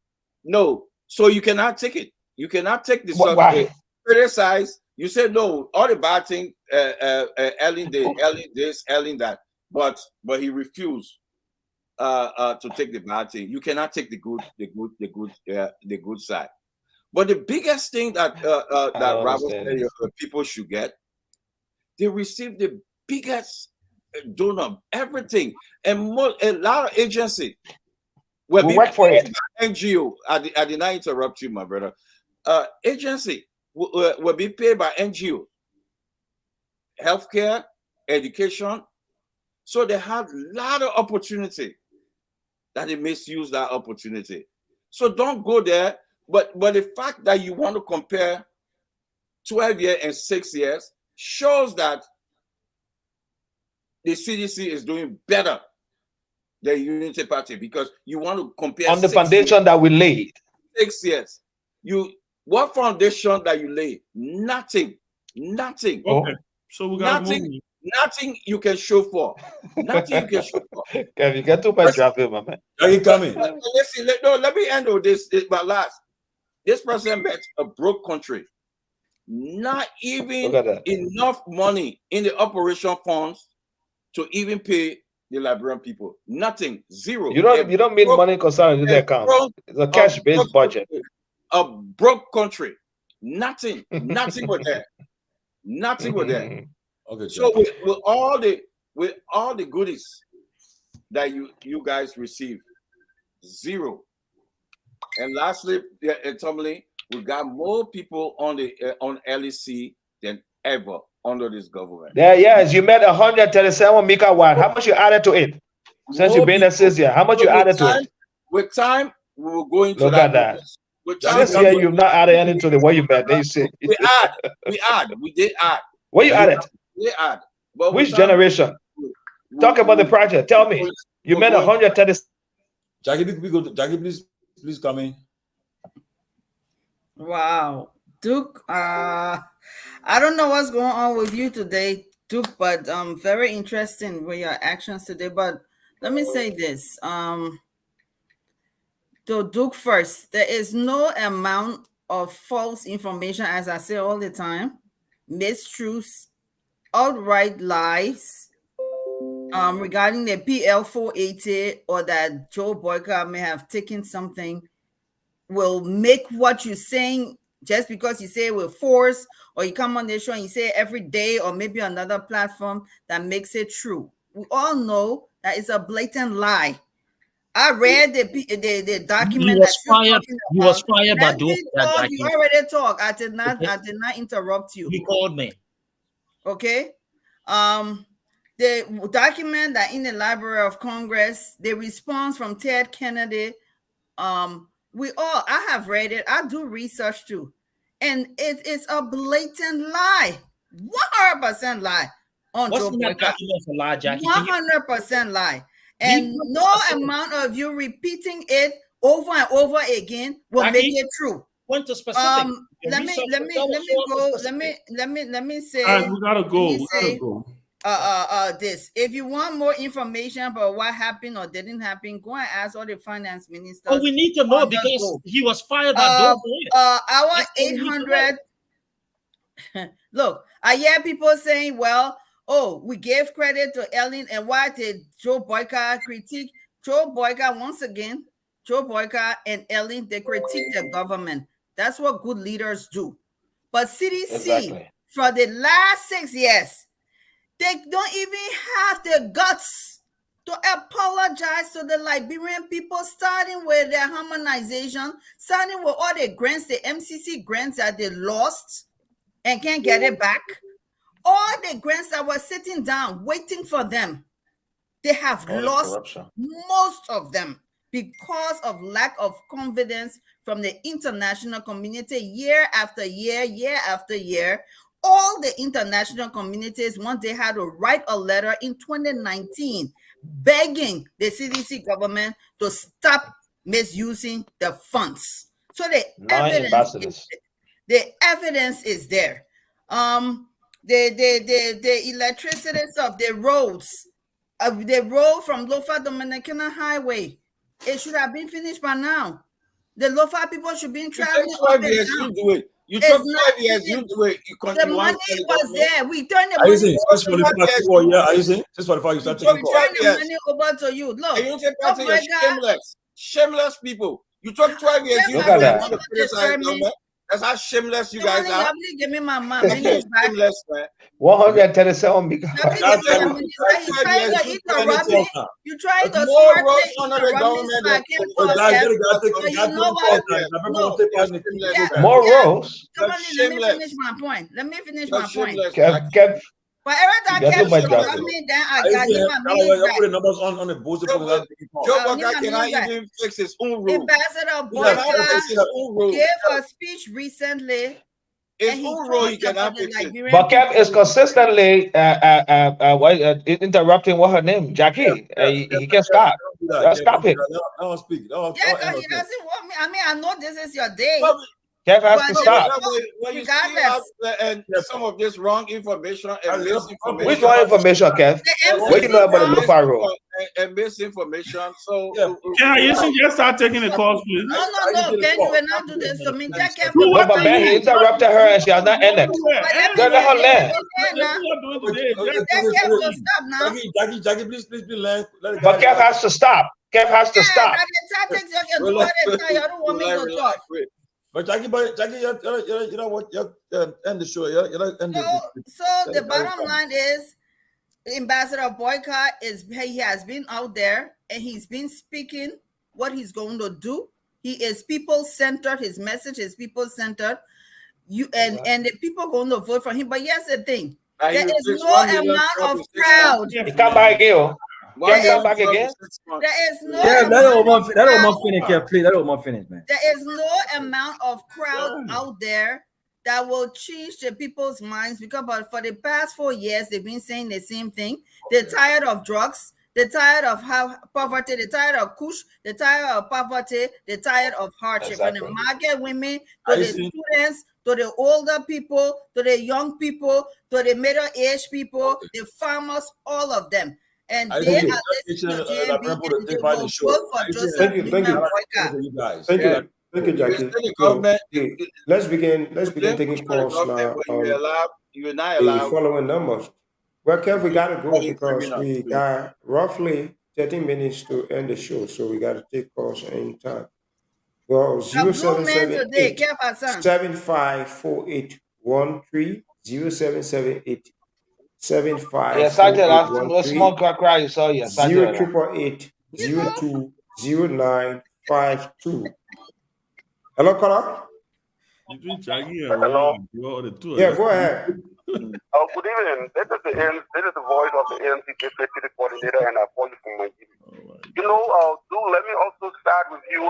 No, so you cannot take it. You cannot take the success. Criticize. You say no. All the bad thing, Ellen did, Ellen this, Ellen that, but he refused to take the bad thing. You cannot take the good side. But the biggest thing that Robert said people should get, they receive the biggest donor, everything, and a lot of agency. We work for it. NGO. I did not interrupt you, my brother. Agency will be paid by NGO. Healthcare, education. So they have a lot of opportunity that they misuse that opportunity. So don't go there. But the fact that you want to compare 12 years and 6 years shows that the CDC is doing better than Unity Party, because you want to compare on the foundation that we laid. 6 years. What foundation that you laid? Nothing. Okay. So we got nothing you can show for. Nothing you can show for. Kev, you get too much traffic, my man. Are you coming? Let me end with this. But last, this president met a broke country. Not even enough money in the operation funds to even pay the Liberian people. Nothing. Zero. You don't mean money concerning the account. It's a cash-based budget. A broke country. Nothing. Nothing was there. Nothing was there. Okay. So with all the goodies that you guys receive, zero. And lastly, Tomalin, we got more people on LEC than ever under this government. Yes, you made 137 megawatt. How much you added to it? Since you've been there 6 years, how much you added to it? With time, we will go into Look that. at that. With time, This year, you've not added anything to the what you bet. They say we did add. What you added? We add. But Which generation? Talk about the project. Tell me. You made 130. Jackie, Jackie, please come in. Wow, Duke. I don't know what's going on with you today, Duke, but very interesting with your actions today. But let me say this. To Duke first, there is no amount of false information, as I say all the time, mistruths, outright lies regarding the PL 480 or that Joe Boyka may have taken something will make what you're saying, just because you say it with force or you come on the show and you say it every day or maybe another platform, that makes it true. We all know that it's a blatant lie. I read the document. He was fired. He was fired by Duke. You already talk. I did not interrupt you. He called me. Okay. The document that in the Library of Congress, the response from Ted Kennedy, I have read it. I do research too. And it is a blatant lie. 100% lie on What's Joe in that Boyka. document for lie, Jackie? 100% lie. And no amount of you repeating it over and over again will make it true. Went to specific. Let me say. All right, we gotta go. This. If you want more information about what happened or didn't happen, go and ask all the finance ministers. Oh, we need to know because he was fired by Duke. Our 800. Look, I hear people saying, well, we gave credit to Ellen, and why did Joe Boyka critique? Joe Boyka, once again, Joe Boyka and Ellen, they critique the government. That's what good leaders do. But CDC, for the last 6 years, they don't even have the guts to apologize to the Liberian people, starting with their harmonization, starting with all the grants, the MCC grants that they lost and can't get it back. All the grants that were sitting down, waiting for them, they have lost most of them because of lack of confidence from the international community year after year, year after year. All the international communities, once they had to write a letter in 2019 begging the CDC government to stop misusing the funds. So the evidence is there. The electricity stuff, the roads, the road from Lofa Dominicana Highway, it should have been finished by now. The Lofa people should be traveling. You do it. You took 5 years, you do it. The money was there. We turned the money over. We turned the money over to you. Look, and you take part of your shameless people. You took 12 years. You look at that. That's how shameless you guys are. Give me my money back. 137 because You tried to more rows. Let me finish my point. But every time Keff me, then I got my numbers on the board. Joe Boyka cannot even fix his own rule. Ambassador Boyka gave a speech recently. His own rule he cannot fix it. But Keff is consistently interrupting what her name, Jackie. He can't stop. Stop it. I don't speak. He doesn't want me. I mean, I know this is your day. Keff has to stop. When you and some of this wrong information and misinformation. Which wrong information, Keff? What do you know about the Lofa Road? And misinformation. So can you just start taking the calls, please? No. Ben, you will not do this to me. No, but Ben, he interrupted her and she has not ended. Let her land. Jackie, please learn. But Keff has to stop. Keff has to stop. You don't want me to talk. But Jackie, you know what? You end the show. So the bottom line is, Ambassador Boyka he has been out there and he's been speaking what he's going to do. He is people-centered. His message is people-centered. And the people going to vote for him. But here's the thing: there is no amount of crowd. Come back here. Why There you is, back again? there is no Yeah, let the woman amount, finish, Kev, please. Let the woman finish, man. there is no amount of crowd out there that will change the people's minds, because for the past 4 years they've been saying the same thing. They're tired of drugs, they're tired of poverty, they're tired of kush, they're tired of poverty, they're tired of hardship. From the market women to the students, to the older people, to the young people, to the middle-aged people, the farmers, all of them. And they are listening to JB, and they will vote for Joseph Newman Boyka. Thank you, Jackie. So, let's begin taking calls now on the following numbers. Well, Kev, we got to go because we got roughly 30 minutes to end the show, so we got to take calls in time. Well, 0778 Keff Hassan. 754813 0778 Yes, I did. I small cry. You saw yes, I did. 0888-020952. Hello, caller. Hello. Yeah, go ahead. Good evening. This is the voice of the ANC Deputy Coordinator, and I call you from Nigeria. Let me also start with you.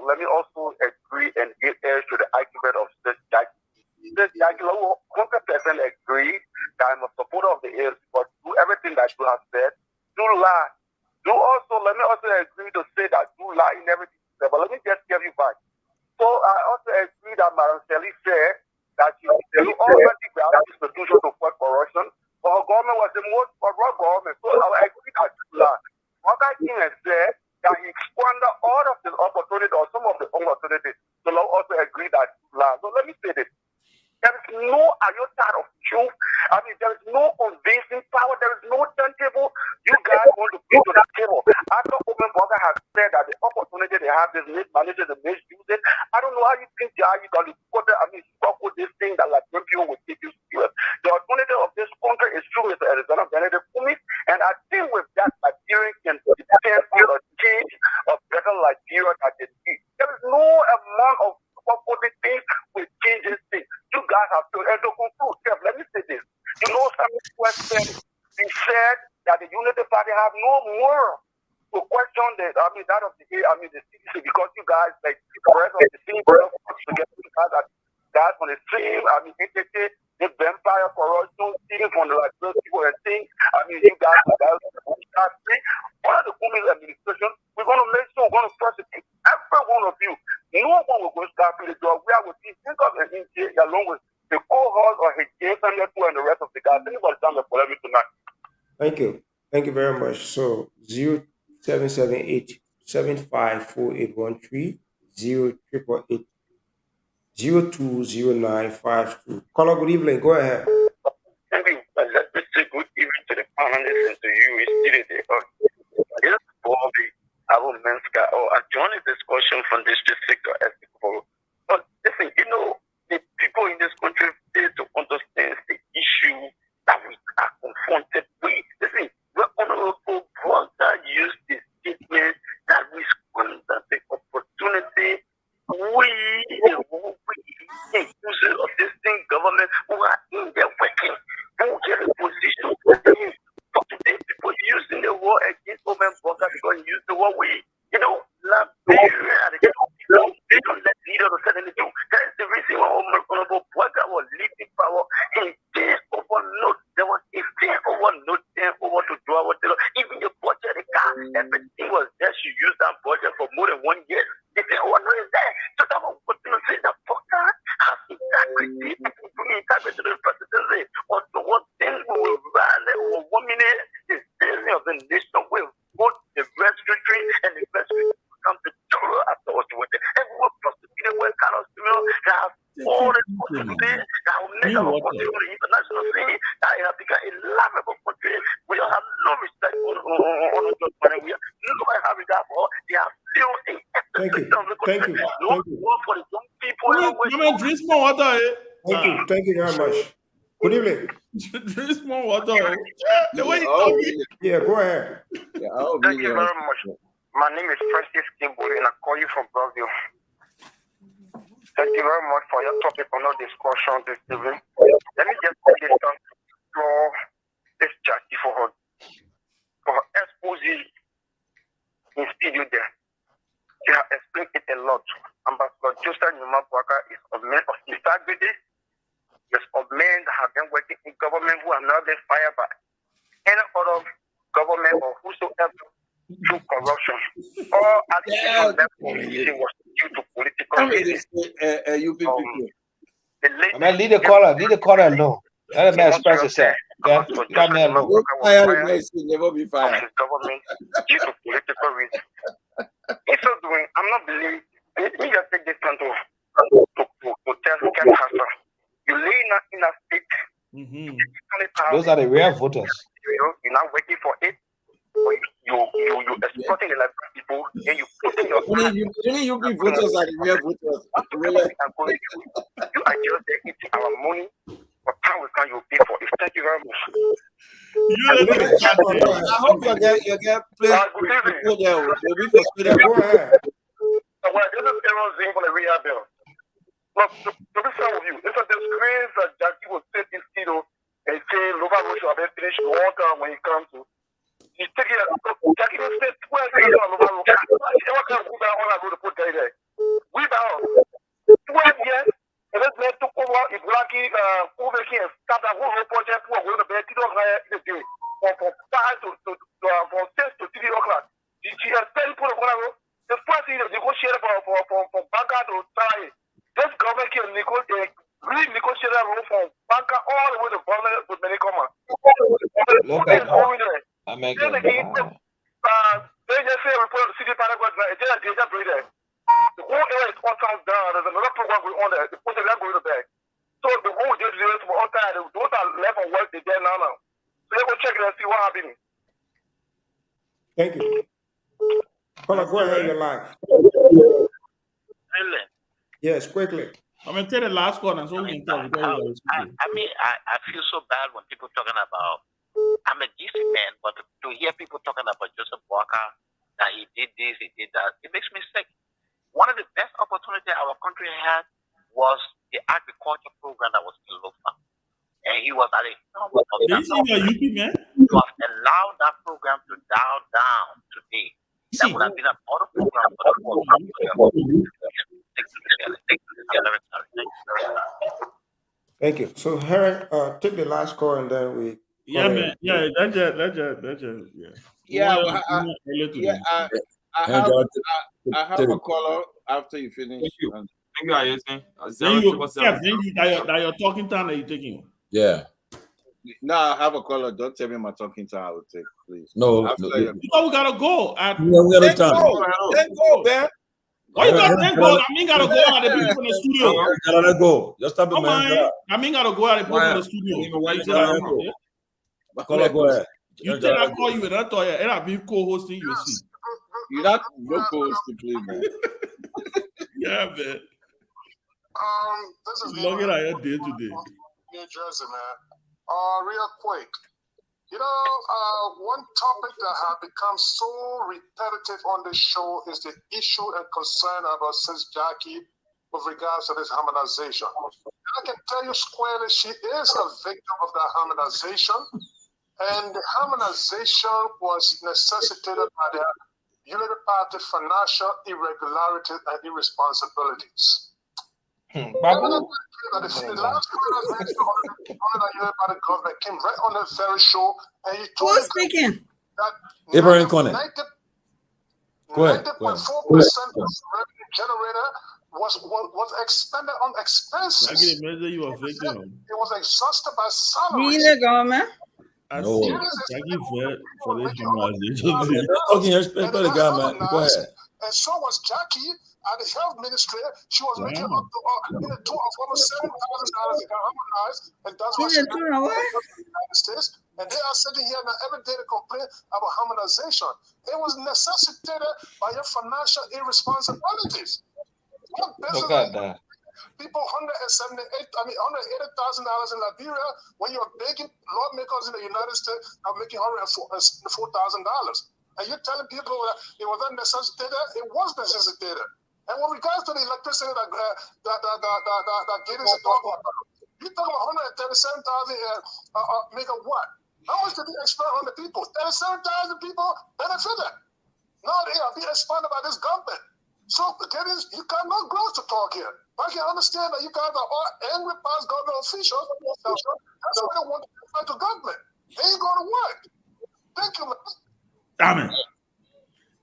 Let me also agree and give edge to the argument of this Jackie. This Jackie, 100% agree that I'm a supporter of the ANC, but do everything that you have said. Do lie. Let me also agree to say that do lie in everything. But let me just give you back. So I also agree that Madam Shelley said that you already got the institution to fight corruption. But her government was the most corrupt government. So I agree that you lie. What I think has said that he squandered all of the opportunity or some of the opportunities. So I also agree that you lie. So let me say this. There is no iota of truth. There is no convincing power. There is no turntable you guys want to bring to the table. After Open Burger has said that the opportunity they have, this mismanagement, the misuse it. I don't know how you think you can stop with this thing that like when people will take you serious. The alternative of this country is true, Mr. Arizona Benedict Kumi, and I think with that, Nigeria can stand for a change of better Nigeria that they need. There is no amount of things will change this thing. You guys have to, and to conclude, Kev, let me say this. Some question, he said that the Unity Party have no more to question that of the CDC, because you guys, like the rest of the team, guys on the same, entity, the vampire corruption, stealing from the those people and things. You guys, one of the Kumi's administration, we're going to make sure we're going to prosecute every one of you. No one will go start with the job. We are with you. Think of the NTA along with the cohort or his Jason and the rest of the guys. Anybody stand up for me tonight? Thank you. Thank you very much. So 0778 754813 0888 020952. Caller, good evening. Go ahead. Thank you. Let me say good evening to the panelists and to you. It's still there. This Bobby, I will mention or join the discussion from this district or ethical. But listen, the people in this country fail to understand the issue that we are confronted with. Listen, the Honorable Brother used the statement that we squander the opportunity. We users of this thing, government who are in there working, who get a position. For today, people using the war against Open Burger because use the war we, Liberia, they don't let leaders to suddenly do. That is the reason why Honorable Burger was leading power. He did overload. There was a thing overload, over to draw what even the budget, the car, everything was there. She used that budget for more than 1 year. They say, oh, no, is that? So that was what you say, the fucker has integrity. People bring integrity to the presidency. Or the one thing we will rally over 1 minute is building of the nation will vote the best country and the best country come to Toro afterwards with it. And we will prosecute it when Carlos Simil have all the possibilities that will make our country on the international scene that it has become a lovable country. We don't have no respect for the money. We have regard for. They are still a Thank you. Thank you. For the young people. Thank you very much. Good evening. Drink more water. The way yeah, go ahead. Thank you very much. My name is Francis Kimburi and I call you from Brazil. Thank you very much for your topic on our discussion this evening. Let me just take this time to explore this Jackie for her exposing any other government or whosoever through corruption. All accusation left was due to political reasons. You people. Man, leave the caller alone. Let him express himself. Got me alone. Never be fired. His government due to political reasons. In so doing, I'm not believing. Let me just take this time to tell Keff Hassan. You lay in a state. Those are the rare voters. You're not waiting for it. You exploiting the life of people, and you putting your you be voters like real voters. Really? You are just there eating our money. What time will come you pay for it? Thank you very much. I hope you get placed people there will be frustrated. Go ahead. Well, this is Aaron Zing for the rehab bill. Look, to be fair with you, it's a disgrace that Jackie will take this kiddo and say Lova Rocha have finished water when he comes to. He's taking a Jackie will say 12 years on Lova Rocha. What kind of good all I go to put there? We down 12 years. And this man took over Ibrahim over here and started a whole project for going to bed. He don't hire the day from 5 to from 6 to 3 o'clock. She has 10 people on the the first thing negotiated from Banca to Sai. This government can negotiate rule from Banca all the way to Bonnet to Menicoma. Look at that. I make it. They just say report to the city paragraph. They just read it. The whole area is all sounds down. There's another program going on there. The person are going to back. So the whole day is from all time. Those are left on work. They're there now. So they go check it and see what happened. Thank you. Caller, go ahead, your live. Really? Yes, quickly. I'm going to take the last one and so we can talk. I feel so bad when people talking about, I'm a DC man, but to hear people talking about Joseph Walker, that he did this, he did that, it makes me sick. One of the best opportunities our country had was the agriculture program that was in Lofa. And he was at a you have allowed that program to dial down today. That would have been a other program for the world. Thank you. So, Harry, take the last call and then we. Yeah, man. Yeah, that's I have a caller after you finish. Thank you. That your talking time that you're taking. Yeah. No, I have a caller. Don't tell me my talking time I will take, please. No, we gotta go. We got time. Then go, man. Why you gotta go? I mean, gotta go at the people in the studio. Gotta go. Just stop the man. I mean, gotta go at the people in the studio. Why you gotta go ahead? You think I call you and I thought and I've been co-hosting you. You're not co-hosting, please, man. Yeah, man. This is look at your day today. New Jersey, man. Real quick. You know, one topic that has become so repetitive on this show is the issue and concern about Sis Jackie with regards to this harmonization. I can tell you squarely, she is a victim of that harmonization, and the harmonization was necessitated by the Unity Party financial irregularities and irresponsibilities. The last the government came right on the very show, and he told who's speaking? That Abraham Conant. 90.4% of revenue generator was expended on expenses. I can imagine you are victim. It was exhausted by salaries. Really, government? No. Thank you for this harmonization. Okay, respect the guy, man. Go ahead. And so was Jackie at the health ministry. She was making up to in a tour of almost $7,000 harmonized, and that's what she did in the United States. And they are sitting here now every day to complain about harmonization. It was necessitated by your financial irresponsibilities. What business? People $180,000 in Liberia when you're begging lawmakers in the United States are making $104,000. And you're telling people that it was not necessitated? It was necessitated. And with regards to the electricity that Gideon is talking about, you're talking about 137,000 megawatt. How much did we expend on the people? 37,000 people benefited. Now they are being expanded by this government. So Gideon, you got no growth to talk here. I can understand that you guys are all angry past government officials. That's why they want to fight the government. ain't going to work. Thank you, man. Damn it.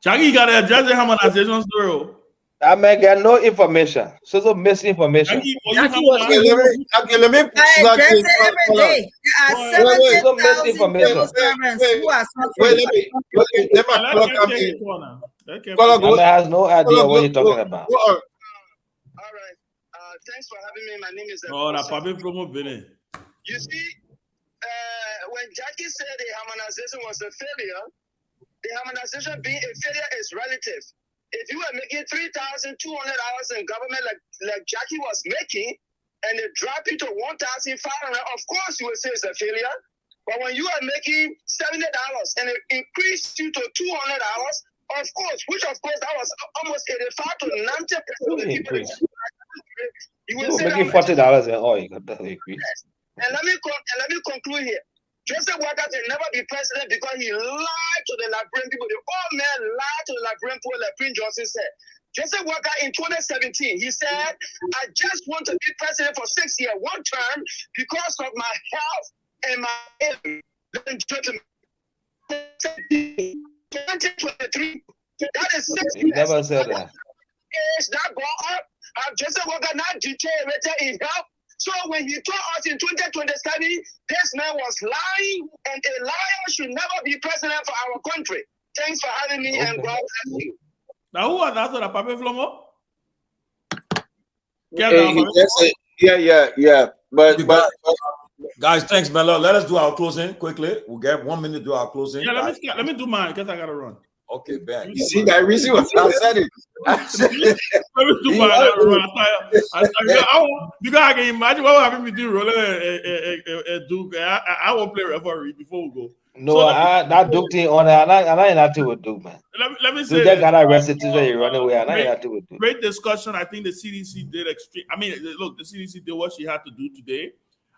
Jackie, you got to address the harmonization story. That man got no information. So misinformation. Let me slap you. Every day. There are 17,000 civil servants who are suffering. Let my clock come in. That man has no idea what you're talking about. All right. Thanks for having me. My name is. You see, when Jackie said the harmonization was a failure, the harmonization being a failure is relative. If you were making 3,200 hours in government like Jackie was making, and they drop you to 1,500, of course you would say it's a failure. But when you are making $70 and it increased you to 200 hours, of course, that was almost 85 to 90% of the people. You will say making $40 an hour. You got that increase. Yes. And let me conclude here. Joseph Walker can never be president because he lied to the Liberian people. The old man lied to the Liberian people, like Prince Johnson said. Joseph Walker in 2017, he said, I just want to be president for 6 years, one term, because of my health and my age. Ladies and gentlemen, 2023, that is 6 years. He never said that. Is not going up. Joseph Walker not deteriorated in health. So when he told us in 2027, this man was lying, and a liar should never be president for our country. Thanks for having me, and God bless you. Now, who was that? Papa Flomo? Yeah. But guys, thanks, Melo. Let us do our closing quickly. We'll get 1 minute to do our closing. Yeah, let me do mine because I gotta run. Okay, Ben. You see that reason? I said it. Let me do mine. Because I can imagine what happened with you, Roland and Duke. I won't play referee before we go. No, that Duke thing on there. I ain't nothing with Duke, man. Let me say that got arrested today. You run away. I ain't nothing with Duke. Great discussion. I think the CDC did extreme. I mean, look, the CDC did what she had to do today.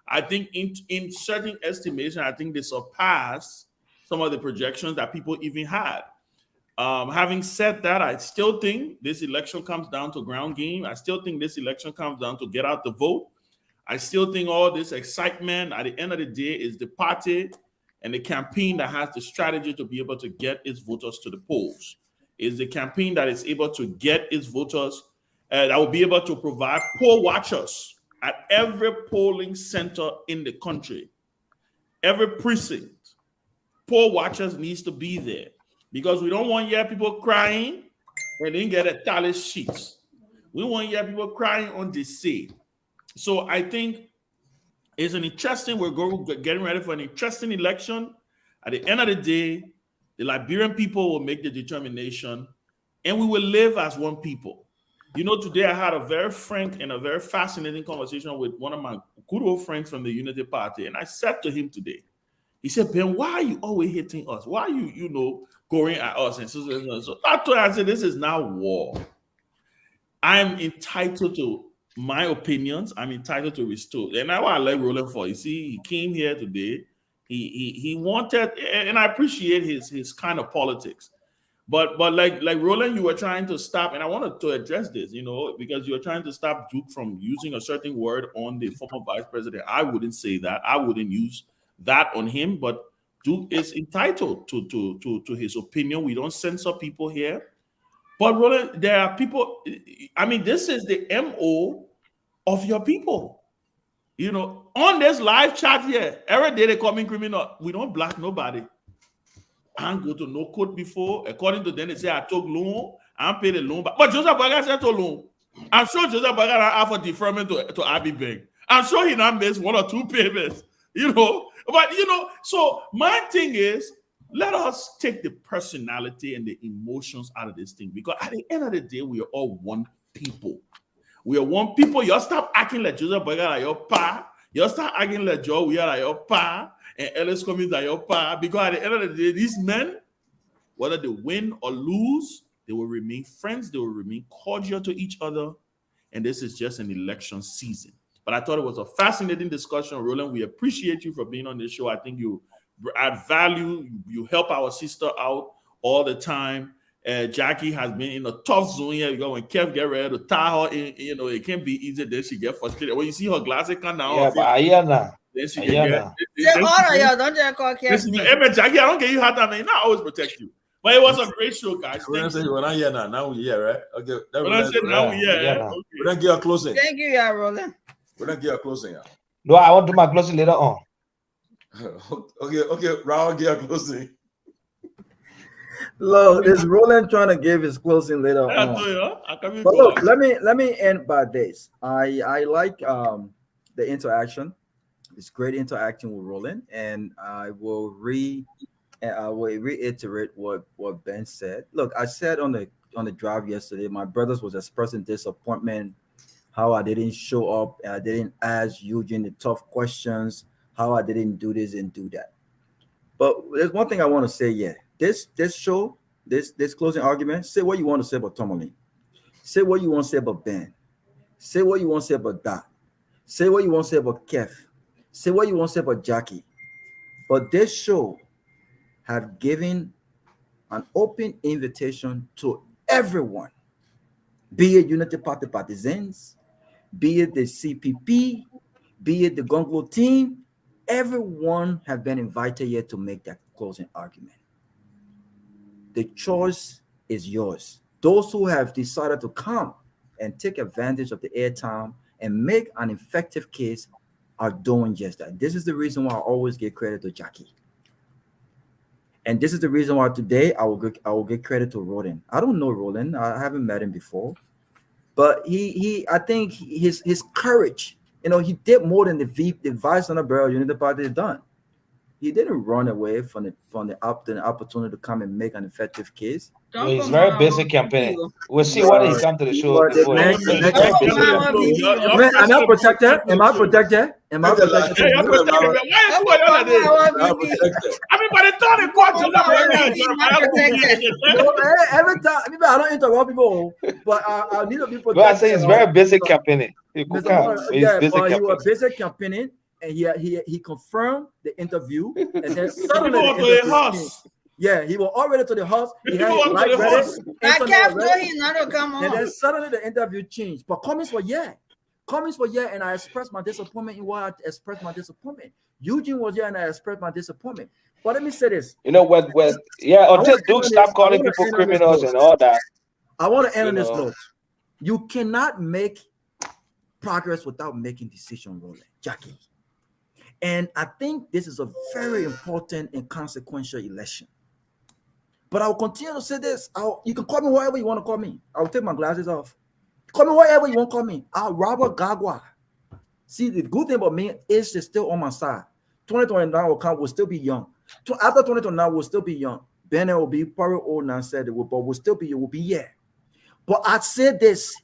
I think in certain estimation, I think they surpassed some of the projections that people even had. Having said that, I still think this election comes down to ground game. I still think this election comes down to get out the vote. I still think all this excitement at the end of the day is the party and the campaign that has the strategy to be able to get its voters to the polls. Is the campaign that is able to get its voters, that will be able to provide poll watchers at every polling center in the country, every precinct. Poll watchers needs to be there. Because we don't want to hear people crying and then get a tally sheets. We want to hear people crying on the say. So I think it's an interesting, getting ready for an interesting election. At the end of the day, the Liberian people will make the determination and we will live as one people. You know, today I had a very frank and a very fascinating conversation with one of my good old friends from the Unity Party. And I said to him today, he said, Ben, why are you always hitting us? Why are you going at us? And so I told him, I said, this is now war. I'm entitled to my opinions. I'm entitled to restore. And that's what I like Roland for. You see, he came here today. He wanted, and I appreciate his kind of politics. But like Roland, you were trying to stop, and I wanted to address this, because you were trying to stop Duke from using a certain word on the former vice president. I wouldn't say that. I wouldn't use that on him, but Duke is entitled to his opinion. We don't censor people here. But Roland, there are people, I mean, this is the MO of your people. On this live chat here, every day they call me criminal. We don't block nobody. I ain't go to no court before. According to them, they say I took loan, I paid the loan. But Joseph Baga said to loan. I'm sure Joseph Baga offered deferment to Abbey Bank. I'm sure he not missed 1 or 2 payments. But so my thing is, let us take the personality and the emotions out of this thing, because at the end of the day, we are all one people. We are one people. You stop acting like Joseph Baga like your pa. You start acting like Joe we are like your pa, and Ellis Cummings like your pa. Because at the end of the day, these men, whether they win or lose, they will remain friends. They will remain cordial to each other. And this is just an election season. But I thought it was a fascinating discussion, Roland. We appreciate you for being on this show. I think you add value. You help our sister out all the time. Jackie has been in a tough zone here. Because when Kev get ready to tie her in, it can't be easy. Then she get frustrated. When you see her glasses come down, yeah, but I hear now. This you Yeah, get. say all of y'all, don't just call Keff name. Hey, man, Jackie, I don't get you hot down. I always protect you. But it was a great show, guys. We're Thank you. we're not here now. Now we're here, right? Okay. When I said now we're here, okay. We're not get a closing. Thank you, yeah, Roland. We're not get a closing. No, I want to do my closing later on. Okay, Raul, get a closing. Look, is Roland trying to give his closing later on? But look, let me end by this. I like the interaction. It's great interacting with Roland, and I will reiterate what Ben said. Look, I said on the drive yesterday, my brothers was expressing disappointment how I didn't show up and I didn't ask Eugene the tough questions, how I didn't do this and do that. But there's one thing I want to say. Yeah, this show, this closing argument. Say what you want to say about Tomalin. Say what you want to say about Ben. Say what you want to say about Doc. Say what you want to say about Keff. Say what you want to say about Jackie. But this show have given an open invitation to everyone, be it Unity Party partisans, be it the CPP, be it the Gonglo team. Everyone have been invited here to make that closing argument. The choice is yours. Those who have decided to come and take advantage of the airtime and make an effective case are doing just that. This is the reason why I always give credit to Jackie. And this is the reason why today I will give credit to Roland. I don't know Roland. I haven't met him before. But I think his courage, he did more than the Vice on the Barrel Unity Party done. He didn't run away from the opportunity to come and make an effective case. He's very busy campaigning. We'll see when he comes to the show. Am I protected? Am I protected? Am I protected? Everybody thought it every time, I don't interrupt people, but I need to be protected. But I say he's very busy campaigning. He was busy campaigning. And he confirmed the interview, and then suddenly he was already to the house. He had ready. And then suddenly the interview changed. But comments were and I expressed my disappointment in what I expressed my disappointment. Eugene was here, and I expressed my disappointment. But let me say this: until Duke stop calling people criminals and all that. I want to end on this note. You cannot make progress without making decision, Roland, Jackie. And I think this is a very important and consequential election. But I will continue to say this. You can call me whatever you want to call me. I will take my glasses off. Call me whatever you want to call me. Robert Gagwa. See, the good thing about me is they're still on my side. 2029 will still be young. After 2029, we'll still be young. Bennett will be probably old now, said it will, but we'll still be, it will be here. But I said this,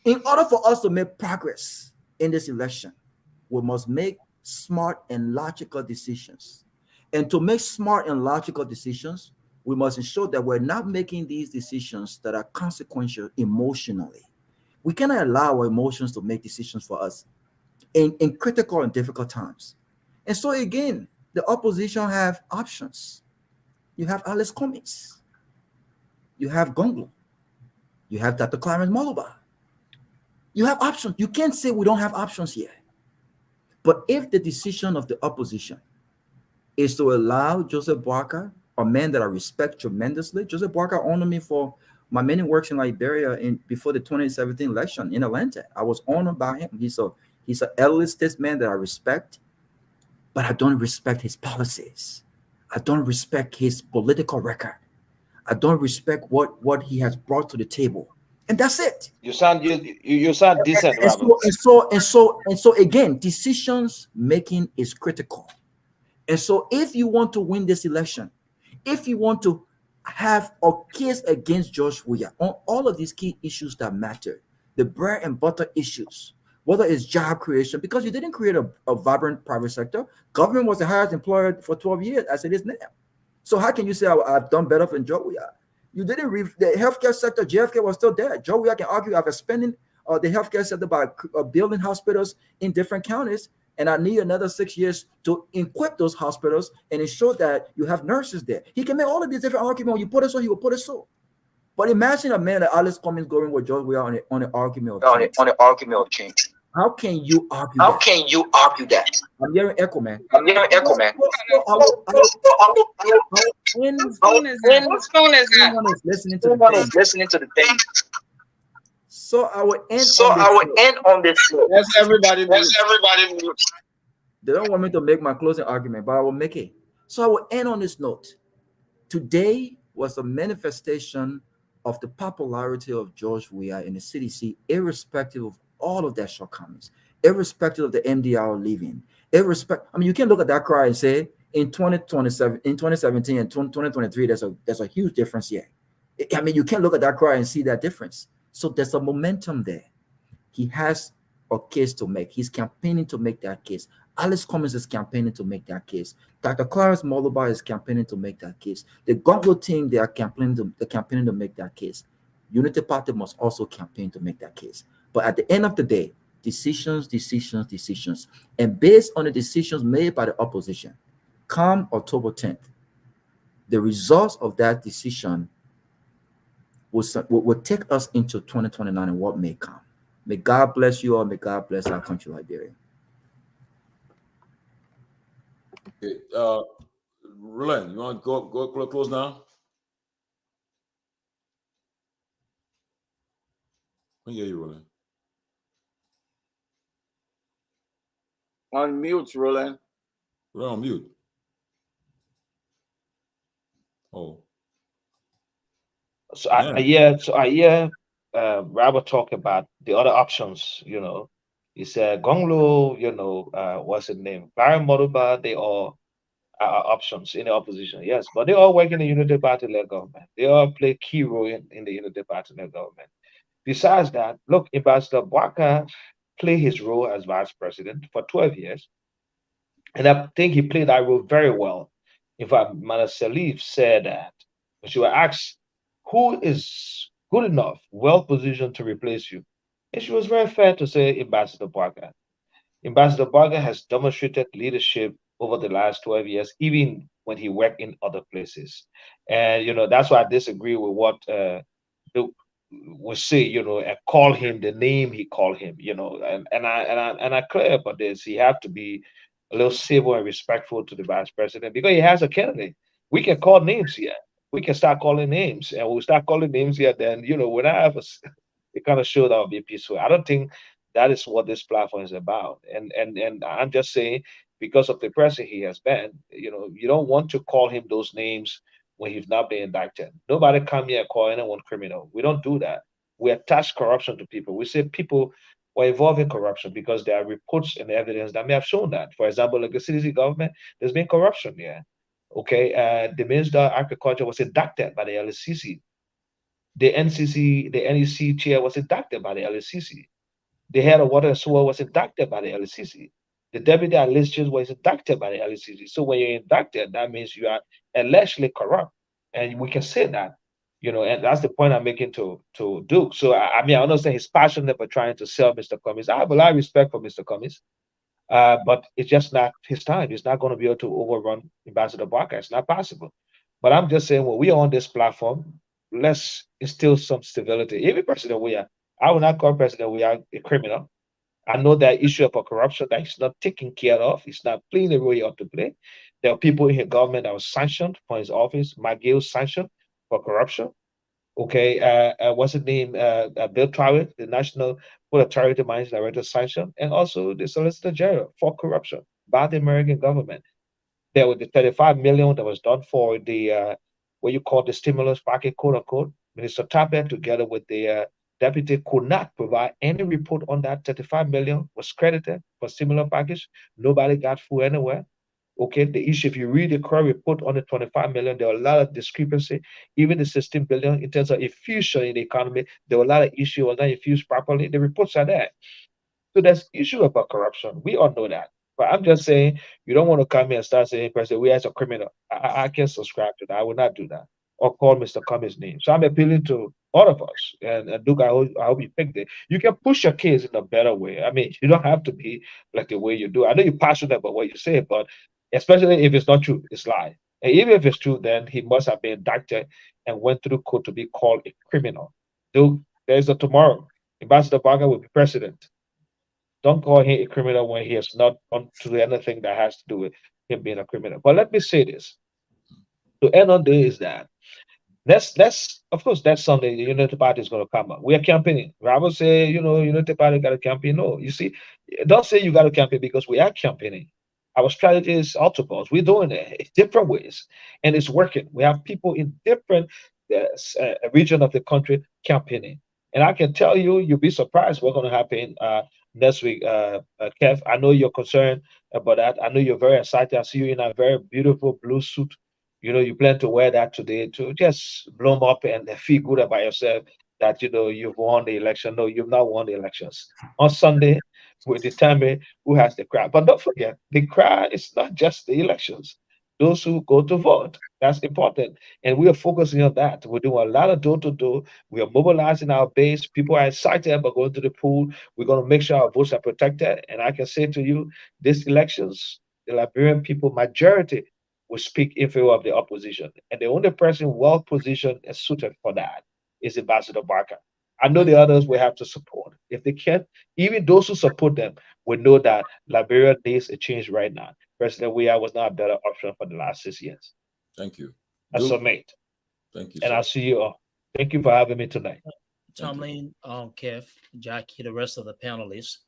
in order for us to make progress in this election, we must make smart and logical decisions. And to make smart and logical decisions, we must ensure that we're not making these decisions that are consequential emotionally. We cannot allow our emotions to make decisions for us in critical and difficult times. And so again, the opposition have options. You have Alice Cummings. You have Gonglo. You have Dr. Clarence Moluba. You have options. You can't say we don't have options here. But if the decision of the opposition is to allow Joseph Boakai, a man that I respect tremendously, Joseph Boakai honored me for my many works in Liberia before the 2017 election in Atlanta. I was honored by him. He's an elderly statesman that I respect, but I don't respect his policies. I don't respect his political record. I don't respect what he has brought to the table. And that's it. You sound decent, and so again, decisions making is critical. And so if you want to win this election, if you want to have a case against George Weah on all of these key issues that matter, the bread and butter issues, whether it's job creation, because you didn't create a vibrant private sector. Government was the highest employer for 12 years as it is now. So how can you say I've done better than George Weah? You didn't the healthcare sector. JFK was still there. Joe, we can argue I've been spending the healthcare sector by building hospitals in different counties, and I need another 6 years to equip those hospitals and ensure that you have nurses there. He can make all of these different arguments. You put it so, he will put it so. But imagine a man like Alice Cummings going with George Weah on an argument of change. How can you argue How that? can you argue that? I'm hearing echo, man. I'm hearing echo, man. Whose phone is that? Whose phone is that? Someone is listening to the Someone thing. is listening to the thing. So I will end So on this I will note. end on this note. Yes, everybody. Yes, everybody. Mute. They don't want me to make my closing argument, but I will make it. So I will end on this note. Today was a manifestation of the popularity of George Weah in the CDC, irrespective of all of their shortcomings, irrespective of the MDR leaving, I mean, you can look at that crowd and say in 2027, in 2017 and 2023, there's a huge difference here. I mean, you can't look at that crowd and see that difference. So there's a momentum there. He has a case to make. He's campaigning to make that case. Alice Cummings is campaigning to make that case. Dr. Clarence Moluba is campaigning to make that case. The Gongo team, they are campaigning to make that case. Unity Party must also campaign to make that case. But at the end of the day, decisions. And based on the decisions made by the opposition, come October 10th, the results of that decision will take us into 2029 and what may come. May God bless you all. May God bless our country, Liberia. Okay, Roland, you want to go close now? I can hear you, Roland. On mute, Roland. We're on mute. Oh. So I hear Robert talk about the other options, you know. He said Gonglo, you know, what's his name? Barry Moruba, they all are options in the opposition, yes, but they all work in the Unity Party-led government. They all play key role in the Unity Party-led government. Besides that, look, Ambassador Bwaka played his role as vice president for 12 years. And I think he played that role very well. In fact, Mana Salif said that when she was asked, who is good enough, well positioned to replace you? And she was very fair to say Ambassador Bwaka. Ambassador Bwaka has demonstrated leadership over the last 12 years, even when he worked in other places. And, you know, that's why I disagree with what would say, you know, and call him the name he called him, you know, and I clear about this. He have to be a little civil and respectful to the vice president because he has a candidate. We can call names here. We can start calling names, and when we start calling names here, then you know, when I have the kind of show that will be peaceful. I don't think that is what this platform is about. And I'm just saying because of the person he has been, you know, you don't want to call him those names when he's not being indicted. Nobody come here and call anyone criminal. We don't do that. We attach corruption to people. We say people were involved in corruption because there are reports and evidence that may have shown that. For example, like the CDC government, there's been corruption here. Okay, the Minister of Agriculture was indicted by the LCC. The NEC chair was indicted by the LCC. The head of water and sewer was indicted by the LCC. The deputy administrator was indicted by the LCC. So when you're indicted, that means you are allegedly corrupt, and we can say that, you know, and that's the point I'm making to Duke. So I mean, I understand he's passionate about trying to sell Mr. Cummings. I have a lot of respect for Mr. Cummings, but it's just not his time. He's not going to be able to overrun Ambassador Barker. It's not possible. But I'm just saying, when we are on this platform, let's instill some stability. Even President Weah, I will not call President Weah a criminal. I know that issue of corruption that he's not taken care of. He's not playing the role he ought to play. There are people in his government that was sanctioned for his office. McGill sanctioned for corruption. Okay, what's his name? Bill Trout, the National Food Authority Mines Director, sanctioned, and also the Solicitor General for corruption by the American government. There was the 35 million that was done for the what you call the stimulus package, quote unquote. Minister Tapper, together with the deputy, could not provide any report on that. 35 million was credited for stimulus package. Nobody got food anywhere. Okay, the issue, if you read the current report on the 25 million, there were a lot of discrepancy. Even the 16 billion in terms of infusion in the economy, there were a lot of issues was not infused properly. The reports are there. So there's issue about corruption. We all know that. But I'm just saying, you don't want to come here and start saying, President, we as a criminal. I can't subscribe to that. I will not do that. Or call Mr. Cummings' name. So I'm appealing to all of us. And Duke, I hope you picked it. You can push your case in a better way. I mean, you don't have to be like the way you do. I know you're passionate about what you say, but especially if it's not true, it's lie. And even if it's true, then he must have been indicted and went through court to be called a criminal. Duke, there's a tomorrow. Ambassador Barker will be president. Don't call him a criminal when he has not done to anything that has to do with him being a criminal. But let me say this: to end on this is that that's of course that's something the Unity Party is going to come up. We are campaigning. Rather say, Unity Party got to campaign. No, you see, don't say you got to campaign because we are campaigning. Our strategy is autopause. We're doing it in different ways, and it's working. We have people in different region of the country campaigning, and I can tell you, you'll be surprised what's going to happen next week. Kev, I know you're concerned about that. I know you're very excited. I see you in a very beautiful blue suit. You plan to wear that today to just blow up and feel good about yourself that you've won the election. No, you've not won the elections. On Sunday, we determine who has the crowd. But don't forget, the crowd is not just the elections. Those who go to vote. That's important. And we are focusing on that. We're doing a lot of door to door. We are mobilizing our base. People are excited about going to the pool. We're going to make sure our votes are protected. And I can say to you, these elections, the Liberian people, majority will speak in favor of the opposition. And the only person well positioned and suited for that is Ambassador Barker. I know the others will have to support. If they can't, even those who support them will know that Liberia needs a change right now. President Weah was not a better option for the last 6 years. Thank you. I submit. Thank you. And sir. I'll see you all. Thank you for having me tonight. Tomalin, Keff, Jackie, the rest of the panelists.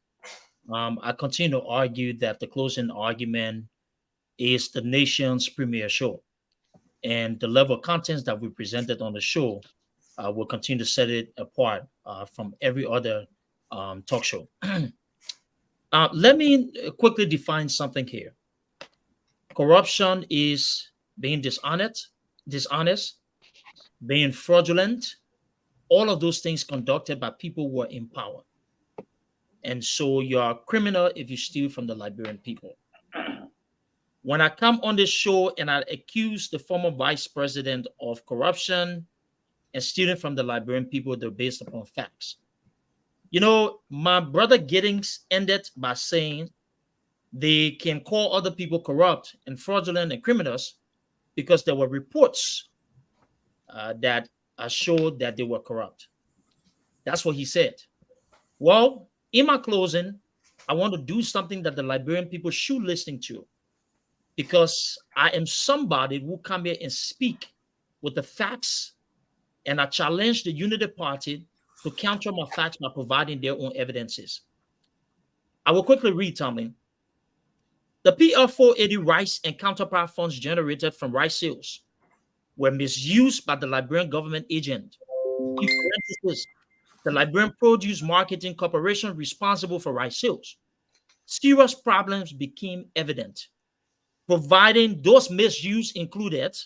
I continue to argue that the closing argument is the nation's premier show. And the level of contents that we presented on the show will continue to set it apart from every other talk show. Let me quickly define something here. Corruption is being dishonest, being fraudulent, all of those things conducted by people who are in power. And so you are a criminal if you steal from the Liberian people. When I come on this show and I accuse the former vice president of corruption and stealing from the Liberian people, they're based upon facts. My brother Giddings ended by saying they can call other people corrupt and fraudulent and criminals because there were reports that showed that they were corrupt. That's what he said. Well, in my closing, I want to do something that the Liberian people should listen to, because I am somebody who come here and speak with the facts, and I challenge the Unity Party to counter my facts by providing their own evidences. I will quickly read, Tomlin. The PR 480 rice and counterpart funds generated from rice sales were misused by the Liberian government agent. In parentheses, the Liberian Produce Marketing Corporation responsible for rice sales. Serious problems became evident. Providing those misuse included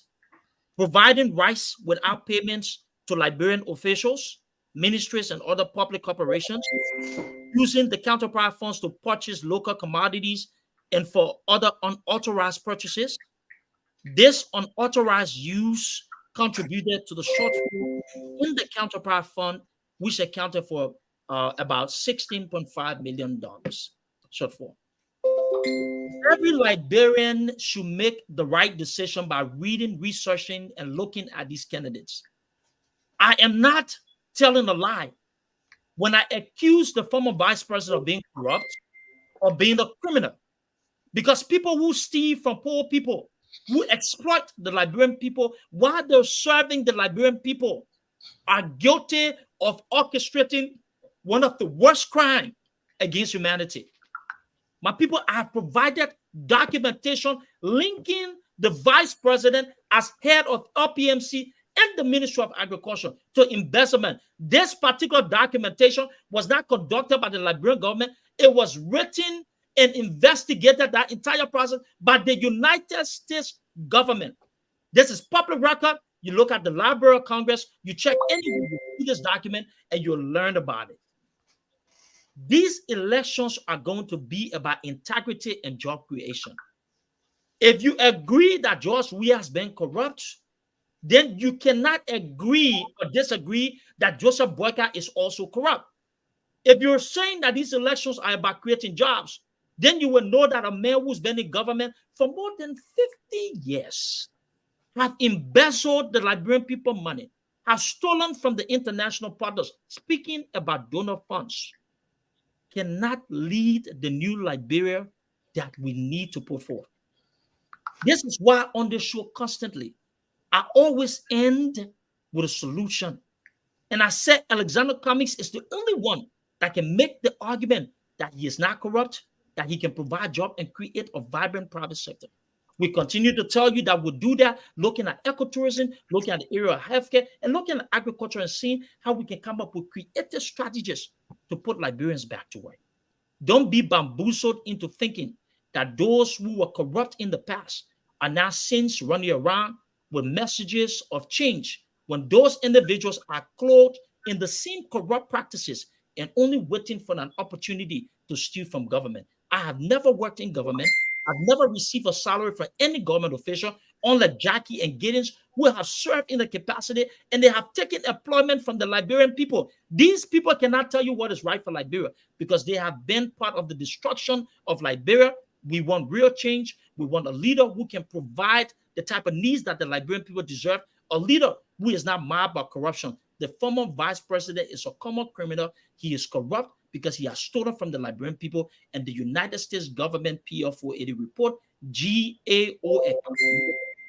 providing rice without payments to Liberian officials, ministries, and other public corporations, using the counterpart funds to purchase local commodities and for other unauthorized purchases. This unauthorized use contributed to the shortfall in the counterpart fund, which accounted for about $16.5 million shortfall. Every Liberian should make the right decision by reading, researching, and looking at these candidates. I am not telling a lie when I accuse the former vice president of being corrupt or being a criminal, because people who steal from poor people, who exploit the Liberian people while they're serving the Liberian people, are guilty of orchestrating one of the worst crimes against humanity. My people, I have provided documentation linking the vice president as head of RPMC and the Ministry of Agriculture to embezzlement. This particular documentation was not conducted by the Liberian government. It was written and investigated, that entire process, by the United States government. This is public record. You look at the Library of Congress, you check anywhere, you see this document, and you'll learn about it. These elections are going to be about integrity and job creation. If you agree that George Weah has been corrupt, then you cannot agree or disagree that Joseph Boyka is also corrupt. If you're saying that these elections are about creating jobs, then you will know that a man who's been in government for more than 50 years have embezzled the Liberian people money, have stolen from the international partners, speaking about donor funds. cannot lead the new Liberia that we need to put forth. This is why on this show constantly, I always end with a solution. And I said Alexander Cummings is the only one that can make the argument that he is not corrupt, that he can provide jobs and create a vibrant private sector. We continue to tell you that we'll do that, looking at ecotourism, looking at the area of healthcare, and looking at agriculture and seeing how we can come up with creative strategies to put Liberians back to work. Don't be bamboozled into thinking that those who were corrupt in the past are now saints running around with messages of change when those individuals are clothed in the same corrupt practices and only waiting for an opportunity to steal from government. I have never worked in government. I've never received a salary from any government official, unlike Jackie and Giddens, who have served in the capacity and they have taken employment from the Liberian people. These people cannot tell you what is right for Liberia because they have been part of the destruction of Liberia. We want real change. We want a leader who can provide the type of needs that the Liberian people deserve, a leader who is not marred by corruption. The former vice president is a common criminal. He is corrupt because he has stolen from the Liberian people, and the United States government PR 480 report, GAO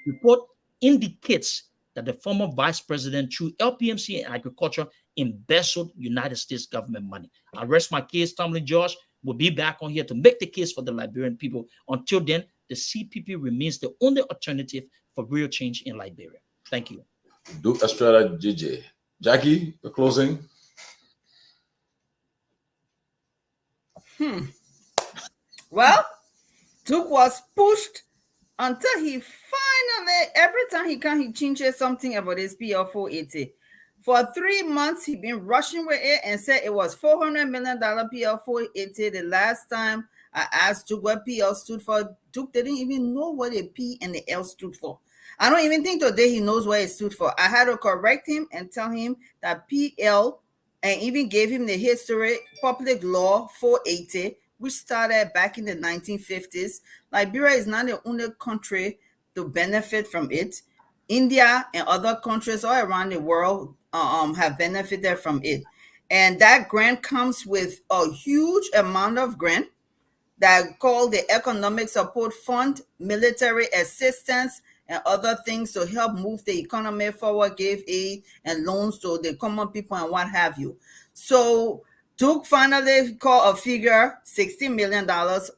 report, indicates that the former vice president, through LPMC and agriculture, embezzled United States government money. I rest my case. Tomalin George will be back on here to make the case for the Liberian people. Until then, the CPP remains the only alternative for real change in Liberia. Thank you. Duke Estrada JJ. Jackie, the closing. Well, Duke was pushed until he finally, every time he can, he changes something about his PL 480. For 3 months, he been rushing with it and said it was $400 million PL 480. The last time I asked Duke what PL stood for, Duke didn't even know what a P and the L stood for. I don't even think today he knows what it stood for. I had to correct him and tell him that PL, and even gave him the history, Public Law 480, which started back in the 1950s. Liberia is not the only country to benefit from it. India and other countries all around the world have benefited from it. And that grant comes with a huge amount of grant that called the Economic Support Fund, military assistance, and other things to help move the economy forward, give aid and loans to the common people and what have you. So Duke finally called a figure, $60 million.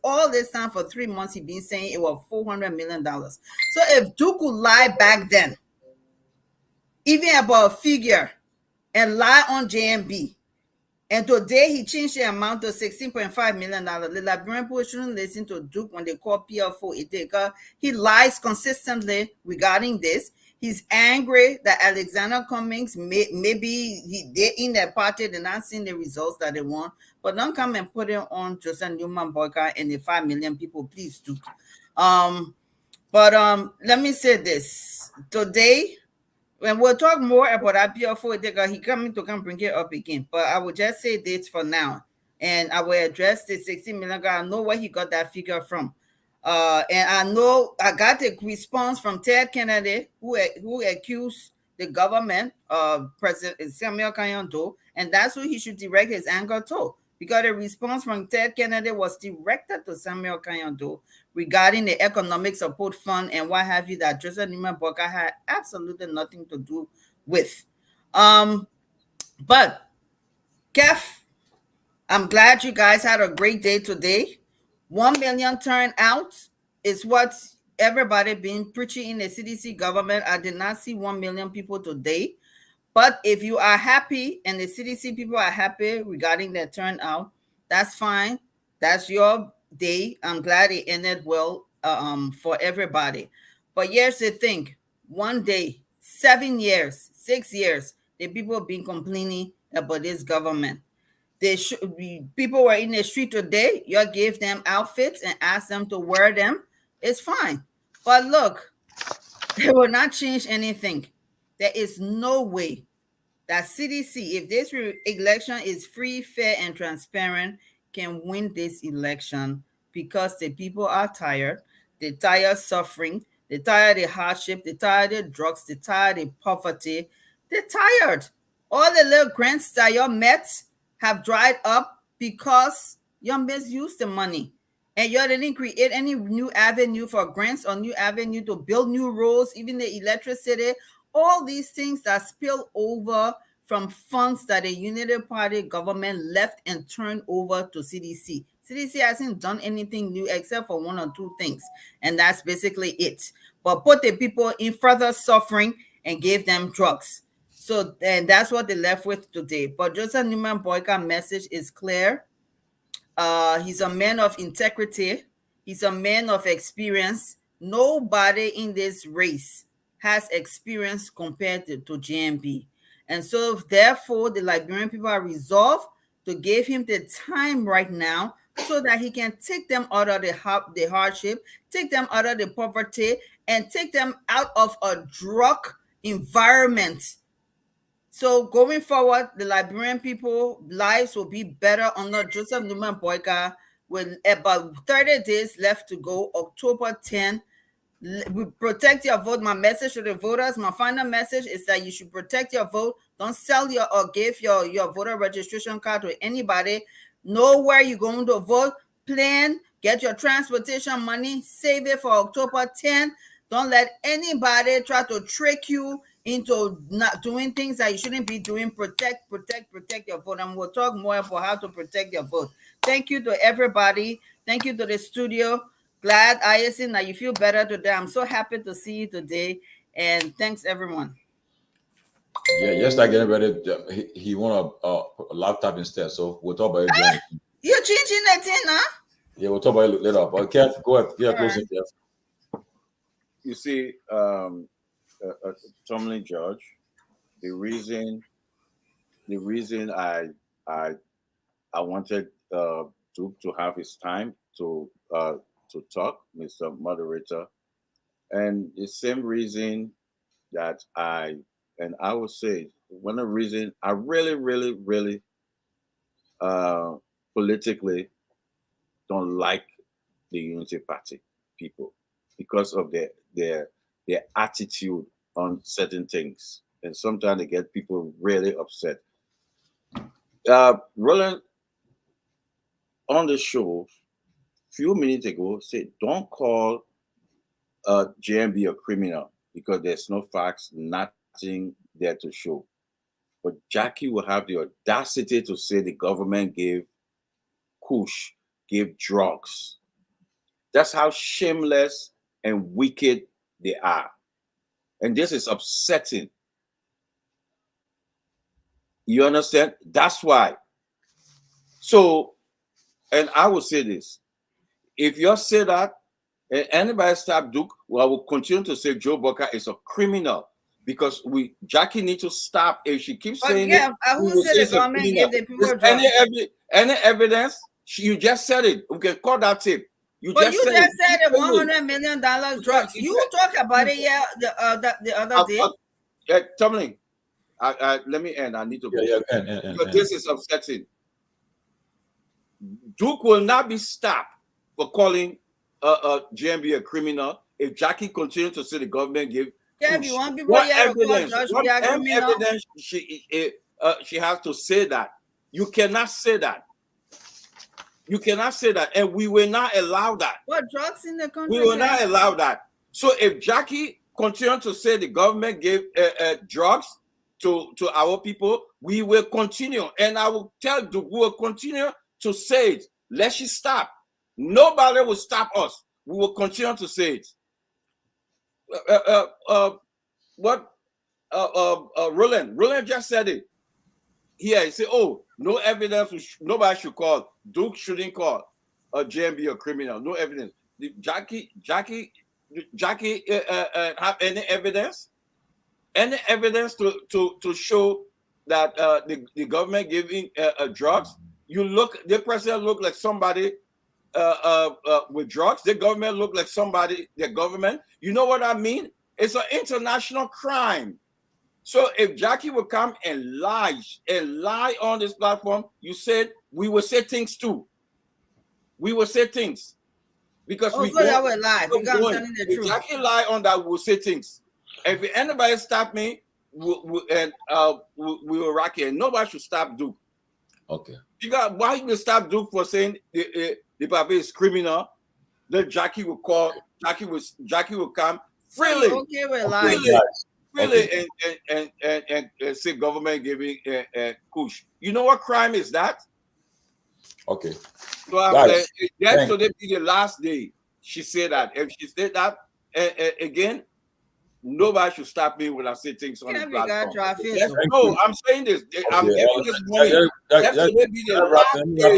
All this time for 3 months, he's been saying it was $400 million. So if Duke could lie back then, even about a figure, and lie on JMB, and today he changed the amount to $16.5 million. The Liberian people shouldn't listen to Duke when they call PL480 because he lies consistently regarding this. He's angry that Alexander Cummings, maybe they're in their party, they're not seeing the results that they want. But don't come and put it on Joseph Newman Boyka and the 5 million people, please, Duke. But let me say this. Today, when we'll talk more about IPL4, he coming to come bring it up again. But I will just say this for now. And I will address the 60 million guy. I know where he got that figure from. And I know I got a response from Ted Kennedy, who accused the government of President Samuel Kanyando, and that's who he should direct his anger to. Because the response from Ted Kennedy was directed to Samuel Kanyando regarding the Economic Support Fund and what have you that Joseph Nima Boka had absolutely nothing to do with. But Keff, I'm glad you guys had a great day today. 1 million turnout is what everybody been preaching in the CDC government. I did not see 1 million people today. But if you are happy and the CDC people are happy regarding their turnout, that's fine. That's your day. I'm glad it ended well for everybody. But here's the thing. One day, 7 years, 6 years, the people have been complaining about this government. People were in the street today. You gave them outfits and asked them to wear them. It's fine. But look, it will not change anything. There is no way that CDC, if this election is free, fair, and transparent, can win this election because the people are tired. They're tired of suffering. They're tired of the hardship. They're tired of the drugs. They're tired of They're tired. All the little grants that your met have dried up because you misused the money. And you didn't create any new avenue for grants or new avenue to build new roads, even the electricity, all these things that spill over from funds that the Unity Party government left and turned over to CDC. CDC hasn't done anything new except for one or two things, and that's basically it. But put the people in further suffering and gave them drugs. So and that's what they left with today. But Joseph Newman Boyka's message is clear. He's a man of integrity. He's a man of experience. Nobody in this race has experience compared to JMB. And so therefore, the Liberian people are resolved to give him the time right now so that he can take them out of the hardship, take them out of the poverty, and take them out of a drug environment. So going forward, the Liberian people lives will be better under Joseph Newman Boyka, with about 30 days left to go, October 10. We protect your vote. My message to the voters, my final message is that you should protect your vote. Don't sell your or give your voter registration card to anybody. Know where you're going to vote. Plan, get your transportation money, save it for October 10. Don't let anybody try to trick you into not doing things that you shouldn't be doing. Protect your vote. And we'll talk more about how to protect your vote. Thank you to everybody. Thank you to the studio. Glad, Ayasin, that you feel better today. I'm so happy to see you today. And thanks, everyone. Yeah, just like anybody, he want a laptop instead. So we'll talk about it then. You're changing the thing, huh? Yeah, we'll talk about it later. But Keff, go ahead. Yeah, closing, Keff. You see, Tomalin George, the reason I wanted Duke to have his time to talk, Mr. Moderator, and the same reason that I would say one of the reasons I really politically don't like the Unity Party people because of their attitude on certain things, and sometimes they get people really upset. Roland on the show a few minutes ago said, "Don't call JMB a criminal because there's no facts, nothing there to show." But Jackie will have the audacity to say the government gave kush, gave drugs. That's how shameless and wicked they are. And this is upsetting. You understand? That's why. So, and I will say this. If you say that, and anybody stop Duke, well, I will continue to say Joe Boca is a criminal because Jackie needs to stop. If she keeps saying it, who said the government gave the people drugs? Any evidence? You just said it. We can call that tape. You just said the $100 million drugs. You talk about it the other day. Tomalin, let me end. I need to go. Because this is upsetting. Duke will not be stopped for calling JMB a criminal if Jackie continues to say the government gave. You want people what evidence she has to say that? You cannot say that. You cannot say that, and we will not allow that. What drugs in the country? We will not allow that. So if Jackie continues to say the government gave drugs to our people, we will continue, and I will tell you, we will continue to say it. Let she stop. Nobody will stop us. We will continue to say it. Roland just said it. He said, "Oh, no evidence. Nobody should call. Duke shouldn't call JMB a criminal. No evidence." Did Jackie have any evidence? Any evidence to show that the government giving drugs? The president look like somebody with drugs. The government look like somebody. The government. You know what I mean? It's an international crime. So if Jackie will come and lie on this platform, you said we will say things too. We will say things because we will lie. If Jackie lie on that, we will say things. If anybody stop me, we will rock it. And nobody should stop Duke. Okay. Because why you stop Duke for saying the Papa is criminal? Then Jackie will come freely, Okay, well, freely, and say government giving push. You know what crime is that? Okay. So that today be the last day. She said that. If she said that again, nobody should stop me when I say things on the platform. No, I'm saying this. I'm giving this warning. That today be the last day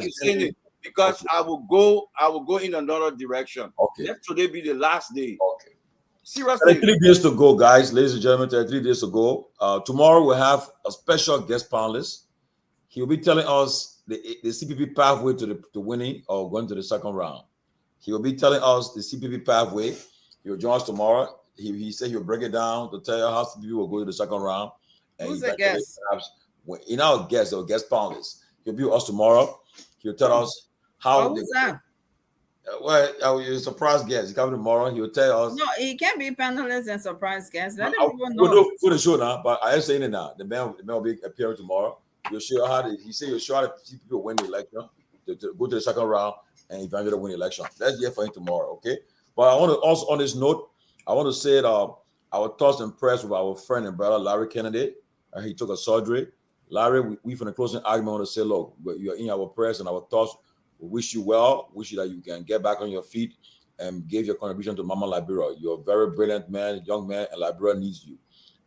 you saying it, because I will go in another direction. Okay. Let today be the last day. Okay. Seriously. 33 days to go, guys, ladies and gentlemen. 33 days to go. Tomorrow we'll have a special guest panelist. He'll be telling us the CPP pathway to winning or going to the second round. He'll be telling us the CPP pathway. He'll join us tomorrow. He said he'll break it down to tell you how CPP will go to the second round. And who's the guest? In our guest or guest panelist, he'll be with us tomorrow. He'll tell us how. Who's that? Well, a surprise guest. He's coming tomorrow. He'll tell us. No, he can't be panelists and surprise guests. Let We'll everyone know. do for the show now, but I am saying it now. The man will be appearing tomorrow. You'll show how he said you'll show how people win the election, to go to the second round and eventually win the election. That's here for him tomorrow, okay? But I want to also, on this note, I want to say our thoughts and prayers with our friend and brother Larry Kennedy. He took a surgery. Larry, we from the closing argument want to say, look, you're in our prayers and our thoughts. We wish you well. Wish you that you can get back on your feet and give your contribution to Mama Liberia. You're a very brilliant man, young man, and Liberia needs you.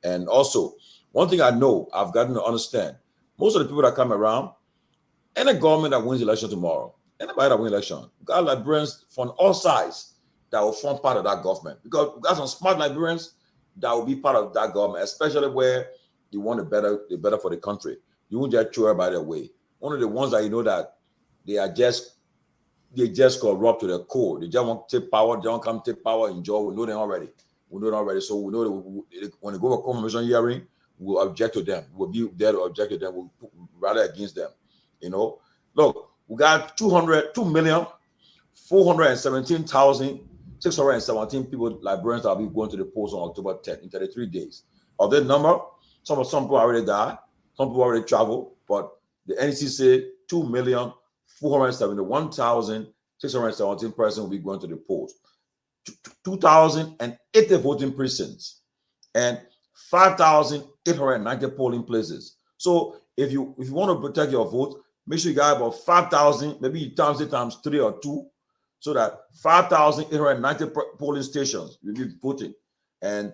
And also, one thing I know, I've gotten to understand, most of the people that come around, any government that wins the election tomorrow, anybody that wins election, we got Liberians from all sides that will form part of that government. Because we got some smart Liberians that will be part of that government, especially where you want the better for the country. You won't just throw everybody away. One of the ones that you know that they just corrupt to the core. They just want to take power. They don't come take power, enjoy. We know them already. So we know that when they go for confirmation hearing, we'll object to them. We'll be there to object to them. We'll rally against them. You know, look, we got 2,417,617 people, Liberians, that will be going to the polls on October 10th in 33 days. Of that number, some people already died, some people already traveled, but the NEC said 2,471,617 persons will be going to the polls. 2,080 voting precincts and 5,890 polling places. So if you want to protect your vote, make sure you got about 5,000, maybe you times 3 or 2, so that 5,890 polling stations will be voting. And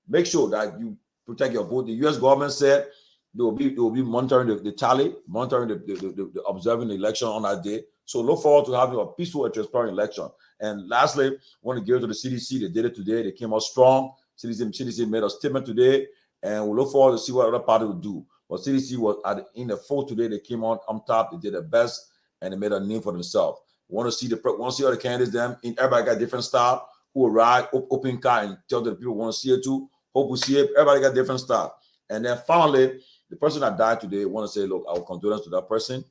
make sure that you protect your vote. The U.S. government said they will be monitoring the tally, monitoring the observing the election on that day. So look forward to having a peaceful and transparent election. And lastly, I want to give it to the CDC. They did it today. They came out strong. CDC made a statement today, and we look forward to see what other party will do. But CDC was in the fold today. They came on top. They did their best, and they made a name for themselves. We want to see all the candidates. Everybody got different style. Who will ride open car and tell the people want to see it too. Hope we see it. Everybody got different style. And then finally, the person that died today, want to say, look, our condolence to that person.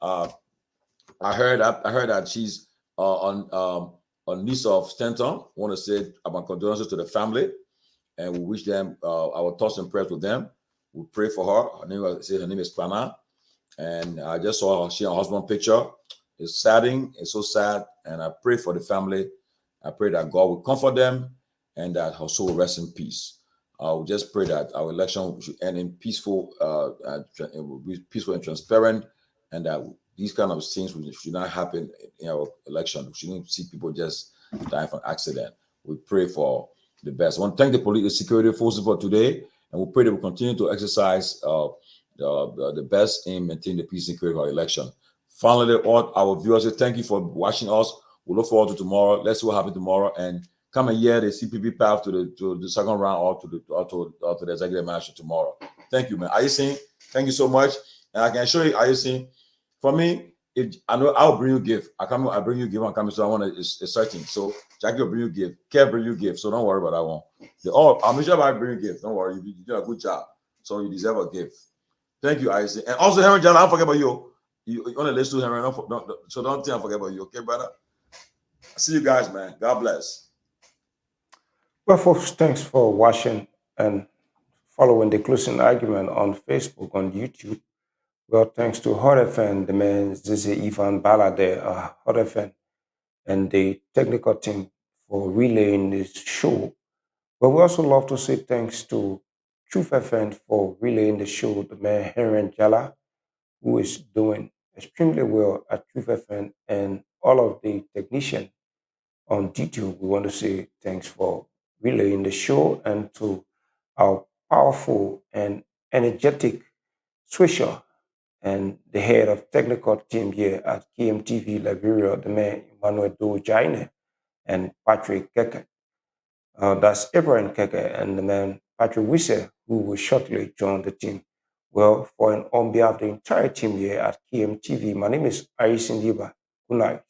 I heard that she's on niece of Stanton. Want to say about condolences to the family, and we wish them our thoughts and prayers with them. We pray for her. Her name is Pana, and I just saw her husband picture. It's saddening. It's so sad, and I pray for the family. I pray that God will comfort them, and that her soul rest in peace. We just pray that our election should end in peaceful and transparent, and that these kind of things should not happen in our election. We shouldn't see people just die from accident. We pray for the best. I want to thank the police, the security forces for today, and we pray that we continue to exercise the best in maintaining the peace and security of our election. Finally, all our viewers, thank you for watching us. We look forward to tomorrow. Let's see what happens tomorrow, and come and hear the CPP path to the second round or to the executive mansion tomorrow. Thank you, man. Are you seeing? Thank you so much. And I can show you. Are you seeing? For me, I know I'll bring you gift. I bring you gift. I'm coming, so I want to. It's certain. So Jackie will bring you gift. Kev bring you gift. So don't worry about that one. I'll make sure I bring you gift. Don't worry. You did a good job. So you deserve a gift. Thank you, Isaac. And also, Henry John, don't forget about you. You only listen to Henry. So don't think I forget about you. Okay, brother. See you guys, man. God bless. Well, folks, thanks for watching and following the closing argument on Facebook, on YouTube. Well, thanks to Hot FM, the man Zizi Ivan Balade, Hot FM, and the technical team for relaying this show. But we also love to say thanks to Truth FM for relaying the show, the man Henry Jala, who is doing extremely well at Truth FM, and all of the technicians on duty. We want to say thanks for relaying the show, and to our powerful and energetic switcher and the head of technical team here at KMTV Liberia, the man Emmanuel Dojaine and Patrick Keke. That's Abraham Keke and the man Patrick Wisse, who will shortly join the team. Well, on behalf of the entire team here at KMTV, my name is Aris Ndiba. Good night.